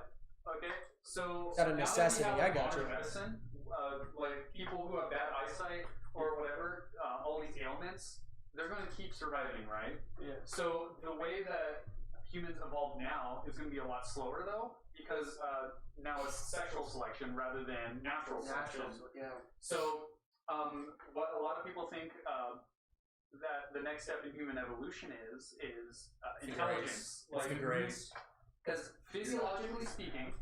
Okay, so It's out of necessity. I got you. Medicine, like people who have bad eyesight or whatever, all these ailments, they're going to keep surviving, right? Yeah. So the way that humans evolve now is going to be a lot slower, though, because now it's sexual selection rather than natural selection. Yeah. So what a lot of people think that the next step in human evolution is intelligence. It's the grace. Because physiologically speaking,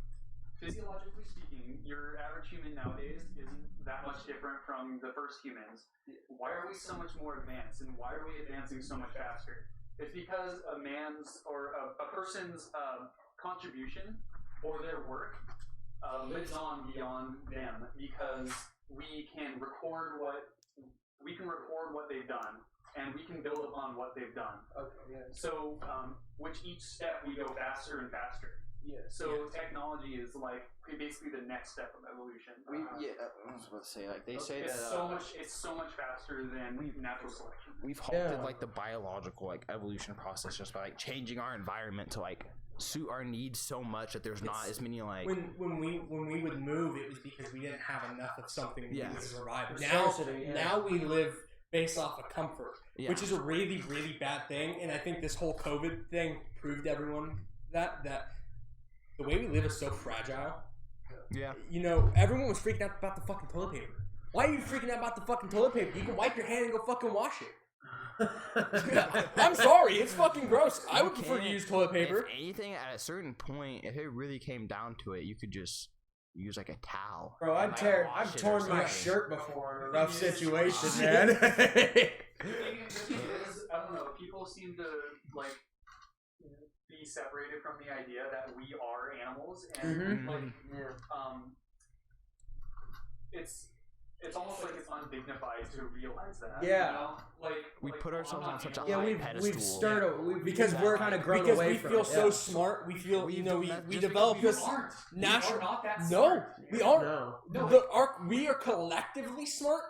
your average human nowadays isn't that much different from the first humans. Why are we so much more advanced, and why are we advancing so much faster? It's because a man's or a person's contribution or their work lives on beyond them, because we can record what they've done, and we can build upon what they've done. Okay. Yeah. So, which each step we go faster and faster. Yeah. So technology is like basically the next step of evolution. I was about to say like they say it's that it's so much faster than natural selection. we've halted like the biological like evolution process just by like changing our environment to like suit our needs so much that there's not as many like When we would move, it was because we didn't have enough of something we could survive. Scarcity, Now we live based off of comfort, Yeah. which is a really, really bad thing. And I think this whole COVID thing proved everyone that the way we live is so fragile. yeah. You know, everyone was freaking out about the fucking toilet paper. Why are you freaking out about the fucking toilet paper? You can wipe your hand and go fucking wash it. I'm sorry, it's fucking gross. I would prefer to use toilet paper. If anything, at a certain point, if it really came down to it, you could just use like a towel. Bro, and, like, wash I've it torn or my something. shirt before in a rough situation, The man. thing is, I don't know, people seem to like be separated from the idea that we are animals, and like it's almost like it's undignified to realize that. Yeah. You know? Like We put ourselves on such a Yeah, high we've pedestal. stirred Because we're kind of grown because away we from feel it. so smart. We feel we just develop because this we aren't. natural. We are not that No, smart. we aren't. No. We are collectively smart.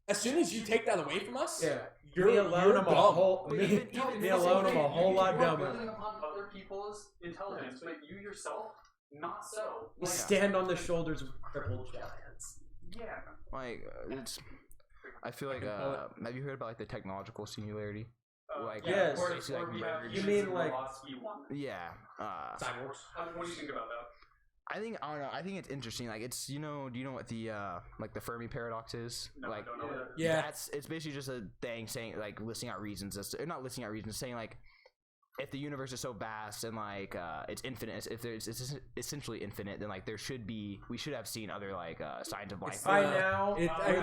As soon as you take that away from us, Yeah. you're Me alone, I'm a dumb. whole. But Me even alone, I'm a whole lot You are dumber. building upon other people's intelligence, but you yourself, not so. We stand on the shoulders of crippled giants. Yeah. Like it's. I feel like have you heard about like the technological singularity? Like Yes. basically, like, merge. You mean like Yeah. Cyborgs. What do you think about that? I don't know. I think it's interesting. Like it's do you know what the like the Fermi paradox is? No, like I don't know what that is. Yeah. it's basically just a thing saying like listing out reasons as to, not listing out reasons, saying like if the universe is so vast and like it's infinite, if it's essentially infinite, then like we should have seen other like signs of life. By now,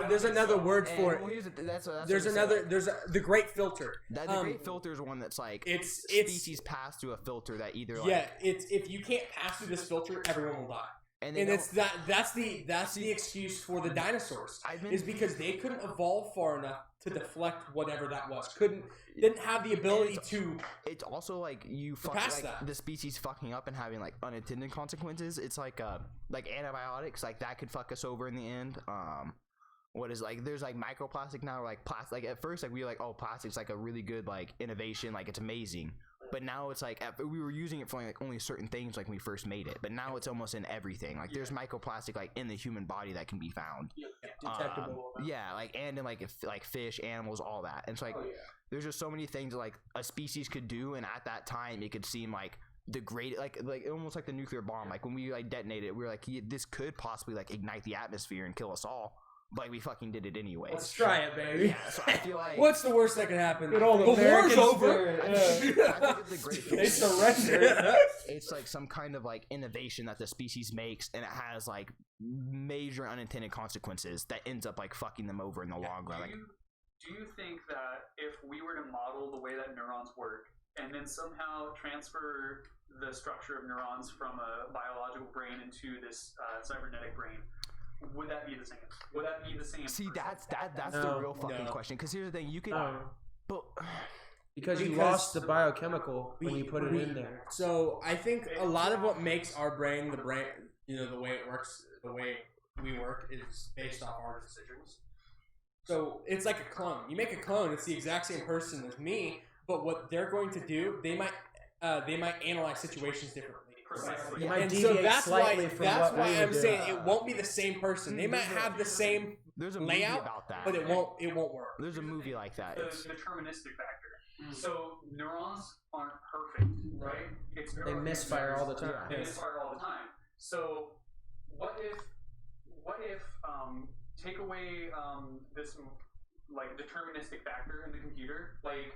There's another word for And, well, it. that's There's what another. There's the great filter. the great filter is one that's like It's species pass through a filter that either like yeah. It's if you can't pass through this filter, everyone will die. and And it's that's the excuse for the dinosaurs is because they couldn't evolve far enough to deflect whatever that was. Didn't have the ability to. It's also like you fuck past like that. the species fucking up and having like unintended consequences. It's like antibiotics, like that could fuck us over in the end. What is like there's like microplastic now, like plastic. Like at first, like we were like, oh, plastic's like a really good like innovation, like it's amazing. But now it's like we were using it for like only certain things like when we first made it. But now it's almost in everything. Like there's microplastic like in the human body that can be found. detectable. Yeah, like and in like fish, animals, all that. And it's like there's just so many things like a species could do, and at that time it could seem like great, like almost like the nuclear bomb. Like when we like detonated it, we were like, this could possibly like ignite the atmosphere and kill us all. But like, we fucking did it anyway. Let's try it, baby. Yeah, so I feel like What's the worst that can happen? Good old the American war's over. spirit, I think it's a great They surrendered. It's like some kind of like innovation that the species makes, and it has like major unintended consequences that ends up like fucking them over in the long run. Like, Do you think that if we were to model the way that neurons work and then somehow transfer the structure of neurons from a biological brain into this cybernetic brain, would that be the same? Would that be the same? see, that's No, the real fucking question. Because here's the thing, you can, but Because you lost the biochemical when you put it in there. So I think a lot of what makes our brain, the way it works, the way we work, is based off our decisions. So it's like a clone. You make a clone; it's the exact same person as me, but what they're going to do, they might analyze situations differently. Precisely. You might And so deviate that's slightly why from what we I'm would do. saying it won't be the same person. They might have the same there's a movie layout, about that. but it won't work. There's a movie like that. The It's, deterministic factor. So neurons aren't perfect, right? It's They misfire all the time. They misfire all the time. So what if take away this like deterministic factor in the computer, like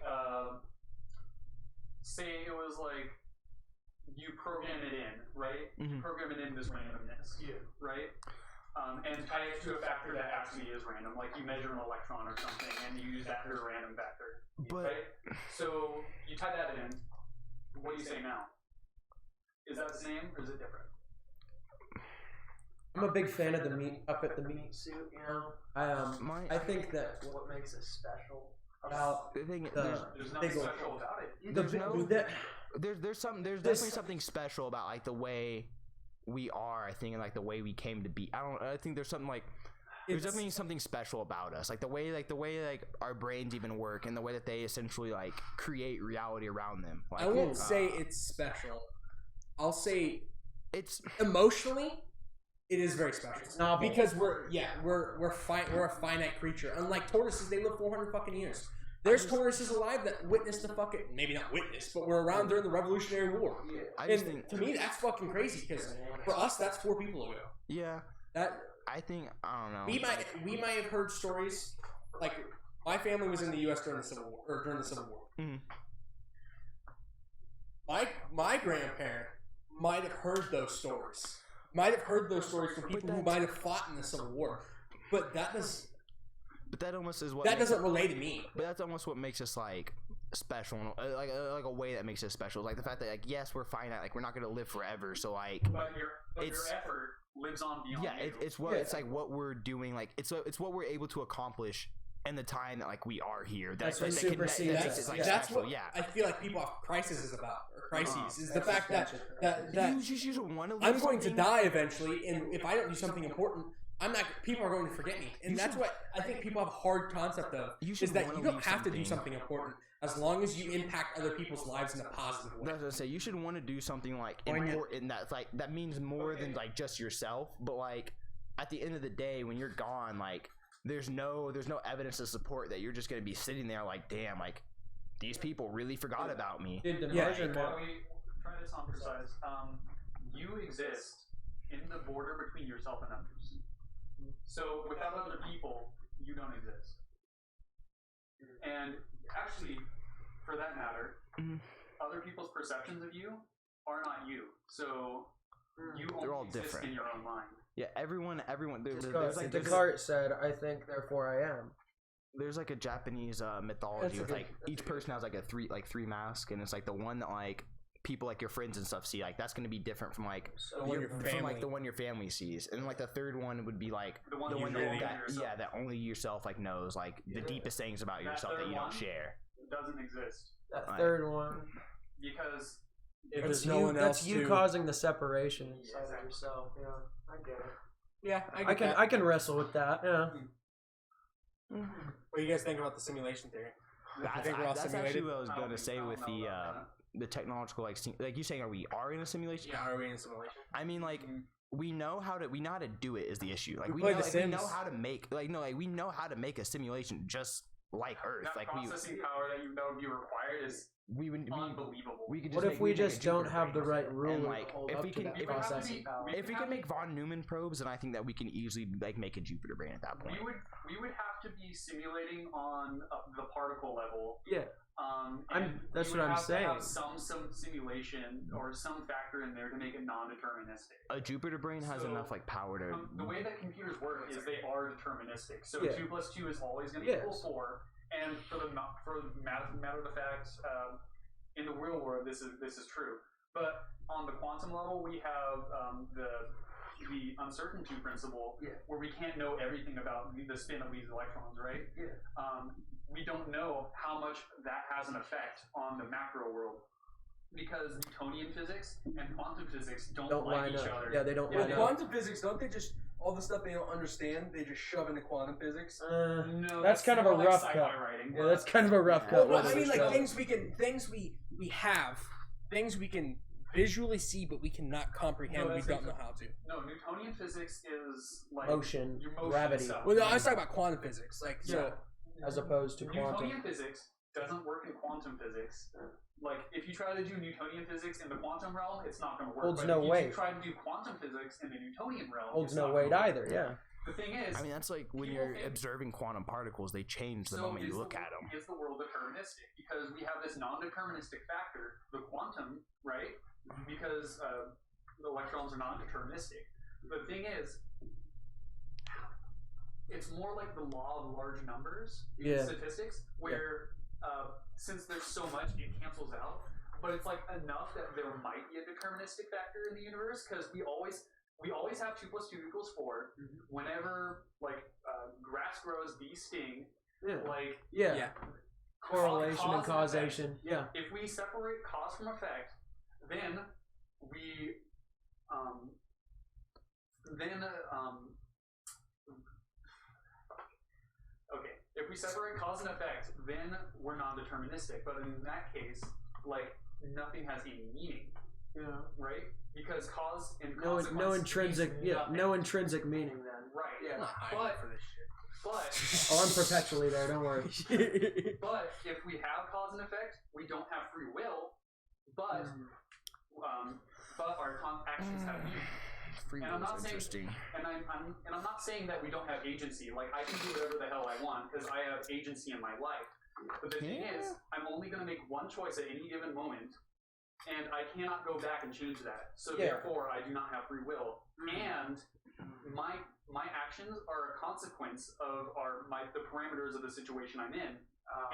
say it was like you program it in, right? You program it in this randomness, right? And tie it to a factor that actually is random, like you measure an electron or something, and you use that as a random factor, right? So you tie that in. What do you say now? Is that the same or is it different? I'm a big fan of the meat up at the meat suit. You know, I think that What makes it special? about the thing, There's nothing special about it. there's definitely something special about like the way we are, I think, and like the way we came to be. I think there's something like there's definitely something special about us, like the way our brains even work, and the way that they essentially like create reality around them. Like, I won't say it's special. I'll say it's emotionally, it is very special. novel. Because we're a finite creature. Unlike tortoises, they live 400 fucking years. There's tortoises alive that witnessed the fucking, maybe not witnessed, but were around during the Revolutionary War. I And just think, to me, that's fucking crazy. Because for us, that's 4 people ago. yeah, That I think, I don't know. we might have heard stories like my family was in the U.S. during the Civil War. Mhm. My grandparent might have heard those stories. Might have heard those stories from people who might have fought in the Civil War, but that almost is what doesn't relate to me. But that's almost what makes us like special, like a way that makes us special, like the fact that like yes, we're finite, like we're not gonna live forever, so like But your effort lives on beyond yeah, you. it's like what we're doing, like it's what we're able to accomplish in the time that like we are here. That's like, what that supersedes makes us. it, like, That's special, what yeah. I feel like people have crisis is about, or crises is the fact that You just want to. I'm going to die eventually, and if I don't do something important, people are going to forget me, and that's what I think people have a hard concept of, is that you don't have to do something important as long as you impact other people's lives in a positive way. That's what I say. You should want to do something like important that means more than like just yourself, but like at the end of the day, when you're gone, like there's no evidence to support that you're just going to be sitting there like, damn, like these people really forgot about me. Dude, the Yeah. measurement. Try to sound precise. You exist in the border between yourself and others. So without other people, you don't exist. And actually, for that matter, other people's perceptions of you are not you. So you They're only all exist different. in your own mind. Yeah, everyone. There's like Descartes said, "I think, therefore I am." there's like a Japanese mythology That's a with good- like each person has like three masks, and it's like the one that like people like your friends and stuff see, like that's going to be different from like The one your from family- like the one your family sees, and like the third one would be like The one the you one really that yourself. yeah, that only yourself like knows, like the deepest things about yourself that third you don't one share. doesn't exist That Right. third one. because If That's there's no you. one That's else you to- causing the separation inside Inside of yourself. Yeah, I get it. Yeah, I can wrestle with that. Yeah. What do you guys think about the simulation theory? That's, think we're all that's simulated? actually what I was going to say I with don't know about the technological like you saying, are we in a simulation? Yeah, are we in a simulation? I mean, like we know how to do it is the issue. Like we play know, The like, we Sims. know how to make we know how to make a simulation just like Earth. that like processing power that would be required is unbelievable. We could What just if make- we make a just don't Jupiter have the brain right and, ruler like, to hold if up we to can that we would have to processing be- power? if we can make von Neumann probes, then I think that we can easily like make a Jupiter brain at that point. We would have to be simulating on the particle level. Yeah. And that's we what would I'm have to saying. have some simulation or some factor in there to make it non-deterministic. A Jupiter brain has So, enough like power to. The way that computers work is they are deterministic. So Yeah. 2 plus 2 is always going to equal 4. And for the matter of the fact, in the real world, this is true. But on the quantum level, we have the uncertainty principle, where we can't know everything about the spin of these electrons, right? Yeah. We don't know how much that has an effect on the macro world, because Newtonian physics and quantum physics don't like line each up. other. Yeah, they don't Well, line up. quantum physics, don't they just all the stuff they don't understand, they just shove into quantum physics? No, That's kind of a more like rough sci-fi cut. writing. Yeah, that's kind of a rough cut. Well, whether I mean, it's like shove. things we have, things we can visually see, but we cannot comprehend. No, We that's don't know exactly- how to. No, Newtonian physics is like Motion, your motion gravity. stuff. Well, no, I was talking about quantum physics, like so. as opposed to quantum. Newtonian physics doesn't work in quantum physics. Like, if you try to do Newtonian physics in the quantum realm, it's not going to work. Holds but no if weight. you try to do quantum physics in the Newtonian realm, Holds it's no not weight gonna work. either. Yeah. The thing is, I mean, that's like when people you're think- observing quantum particles, they change the moment you look at them. Is the world deterministic? Because we have this non-deterministic factor, the quantum, right? Because the electrons are non-deterministic. The thing is, it's more like the law of large numbers in statistics, where since there's so much, it cancels out. But it's like enough that there might be a deterministic factor in the universe, because we always have 2 plus 2 equals 4. Whenever like grass grows, bees sting. Like Correlation and cause causation. Yeah. if we separate cause from effect, then we okay. If we separate cause and effect, then we're non-deterministic. But in that case, like nothing has any meaning. Yeah. Right? Because cause and No, consequence no intrinsic. means Yeah. nothing. No intrinsic meaning then. Right. I'm not hiding But for this shit. but Oh, I'm perpetually there. Don't worry. but if we have cause and effect, we don't have free will. But our actions have meaning. Free And I'm will not is saying, interesting. and I'm not saying that we don't have agency. Like I can do whatever the hell I want because I have agency in my life. But the thing is, I'm only going to make one choice at any given moment, and I cannot go back and change that. So therefore, I do not have free will, and my actions are a consequence of the parameters of the situation I'm in.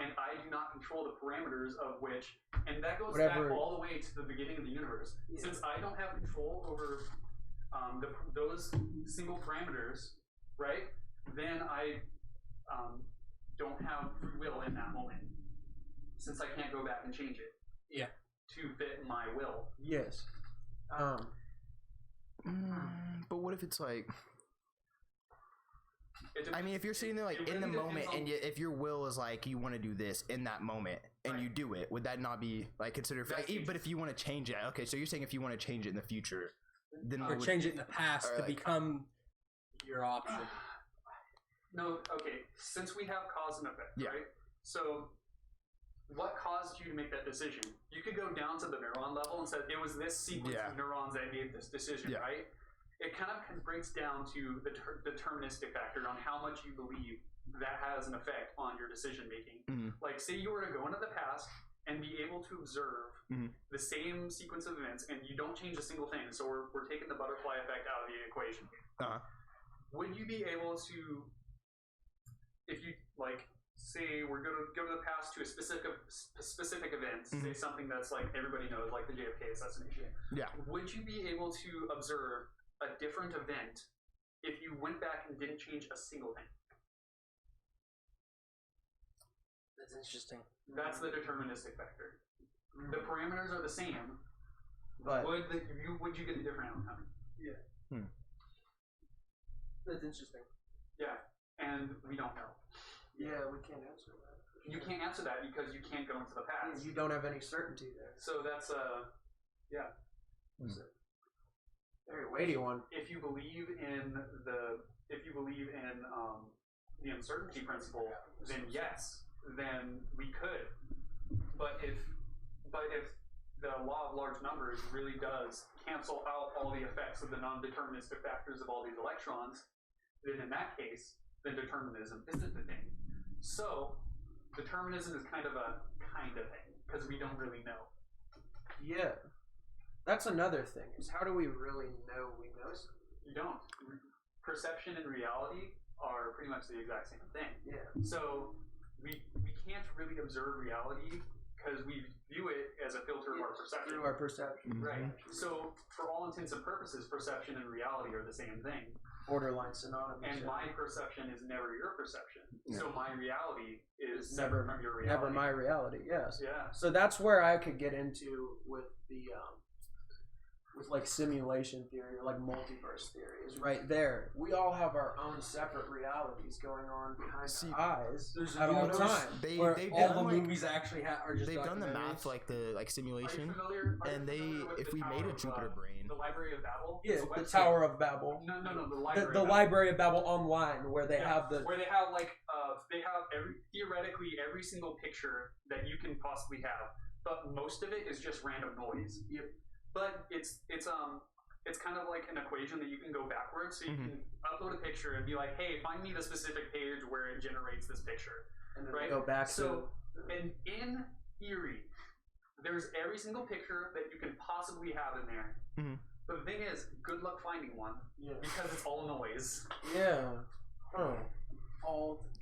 And I do not control the parameters of which, and that goes back all the way to the beginning of the universe. Since I don't have control over those single parameters, right? Then I don't have free will in that moment, since I can't go back and change it. Yeah. To fit my will. Yes. But what if it's like? I mean, if you're sitting there like it in the really moment, depends and if your will is like you want to do this in that moment, and you do it, would that not be like considered? Like, but if you want to change it, okay. So you're saying if you want to change it in the future, then Or change it in the past to like- become your option. No, okay. Since we have cause and effect, Yeah. right? So, what caused you to make that decision? You could go down to the neuron level and say it was this sequence of neurons that made this decision, right? It kind of breaks down to the deterministic factor on how much you believe that has an effect on your decision making. Like, say you were to go into the past and be able to observe the same sequence of events, and you don't change a single thing. So we're taking the butterfly effect out of the equation. Would you be able to, if you like, say we're going to go to the past to a specific event, say something that's like everybody knows, like the JFK assassination. Yeah. Would you be able to observe a different event if you went back and didn't change a single thing? That's interesting. That's the deterministic factor. The parameters are the same, But would you get a different outcome? That's interesting. Yeah, and we don't know. Yeah, we can't answer that. You can't answer that because you can't go into the past. You don't have any certainty there. So that's Very weighty one. if you believe in the uncertainty principle, then yes, then we could. But if But if the law of large numbers really does cancel out all the effects of the non-deterministic factors of all these electrons, then in that case, then determinism isn't the thing. So, determinism is kind of thing, because we don't really know. Yeah. That's another thing, is how do we really know we know something? You don't. Perception and reality are pretty much the exact same thing. Yeah. So, we can't really observe reality because we view it as a filter of our perception. Through our perception. Right. So, for all intents and purposes, perception and reality are the same thing. Borderline synonymous. And my perception is never your perception. Yeah. So my reality is never separate from your reality. Never my reality, yes. Yeah. So that's where I could get into with the with like simulation theory or like multiverse theory is right there. We all have our own separate realities going on behind our eyes at all times. They've all done the like, movies actually are just they've done the math documentaries. like the like simulation, Are you and familiar with if the we made Tower a of, Jupiter brain, the Library of Babel? Yeah, It's a the website. Tower of Babel. No, the The Library. of Babel. Library of Babel online where they have the where they have theoretically every single picture that you can possibly have, but most of it is just random noise. Yep. But it's kind of like an equation that you can go backwards, so you can upload a picture and be like, hey, find me the specific page where it generates this picture, and then right? go back and in theory, there's every single picture that you can possibly have in there. Mhm. But the thing is, good luck finding one, because it's all noise. Yeah. Huh.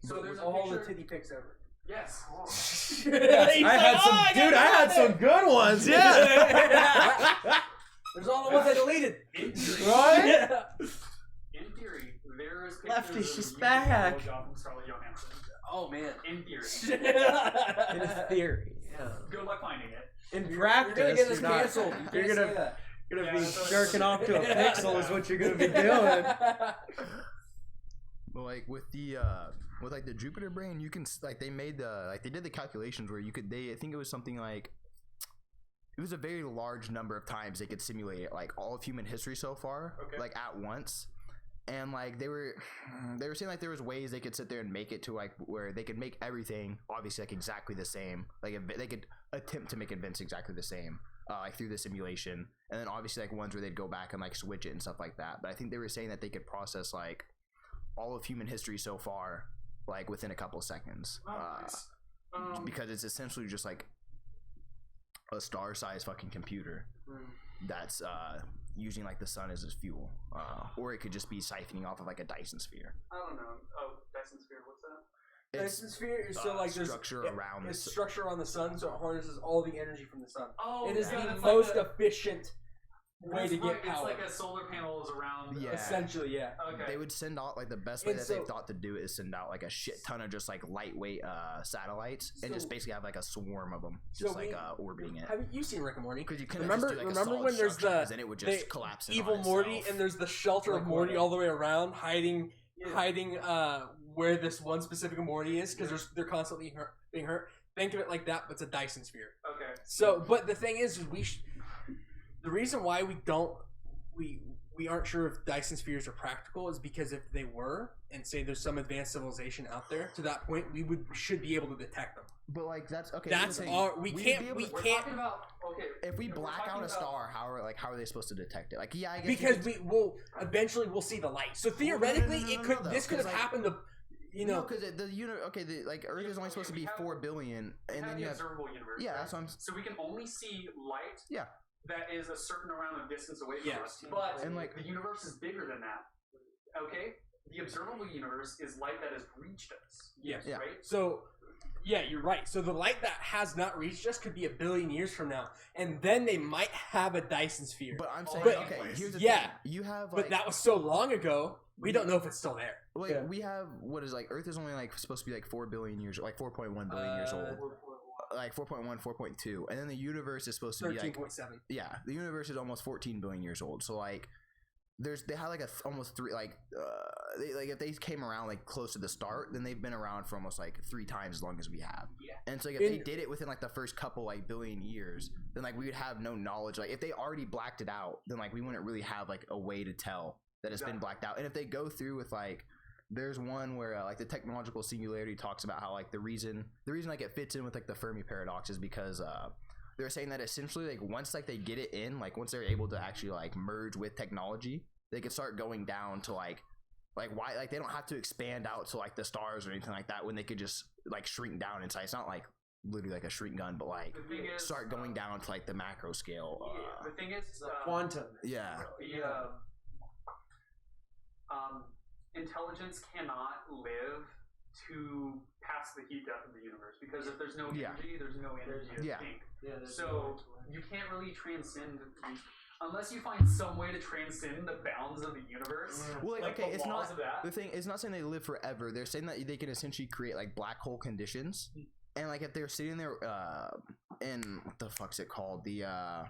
So there's all a the picture. titty pics ever. Yes. I had some good ones. Yeah. There's all the ones I deleted. In theory, Right? in theory, there is pictures Lefty, of she's you back. taking a blowjob from Scarlett Johansson. Oh man. In theory. In theory. Yeah. Good luck finding it. In You're practice, gonna get us you're not- canceled. You You're can't gonna say that. gonna Yeah, be that's what- jerking off to a pixel is what you're gonna be doing. but like with the with like the Jupiter brain, you can like they made the like they did the calculations where you could I think it was something like it was a very large number of times they could simulate it, like all of human history so far, like at once. And like they were saying like there was ways they could sit there and make it to like where they could make everything obviously like exactly the same, like they could attempt to make events exactly the same, like through the simulation, and then obviously like ones where they'd go back and like switch it and stuff like that. But I think they were saying that they could process like all of human history so far like within a couple of seconds, because it's essentially just like a star-sized fucking computer that's using like the sun as its fuel, or it could just be siphoning off of like a Dyson sphere. I don't know. Oh, Dyson sphere. What's that? It's Dyson sphere is so like there's structure around it's the structure around the sun, so it harnesses all the energy from the sun. Oh, It is yeah, the that's most like efficient way to get It's power. like a solar panels around. Yeah. Essentially, yeah. Okay. They would send out like the best way And that so- they've thought to do it is send out like a shit ton of just like lightweight satellites and just So- basically have like a swarm of them So just we- like orbiting it. Have you seen Rick and Morty? Because you couldn't Remember, just do, like, a remember solid when there's structure, the 'cause then it would just the collapse in evil on Morty itself. and there's the shelter of Like Morty what? all the way around, hiding where this one specific Morty is because they're constantly being hurt. Think of it like that, but it's a Dyson sphere. Okay. So, but the thing is the reason why we aren't sure if Dyson spheres are practical is because if they were, and say there's some advanced civilization out there, to that point we should be able to detect them. But like that's okay. That's here's the thing. our we We'd can't be able we to- We're can't talking about if we we're black talking out a about- star, how are they supposed to detect it? Like yeah, I guess because we will eventually we'll see the light. So theoretically, no, it could though, this could have 'cause, like- happened to because like Earth is only supposed to be 4 billion, and then the you have observable universe. yeah, right? that's what I'm So we can only see light. Yeah. That is a certain amount of distance away from Yeah. us, but And, like- the universe is bigger than that. Okay. The observable universe is light that has reached us. Yes. Yeah. Right. So, yeah, you're right. So the light that has not reached us could be 1 billion years from now, and then they might have a Dyson sphere. But I'm saying But- okay. Here's the yeah, thing. You have like but that was so long ago, we don't know if it's still there. like Yeah. we have what is like Earth is only like supposed to be like 4 billion years, like 4.1 billion years old, like 4.1, 4.2, and then the universe is supposed to be like 13.7. yeah, the universe is almost 14 billion years old. So like they had like almost three if they came around like close to the start, then they've been around for almost like 3 times as long as we have. Yeah. And so like, if they did it within like the first couple like billion years, then like we would have no knowledge. Like if they already blacked it out, then like we wouldn't really have like a way to tell that it's been blacked out. And if they go through with like there's one where like the technological singularity talks about how like the reason like it fits in with like the Fermi paradox is because they're saying that essentially like once like they get it in, like once they're able to actually like merge with technology, they could start going down to like why like they don't have to expand out to like the stars or anything like that when they could just like shrink down inside. It's not like literally like a shrink gun, but like start going down to like the macro scale. The thing is, quantum. Yeah. Intelligence cannot live to pass the heat death of the universe because if there's no energy, there's no energy to think. So you can't really transcend unless you find some way to transcend the bounds of the universe. Well, like okay, the it's laws not of that. the thing. It's not saying they live forever. They're saying that they can essentially create like black hole conditions, and like if they're sitting there, in what the fuck's it called? The a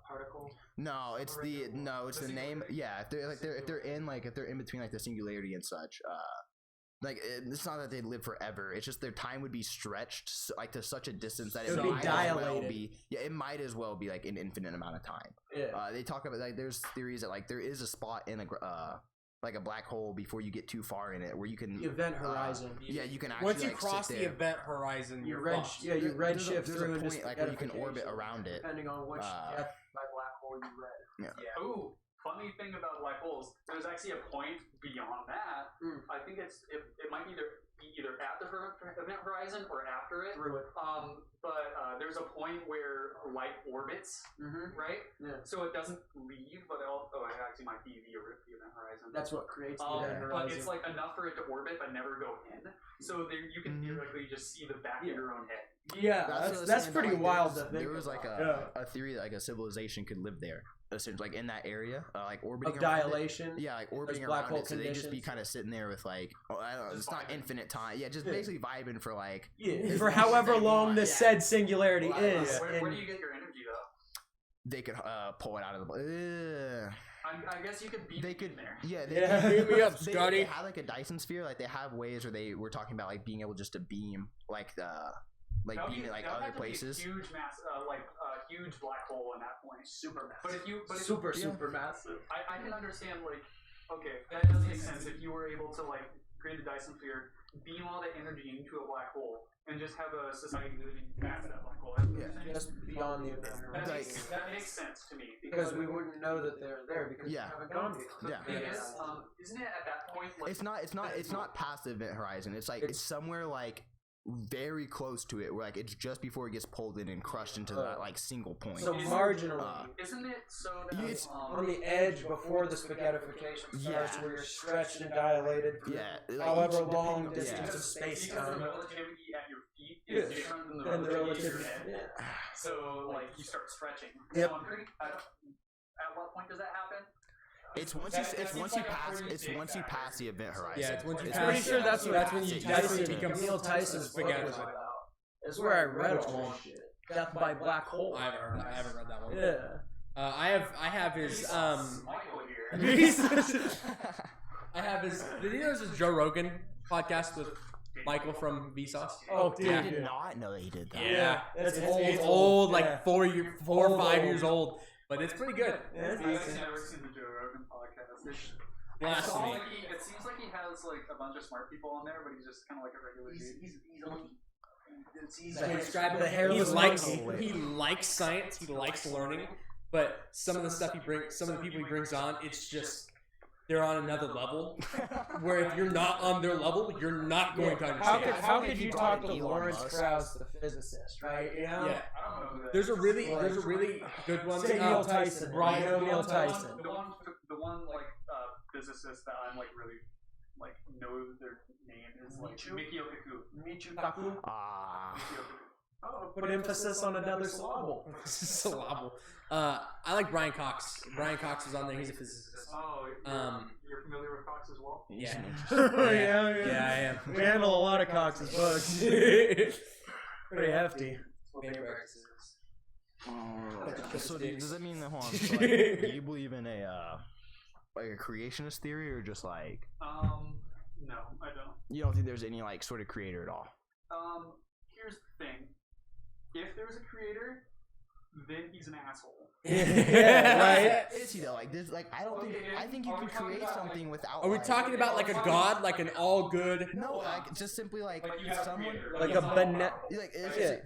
particle. No, it's the name. Yeah, if they're in between like the singularity and such. Like it's not that they live forever. It's just their time would be stretched like to such a distance that it would be might dilated. as well be. Yeah, it might as well be like an infinite amount of time. Yeah. They talk about like there's theories that like there is a spot in a like a black hole before you get too far in it where you can the event horizon. Yeah, you can actually Once you like, cross sit the there. event horizon, You you're fucked. redshift There's through a into point like where you can orbit around it. depending on which death by black hole you read. Yeah. Ooh, funny thing about black holes, there's actually a point beyond that. I think it might be either at the event horizon or after it. Through it. But there's a point where light orbits, right? Yeah. So it doesn't leave, but it actually might be the event horizon. That's what creates the event But horizon. it's like enough for it to orbit but never go in. So there you can theoretically just see the back of your own head. Yeah, that's pretty wild to think There was like about. a theory that like a civilization could live there, essentially, like in that area, like orbiting Of around dilation. It. Yeah, like orbiting black around hole it, so they just be conditions. kind of sitting there with like, I don't know, it's not infinite time. Yeah, just basically vibing for like For however long the said singularity Well, is. where do you get your energy though? They could pull it out of the. I guess you could beat They me could, in there. yeah. Beat me up, They Scotty. have like a Dyson sphere. Like they have ways where they were talking about like being able just to beam like beam it like other places. Huge huge black hole in that point. Super massive. But if you Super massive. I can understand like okay that does make sense if you were able to like create a Dyson sphere, beam all that energy into a black hole, and just have a society living past that black hole. Just beyond the event horizon. That makes sense to me Because we wouldn't know that they're there because we haven't gone before. Yeah. Thing is, isn't it at that point like It's not past the event horizon. It's like it's somewhere like very close to it, where like it's just before it gets pulled in and crushed into that like single point. So marginally. Isn't it so that It's on the edge before the spaghettification starts, where you're stretched and dilated for however long distance of space the time. relativity at your feet is different than the Then the relativity relativity. at your head. So like you start stretching. Yep. So I'm pretty. At what point does that happen? It's once you pass the event horizon. Yeah, it's once you It's pass. pretty sure that's when you Tyson become Neil Tyson's book spaghetti. was about. That's where I read all this shit. Death by black hole. I haven't read that one. Yeah. I have his Michael here. I have his. Did you know this is Joe Rogan podcast with Michael from Vsauce? Oh, dude. I did not know that he did that. Yeah, That's it's old. old, like Yeah. 4 or 5 years old, but it's pretty good. Yeah, it's I've decent. never seen the Joe Rogan podcast. Blasphemy. It seems like he has like a bunch of smart people on there, but he's just kind of like a regular dude. He likes science. He likes learning. But some of the people he brings on, it's just they're on another level. Where if you're not on their level, you're not going to understand. How could you talk to Lawrence Krauss, the physicist, right? You know? Yeah. I don't know who that There's a is. really good one. Say Neil Tyson. Brian Neil Tyson. The one like physicist that I'm like really like know their name is like Mikio Kaku. Michio Kaku. Ah. Oh, put emphasis on another syllable. Syllable. I like Brian Cox. Brian Cox was on there. He's a physicist. Oh, you're familiar with Cox as well? Yeah. Yeah, I am. We handle a lot of Cox's books. Pretty hefty. So does that mean that hold on, so, like, do you believe in a like a creationist theory or just like No, I don't. you don't think there's any like sort of creator at all? Here's the thing. If there's a creator, then he's an asshole. Yeah, right. Is he though? Like this? Like I don't think. I think you can create something without. Are we like, talking about like a god, like an all good? No, like just simply like someone Like a like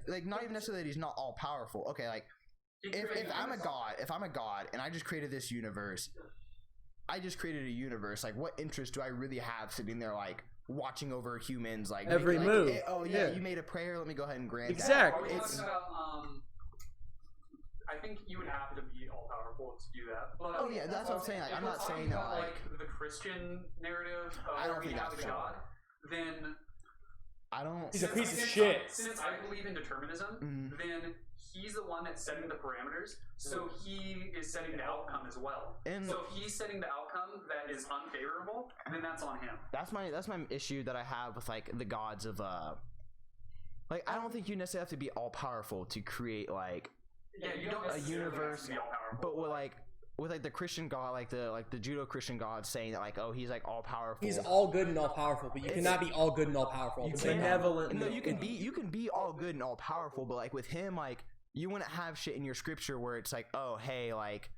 like not even necessarily that he's not all powerful. Okay, like if I'm a god and I just created this universe, I just created a universe. Like what interest do I really have sitting there like watching over humans like every like, move? Oh yeah, you made a prayer. Let me go ahead and grant exactly. that. It's I think you would have to be all powerful to do that. But oh yeah, that's what I'm saying. Like, I'm not saying that like the Christian narrative I don't think have that's a god. Then I don't. He's a piece of shit. Since I believe in determinism, then he's the one that's setting the parameters. So he is setting the outcome as well. And so if he's setting the outcome that is unfavorable, then that's on him. That's my issue that I have with like the gods of like I don't think you necessarily have to be all powerful to create like you don't a universe, be all powerful. but with like the Christian God, like the Judo Christian God saying that like oh he's like all powerful. He's all good and all powerful, but you cannot be all good and all powerful. Benevolent. No, you can be all good and all powerful, but like with him, like you wouldn't have shit in your scripture where it's like oh hey like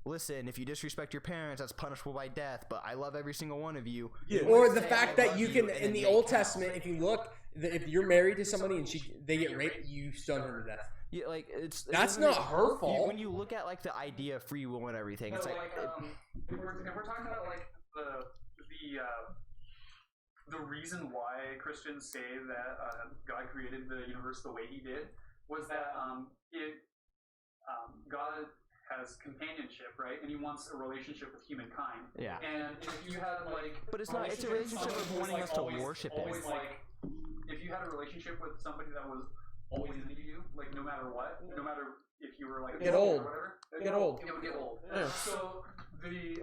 listen, if you disrespect your parents, that's punishable by death. But I love every single one of you. Yeah. Or the fact that you can in the Old Testament, if you look, if you're married to somebody and they get raped, you stone her to death. Yeah, like that's not her fault. When you look at like the idea of free will and everything, it's like if we're talking about like the reason why Christians say that God created the universe the way He did was that God has companionship, right? And He wants a relationship with humankind. Yeah. And if you had like, but it's not. It's a relationship with wanting us to worship Him. Like, if you had a relationship with somebody that was always into you, like no matter what, no matter if you were like get old, or whatever, get old. It would get old. Yeah. So the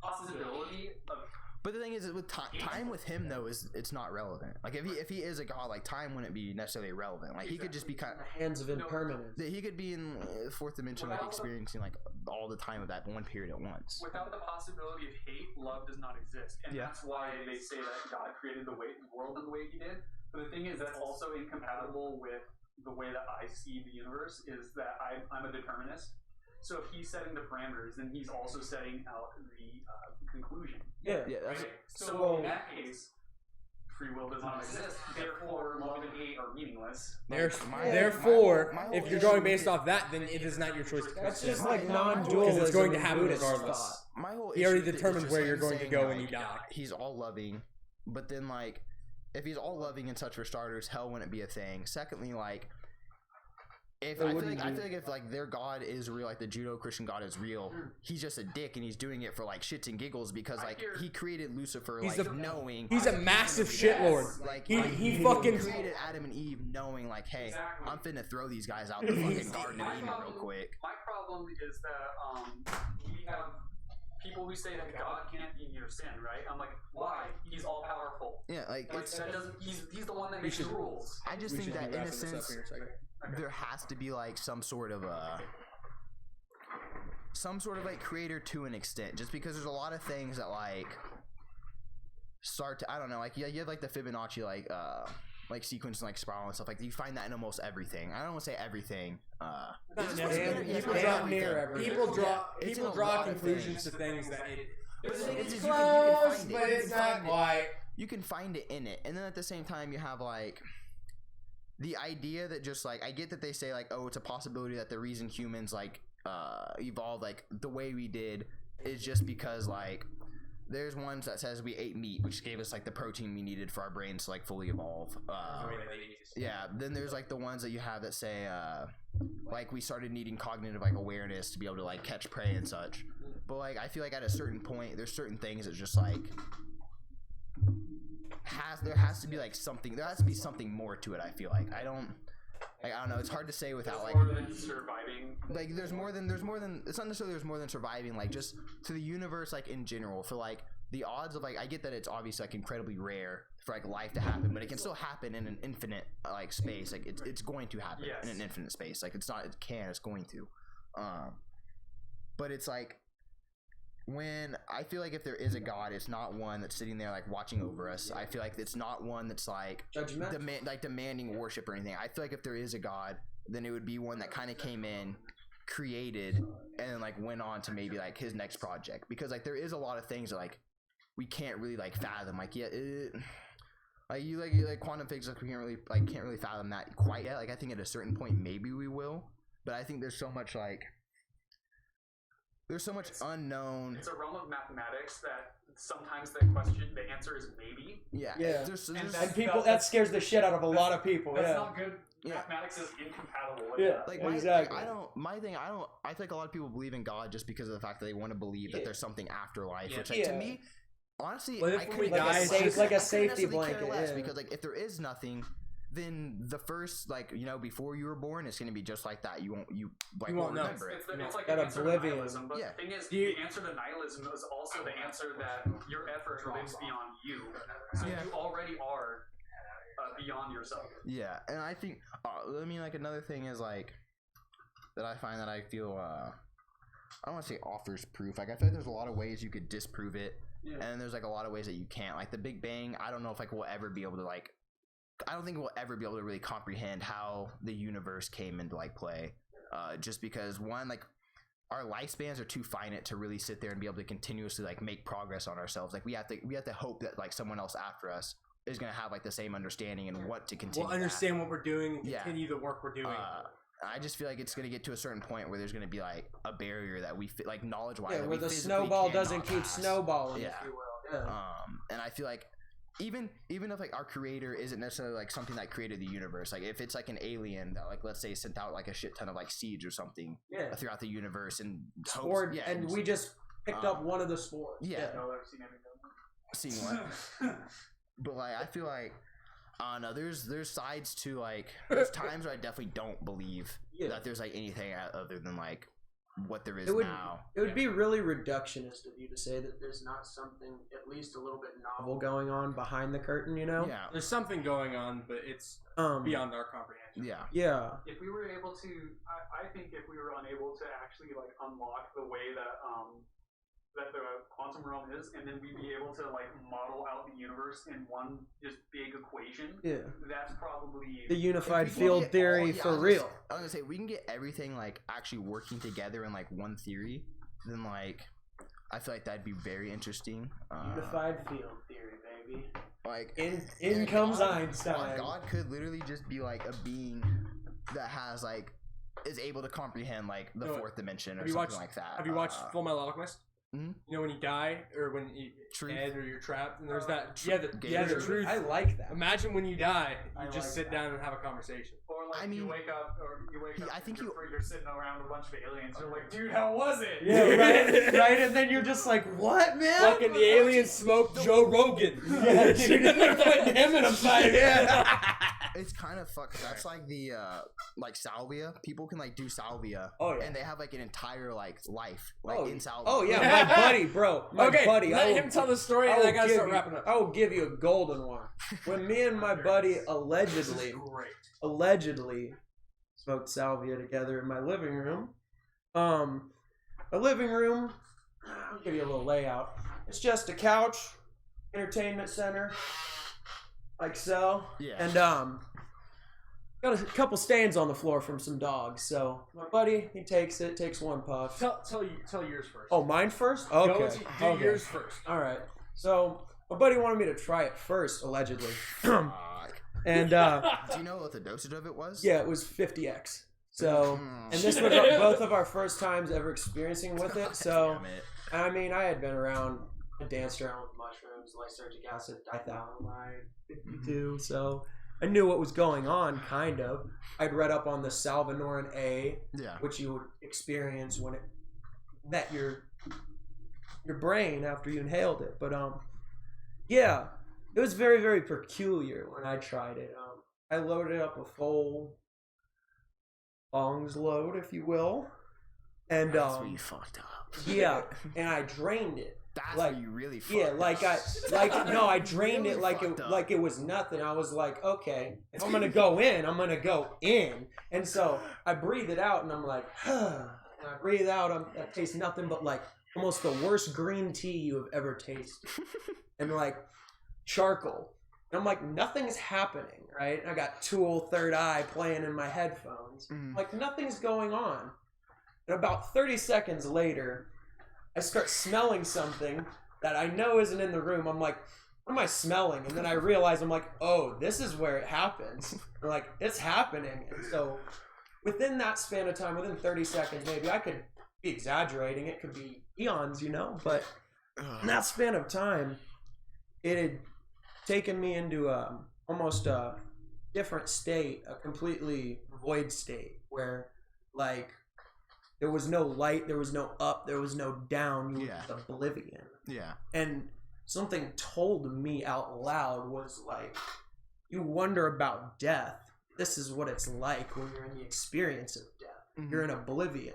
possibility of but the thing is with time with him though is it's not relevant. Like if he is a god, like time wouldn't be necessarily relevant. Like he could just be kind of hands of impermanence. He could be in fourth dimension, like experiencing like all the time of that one period at once. Without the possibility of hate, love does not exist, and that's why they say that God created the world in the way He did. But the thing is, that's also incompatible with the way that I see the universe. Is that I'm a determinist. So if He's setting the parameters, then He's also setting out the conclusion. Yeah. Right? So in that case, free will does not exist. Therefore, love and hate are meaningless. Therefore, if you're going based off that, then it is not your choice. That's just like non-dualism. Because it's going to happen regardless. My whole He already issue determines is where just you're him going to saying, go when like, you die. He's all loving, but then like if He's all loving and such for starters, hell wouldn't be a thing. Secondly, like if I feel like if like their God is real, like the Judo Christian God is real, He's just a dick and He's doing it for like shits and giggles because like He created Lucifer knowing He's a massive shitlord. Like he fucking created Adam and Eve knowing like hey I'm finna throw these guys out the fucking Garden of Eden real quick. My problem is that we have people who say that God can't be near sin, right? I'm like, why? He's all powerful. Yeah, like it's that doesn't. He's the one that makes the rules. I just think that in a sense there has to be like some sort of like creator to an extent, just because there's a lot of things that like start to I don't know, like you have like the Fibonacci like sequence and like spiral and stuff like you find that in almost everything. I don't want to say everything. People draw conclusions to things that it's close, but it's not quite. You can find it in it, and then at the same time you have like the idea that just like I get that they say like oh it's a possibility that the reason humans like evolved like the way we did is just because like there's ones that says we ate meat which gave us like the protein we needed for our brains to like fully evolve. Yeah, then there's like the ones that you have that say like we started needing cognitive like awareness to be able to like catch prey and such. But like I feel like at a certain point there's certain things that just like there has to be like something. There has to be something more to it. I feel like I don't know. It's hard to say without like more than surviving. Like there's more than. It's not necessarily there's more than surviving. Like just to the universe, like in general, for like the odds of like I get that it's obviously like incredibly rare for like life to happen, but it can still happen in an infinite like space. Like it's going to happen in an infinite space. Like it's not. It can. It's going to. But it's like. When I feel like if there is a God, it's not one that's sitting there like watching over us. I feel like it's not one that's like demanding worship or anything. I feel like if there is a God, then it would be one that kind of came in, created and then like went on to maybe like his next project, because like there is a lot of things that like we can't really like fathom. Like like quantum physics, like we can't really fathom that quite yet. Like I think at a certain point maybe we will, but I think there's so much unknown. It's a realm of mathematics that sometimes the answer is maybe. Yeah. And people, that scares the shit out of a lot of people. That's not good. Mathematics is incompatible with that. Like exactly. I feel like a lot of people believe in God just because of the fact that they want to believe that there's something after life, which like to me, honestly, Well, if I we couldn't die, like, it's like a I safety couldn't necessarily care blanket, less, yeah. because like if there is nothing, then the first, like, you know, before you were born, it's going to be just like that. You won't won't know. remember it. It's like That an answer to oblivion. nihilism, but the thing is, the answer to nihilism is also the answer that your effort lives beyond you. So you already are beyond yourself. Yeah, and I think, I mean, like, another thing is, like, that I find that I feel, I don't want to say offers proof. Like, I feel like there's a lot of ways you could disprove it, and then there's, like, a lot of ways that you can't. Like, the Big Bang, I don't know if, like, we'll ever be able to, like, I don't think we'll ever be able to really comprehend how the universe came into, like, play. Just because, one, like, our lifespans are too finite to really sit there and be able to continuously, like, make progress on ourselves. Like, we have to hope that, like, someone else after us is going to have like the same understanding and what to continue. We'll understand what we're doing and continue the work we're doing. I just feel like it's going to get to a certain point where there's going to be like a barrier that we like knowledge wise. Yeah, that where we the physically snowball cannot doesn't keep pass. snowballing, Yeah. if you will. Yeah. And I feel like even if like our creator isn't necessarily like something that created the universe, like if it's like an alien that like let's say sent out like a shit ton of like seeds or something throughout the universe and Spore, and we just picked up one of the spores. Yeah. No, I've seen everything. Seen what? But like I feel like I don't know, there's sides to like there's times where I definitely don't believe that there's like anything other than like what there is now. It would be really reductionist of you to say that there's not something at least a little bit novel going on behind the curtain, you know? Yeah. There's something going on, but it's beyond our comprehension. Yeah. Yeah. If we were able to, I think if we were unable to actually like unlock the way that that the quantum realm is, and then we'd be able to like model out the universe in one just big equation. Yeah. That's probably the unified field theory for real. I was gonna say we can get everything like actually working together in like one theory, then like I feel like that'd be very interesting. Unified field theory, baby. Like in comes Einstein. God could literally just be like a being that has like is able to comprehend like the fourth dimension or something like that. Have you watched Full Metal Alchemist? Mm-hmm. You know when you die or when you dead or you're trapped and there's that the truth. I like that. Imagine when you die, you just sit down and have a conversation. Or like you wake up I think you're sitting around a bunch of aliens. You're like, dude, how was it? Yeah, right. And then you're just like, what, man? Fucking the aliens smoked Joe Rogan. Yeah, dude. And they're putting him in a fight. Yeah. It's kind of fucked. That's like the like salvia. People can like do salvia. Oh yeah. And they have like an entire like life like in salvia. Oh yeah, my buddy, bro. My buddy. Let him tell the story and I gotta start wrapping up. I will give you a golden one. When me and my buddy allegedly smoked salvia together in my living room. My living room, I'll give you a little layout. It's just a couch, entertainment center, like so. Yeah. And got a couple stains on the floor from some dogs. So my buddy, he takes one puff. Tell yours first. Oh, mine first? Okay. Do yours first. All right. So my buddy wanted me to try it first, allegedly. And do you know what the dosage of it was? Yeah, it was 50x. So, and this was both of our first times ever experiencing with it. So, I mean, I had been around, I danced around with mushrooms, lysergic acid, diethylamide, 52. So, I knew what was going on, kind of. I'd read up on the Salvinorin A, which you would experience when it met your brain after you inhaled it. But yeah, it was very, very peculiar when I tried it. I loaded up a full bongs load, if you will, and that's where you fucked up. Yeah, and I drained it. That's like, where you really fucked up. I drained it like it was nothing. I was like, okay, if I'm gonna go in, I'm gonna go in. And so I breathe it out, and I'm like, and I breathe out. I taste nothing but like almost the worst green tea you have ever tasted, and like charcoal. And I'm like, nothing's happening, right? And I got Tool, Third Eye playing in my headphones. Like nothing's going on. And about 30 seconds later, I start smelling something that I know isn't in the room. I'm like, what am I smelling? And then I realize, I'm like, oh, this is where it happens. I'm like, it's happening. And so within that span of time, within 30 seconds, maybe, I could be exaggerating. It could be eons, you know? But in that span of time, it had taken me into almost a different state, a completely void state, where, like, there was no light, there was no up, there was no down. You were just oblivion. Yeah. And something told me out loud was like, you wonder about death. This is what it's like when you're in the experience of death. Mm-hmm. You're in oblivion.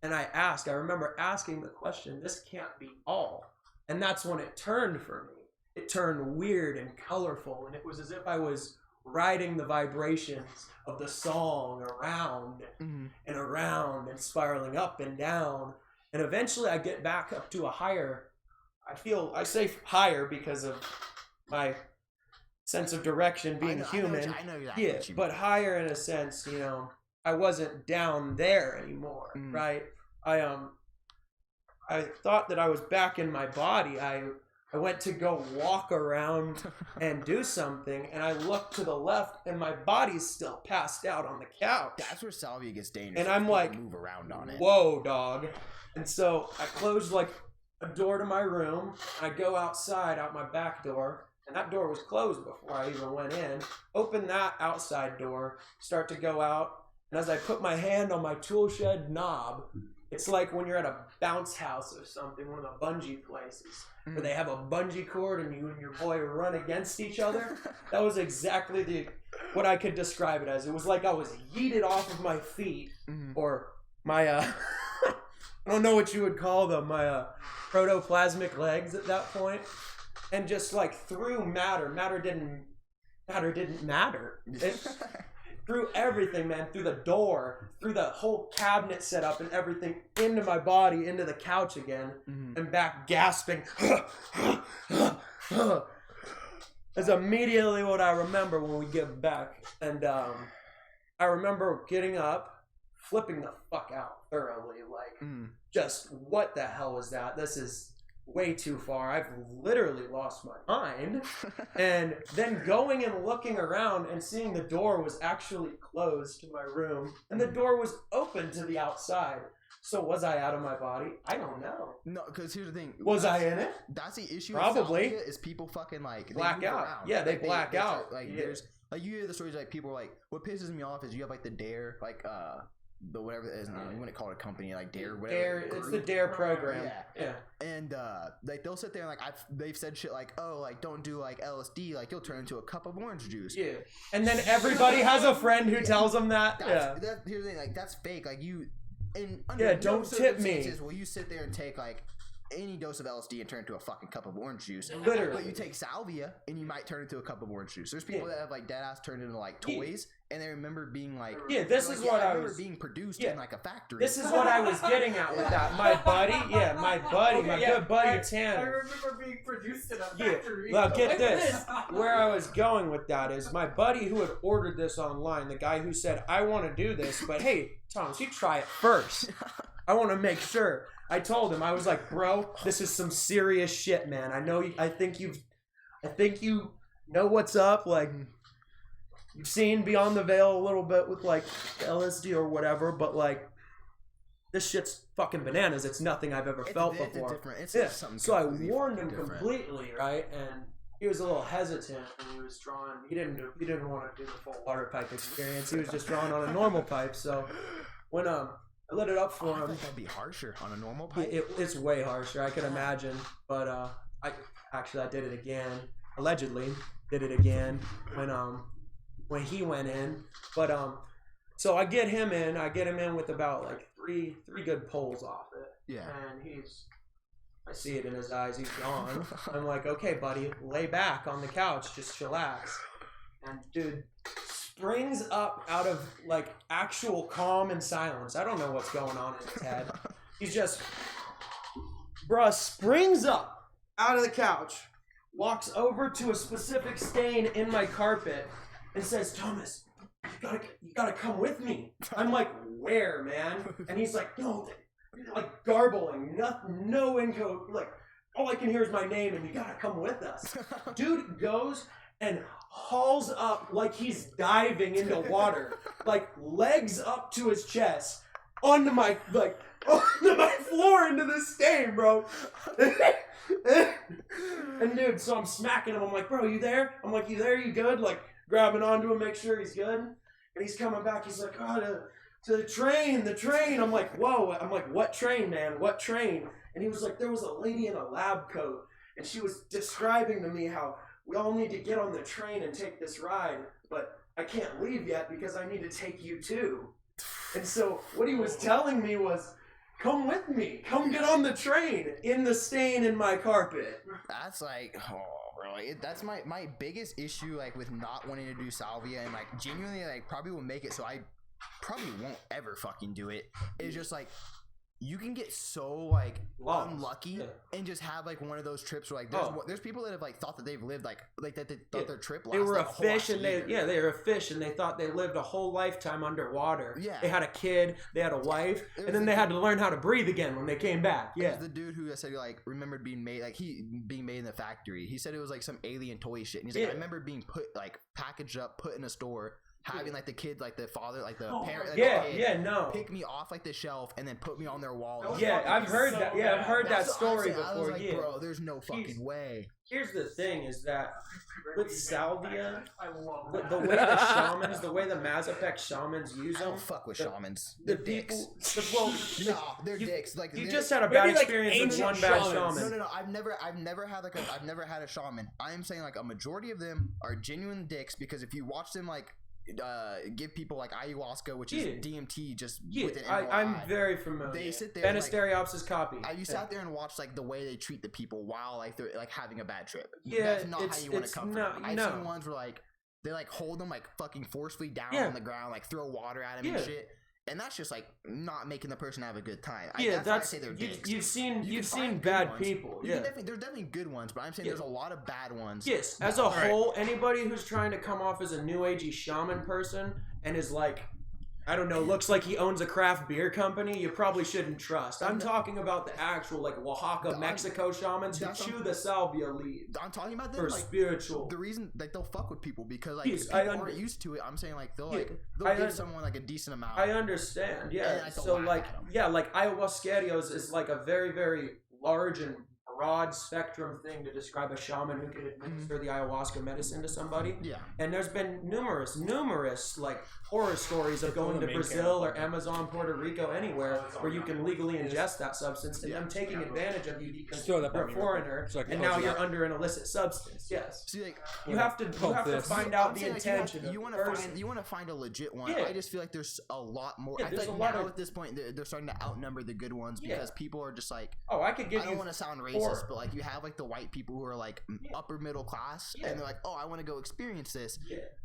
And I remember asking the question, this can't be all. And that's when it turned for me. It turned weird and colorful, and it was as if I was riding the vibrations of the song around and around and spiraling up and down. And eventually I get back up to a higher, I say higher because of my sense of direction being human. I know exactly what you mean. But higher in a sense, you know, I wasn't down there anymore, right? I thought that I was back in my body. I went to go walk around and do something, and I looked to the left, and my body's still passed out on the couch. That's where salvia gets dangerous. And I'm like, move around on it. Whoa, dog. And so I closed like a door to my room. I go outside, out my back door, and that door was closed before I even went in. Open that outside door, start to go out, and as I put my hand on my tool shed knob, it's like when you're at a bounce house or something, one of the bungee places, where they have a bungee cord and you and your boy run against each other. That was exactly what I could describe it as. It was like I was yeeted off of my feet, or my, I don't know what you would call them, my protoplasmic legs at that point, and just like through matter. Matter didn't matter. It, through everything, man, through the door, through the whole cabinet setup and everything, into my body, into the couch again, and back gasping. That's immediately what I remember when we get back. And I remember getting up, flipping the fuck out thoroughly. Like, just, what the hell was that? This is way too far. I've literally lost my mind. And then going and looking around and seeing the door was actually closed to my room, and the door was open to the outside. So was I out of my body? I don't know. No, because here's the thing. Was I in it? That's the issue. Probably. With is people fucking like black out. Around. Yeah, they black out. There's like, you hear the stories like people are like, what pisses me off is you have like the Dare, like the whatever it is, you wouldn't call it a company, like Dare, whatever. It's the Dare program. Yeah. And like they'll sit there and like they've said shit like, oh, like don't do like LSD, like you'll turn into a cup of orange juice. Yeah. And then everybody has a friend who tells them that. Here's the thing, like that's fake. Like you, don't tip me. Will you sit there and take like any dose of LSD and turn into a fucking cup of orange juice? Literally. But you take salvia and you might turn into a cup of orange juice. There's people that have like dead ass turned into like toys, and they remember being like, this is what I remember being produced in like a factory. This is what I was getting at with that. My buddy, my good buddy Tanner. I remember being produced in a factory. Well, get this. Where I was going with that is my buddy who had ordered this online, the guy who said, I want to do this, but hey, Thomas, you try it first. I want to make sure. I told him, I was like, bro, this is some serious shit, man. I think you know what's up. Like, you've seen Beyond the Veil a little bit with like LSD or whatever, but like, this shit's fucking bananas. It's nothing I've ever felt before. It's something so I warned him completely, right? And he was a little hesitant, and he was drawing. He didn't want to do the full water pipe experience. He was just drawing on a normal pipe. So when I lit it up for him. I think that'd be harsher on a normal pipe. It's way harsher, I can imagine. But I did it again. Allegedly did it again when he went in. But so I get him in. I get him in with about like three good pulls off it. Yeah. And I see it in his eyes. He's gone. I'm like, okay, buddy, lay back on the couch, just chillax. And dude springs up out of like actual calm and silence. I don't know what's going on in his head. He's just, springs up out of the couch, walks over to a specific stain in my carpet, and says, Thomas, you gotta come with me. I'm like, where, man? And he's like, no, like garbling, no info, like all I can hear is my name, and you gotta come with us. Dude goes and hauls up like he's diving into water, like legs up to his chest, onto my floor into the stain, bro. And dude, so I'm smacking him. I'm like, bro, you there? I'm like, you there? You good? Like grabbing onto him, make sure he's good. And he's coming back. He's like, oh, to the train. I'm like, whoa. I'm like, what train, man? What train? And he was like, there was a lady in a lab coat, and she was describing to me how we all need to get on the train and take this ride, but I can't leave yet because I need to take you too. And so what he was telling me was, come with me. Come get on the train in the stain in my carpet. That's like, really? That's my biggest issue, like, with not wanting to do salvia, and, like, genuinely, like, probably will make it so I probably won't ever fucking do it. It's just, like, you can get so, like, unlucky and just have, like, one of those trips where, like, there's people that have, like, thought that they've lived, like that they thought their trip lasted they were a whole fish, and year. they were a fish, and they thought they lived a whole lifetime underwater. Yeah. They had a kid, they had a wife, and then they had to learn how to breathe again when they came back. Yeah. It was the dude who said, like, remembered being made, like, being made in the factory. He said it was, like, some alien toy shit. And he's like, I remember being put, like, packaged up, put in a store, having, like, the kid, like, the father, like, the parent, like, the kid pick me off, like, the shelf and then put me on their wall. Yeah, I've heard that. Yeah, I've heard that story before. I was like, bro, there's no fucking way. Here's the thing: is that with salvia, the way the shamans, the way the Mazatec shamans use them, I don't fuck with shamans. The They're people, dicks. no, they're dicks. Like, you just had a bad maybe, like, experience with one ancient bad shamans. shaman. No. I've never had a shaman. I'm saying, like, a majority of them are genuine dicks because if you watch them, like, give people, like, ayahuasca, which is DMT, just with an MRI. I'm very familiar. They sit there. Benisteriopsis copy. You sat there and watched, like, the way they treat the people while, like, they're, like, having a bad trip. Yeah, That's not how you want to comfort them. I've seen ones where, like, they, like, hold them, like, fucking forcefully down on the ground, like, throw water at them and shit. And that's just, like, not making the person have a good time. That's why I say they're dicks. You've seen bad people. There's definitely good ones, but I'm saying there's a lot of bad ones. Yes, as a whole, anybody who's trying to come off as a new agey shaman person and is like, I don't know, looks like he owns a craft beer company, you probably shouldn't trust. I'm talking about the actual, like, Oaxaca, Mexico shamans who chew the salvia leaves. I'm talking about them, for like, spiritual. The reason, like, they'll fuck with people because, like, Yes, people aren't used to it. I'm saying, like, they'll give someone, like, a decent amount. I understand, yeah. And, So, like, ayahuasquerios is, like, a very, very large and broad spectrum thing to describe a shaman who can administer the ayahuasca medicine to somebody. Yeah. And there's been numerous, like, horror stories of going to Brazil or Amazon, Puerto Rico, anywhere where you can legally ingest that substance and them taking advantage of you because you're a foreigner and now you're under an illicit substance. Yes. See, like, you have to find out the intention. You want to find a legit one. Yeah. I just feel like there's a lot more. I there's think a lot now at this point they're starting to outnumber the good ones because people are just like, I could give I don't want to sound racist, but, like, you have, like, the white people who are, like, upper middle class and they're like, oh, I want to go experience this,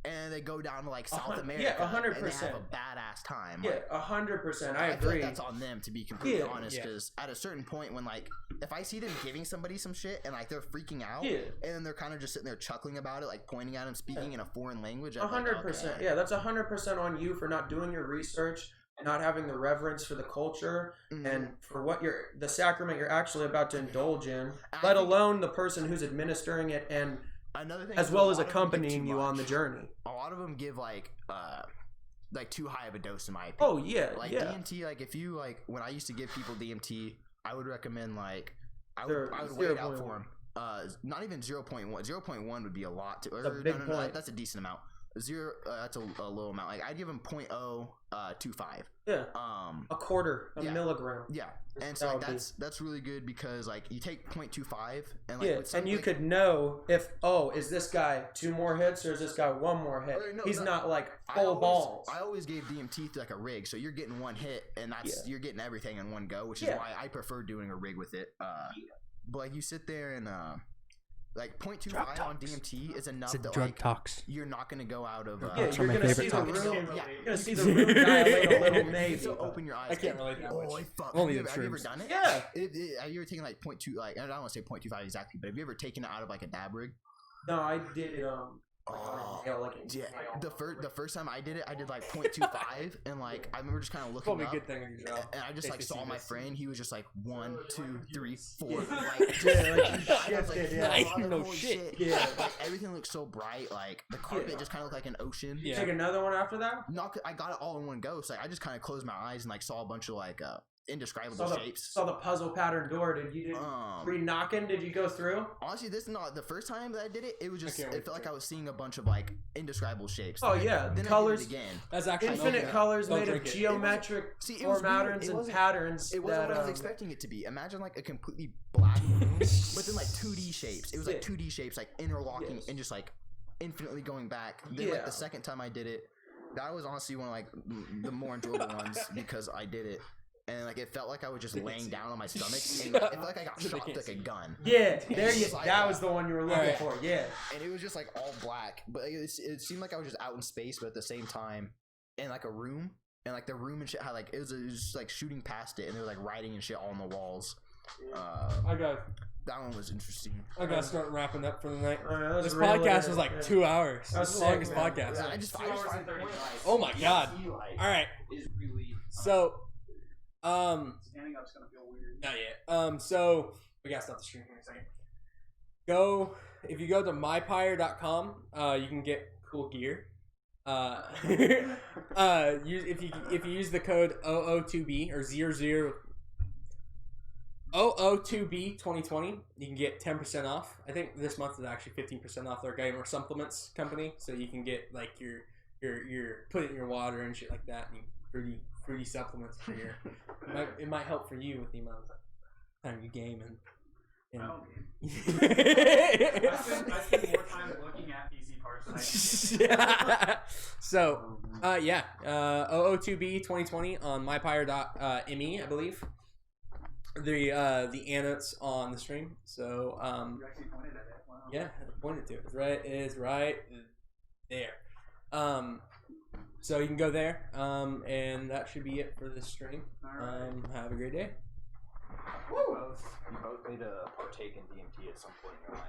and they go down to, like, South America, 100%, and they have a badass time. Yeah, 100%. I feel agree. like that's on them, to be completely honest, because at a certain point when, like, if I see them giving somebody some shit and, like, they're freaking out, and then they're kind of just sitting there chuckling about it, like, pointing at them, speaking in a foreign language, 100%. Like, okay. Yeah, that's 100% on you for not doing your research, not having the reverence for the culture and for what the sacrament you're actually about to indulge in, let alone the person who's administering it and another thing, as well as accompanying you on the journey. A lot of them give, like too high of a dose, in my opinion. Oh yeah, like DMT. Like, if you, like, when I used to give people DMT, I would recommend, like, I would wait out for them. Not even 0.1. 0.1 would be a lot. That's a decent amount. Zero, that's a low amount. Like, I'd give him 0.025. Yeah. A quarter, a milligram. Yeah. And so, like, that's really good because, like, you take 0.25 and, like, and you could know if, is this guy 2 more hits or is this guy 1 more hit? He's not like full balls. I always gave DMT through, like, a rig, so you're getting 1 hit and you're getting everything in one go, which is why I prefer doing a rig with it. But, like, you sit there and like 0.25 on DMT is enough that, like, you're not gonna go out of. You're gonna see the room. You're gonna see the room dilate a little, maybe. So open your eyes. I can't relate that much. Fuck. Only have you ever shrooms. done it? Yeah. Have you ever taken, like, 0.2? Like, I don't want to say 0.25 exactly, but have you ever taken it out of, like, a dab rig? No, I did it. Oh, nail, like, yeah. The first time I did it, I did like 0.25, and like I remember just kind of looking Probably a up, good thing in your job. and I just like saw my friend. He was just like 1, 2, 3, 4. Like, Yeah, like you I was shifted, like, yeah. I was like, No holy shit. Yeah. Like everything looked so bright. Like the carpet just kind of looked like an ocean. Yeah. Take another one after that? Not, I got it all in one go. So like, I just kind of closed my eyes and like saw a bunch of like indescribable shapes. Saw the puzzle pattern door. Did you pre-knocking? Did you go through? Honestly, this is not the first time that I did it. It was just Okay, it felt like I was seeing a bunch of like indescribable shapes. Oh yeah, Then colors. I did it again. That's actually Infinite colors Don't made of drink it. geometric See, it was weird. patterns It and wasn't- patterns. It wasn't that, what I was expecting it to be. Imagine like a completely black room, but then like 2D shapes. It was like 2D shapes, like interlocking and just like infinitely going back. Then like the second time I did it, that was honestly one of like the more enjoyable ones because I did it. And like it felt like I was just laying down on my stomach, and like, it felt like I got shot with like a gun. Yeah, there you. Like That was the one you were looking Alright. for. Yeah. And it was just like all black, but it seemed like I was just out in space, but at the same time in like a room, and like the room and shit had like it was just like shooting past it, and there was like writing and shit all on the walls. I got That one was interesting. to start wrapping up for the night. That was This really podcast was like good. 2 hours. That's That's the longest sick, man. podcast. Yeah, I just find Oh my god! All right, so Standing up's gonna feel weird. not yet. So we gotta stop the stream here in a second. If you go to mypire.com, you can get cool gear. If you use the code OO2B or 00OO2B 2020, you can get 10% off. I think this month is actually 15% off their gamer supplements company, so you can get like your put it in your water and shit like that, and fruity supplements for your. It might help for you with the amount of time you game and. I don't game. I spend more time looking at PC parts than I do. So, OO2B 2020 on mypire.me, I believe. The annotates on the stream. So, You actually pointed at it. Wow. yeah, I pointed to it. It's right there. So you can go there. And that should be it for this stream. Alright. Have a great day. You both need to partake in DMT at some point in your life.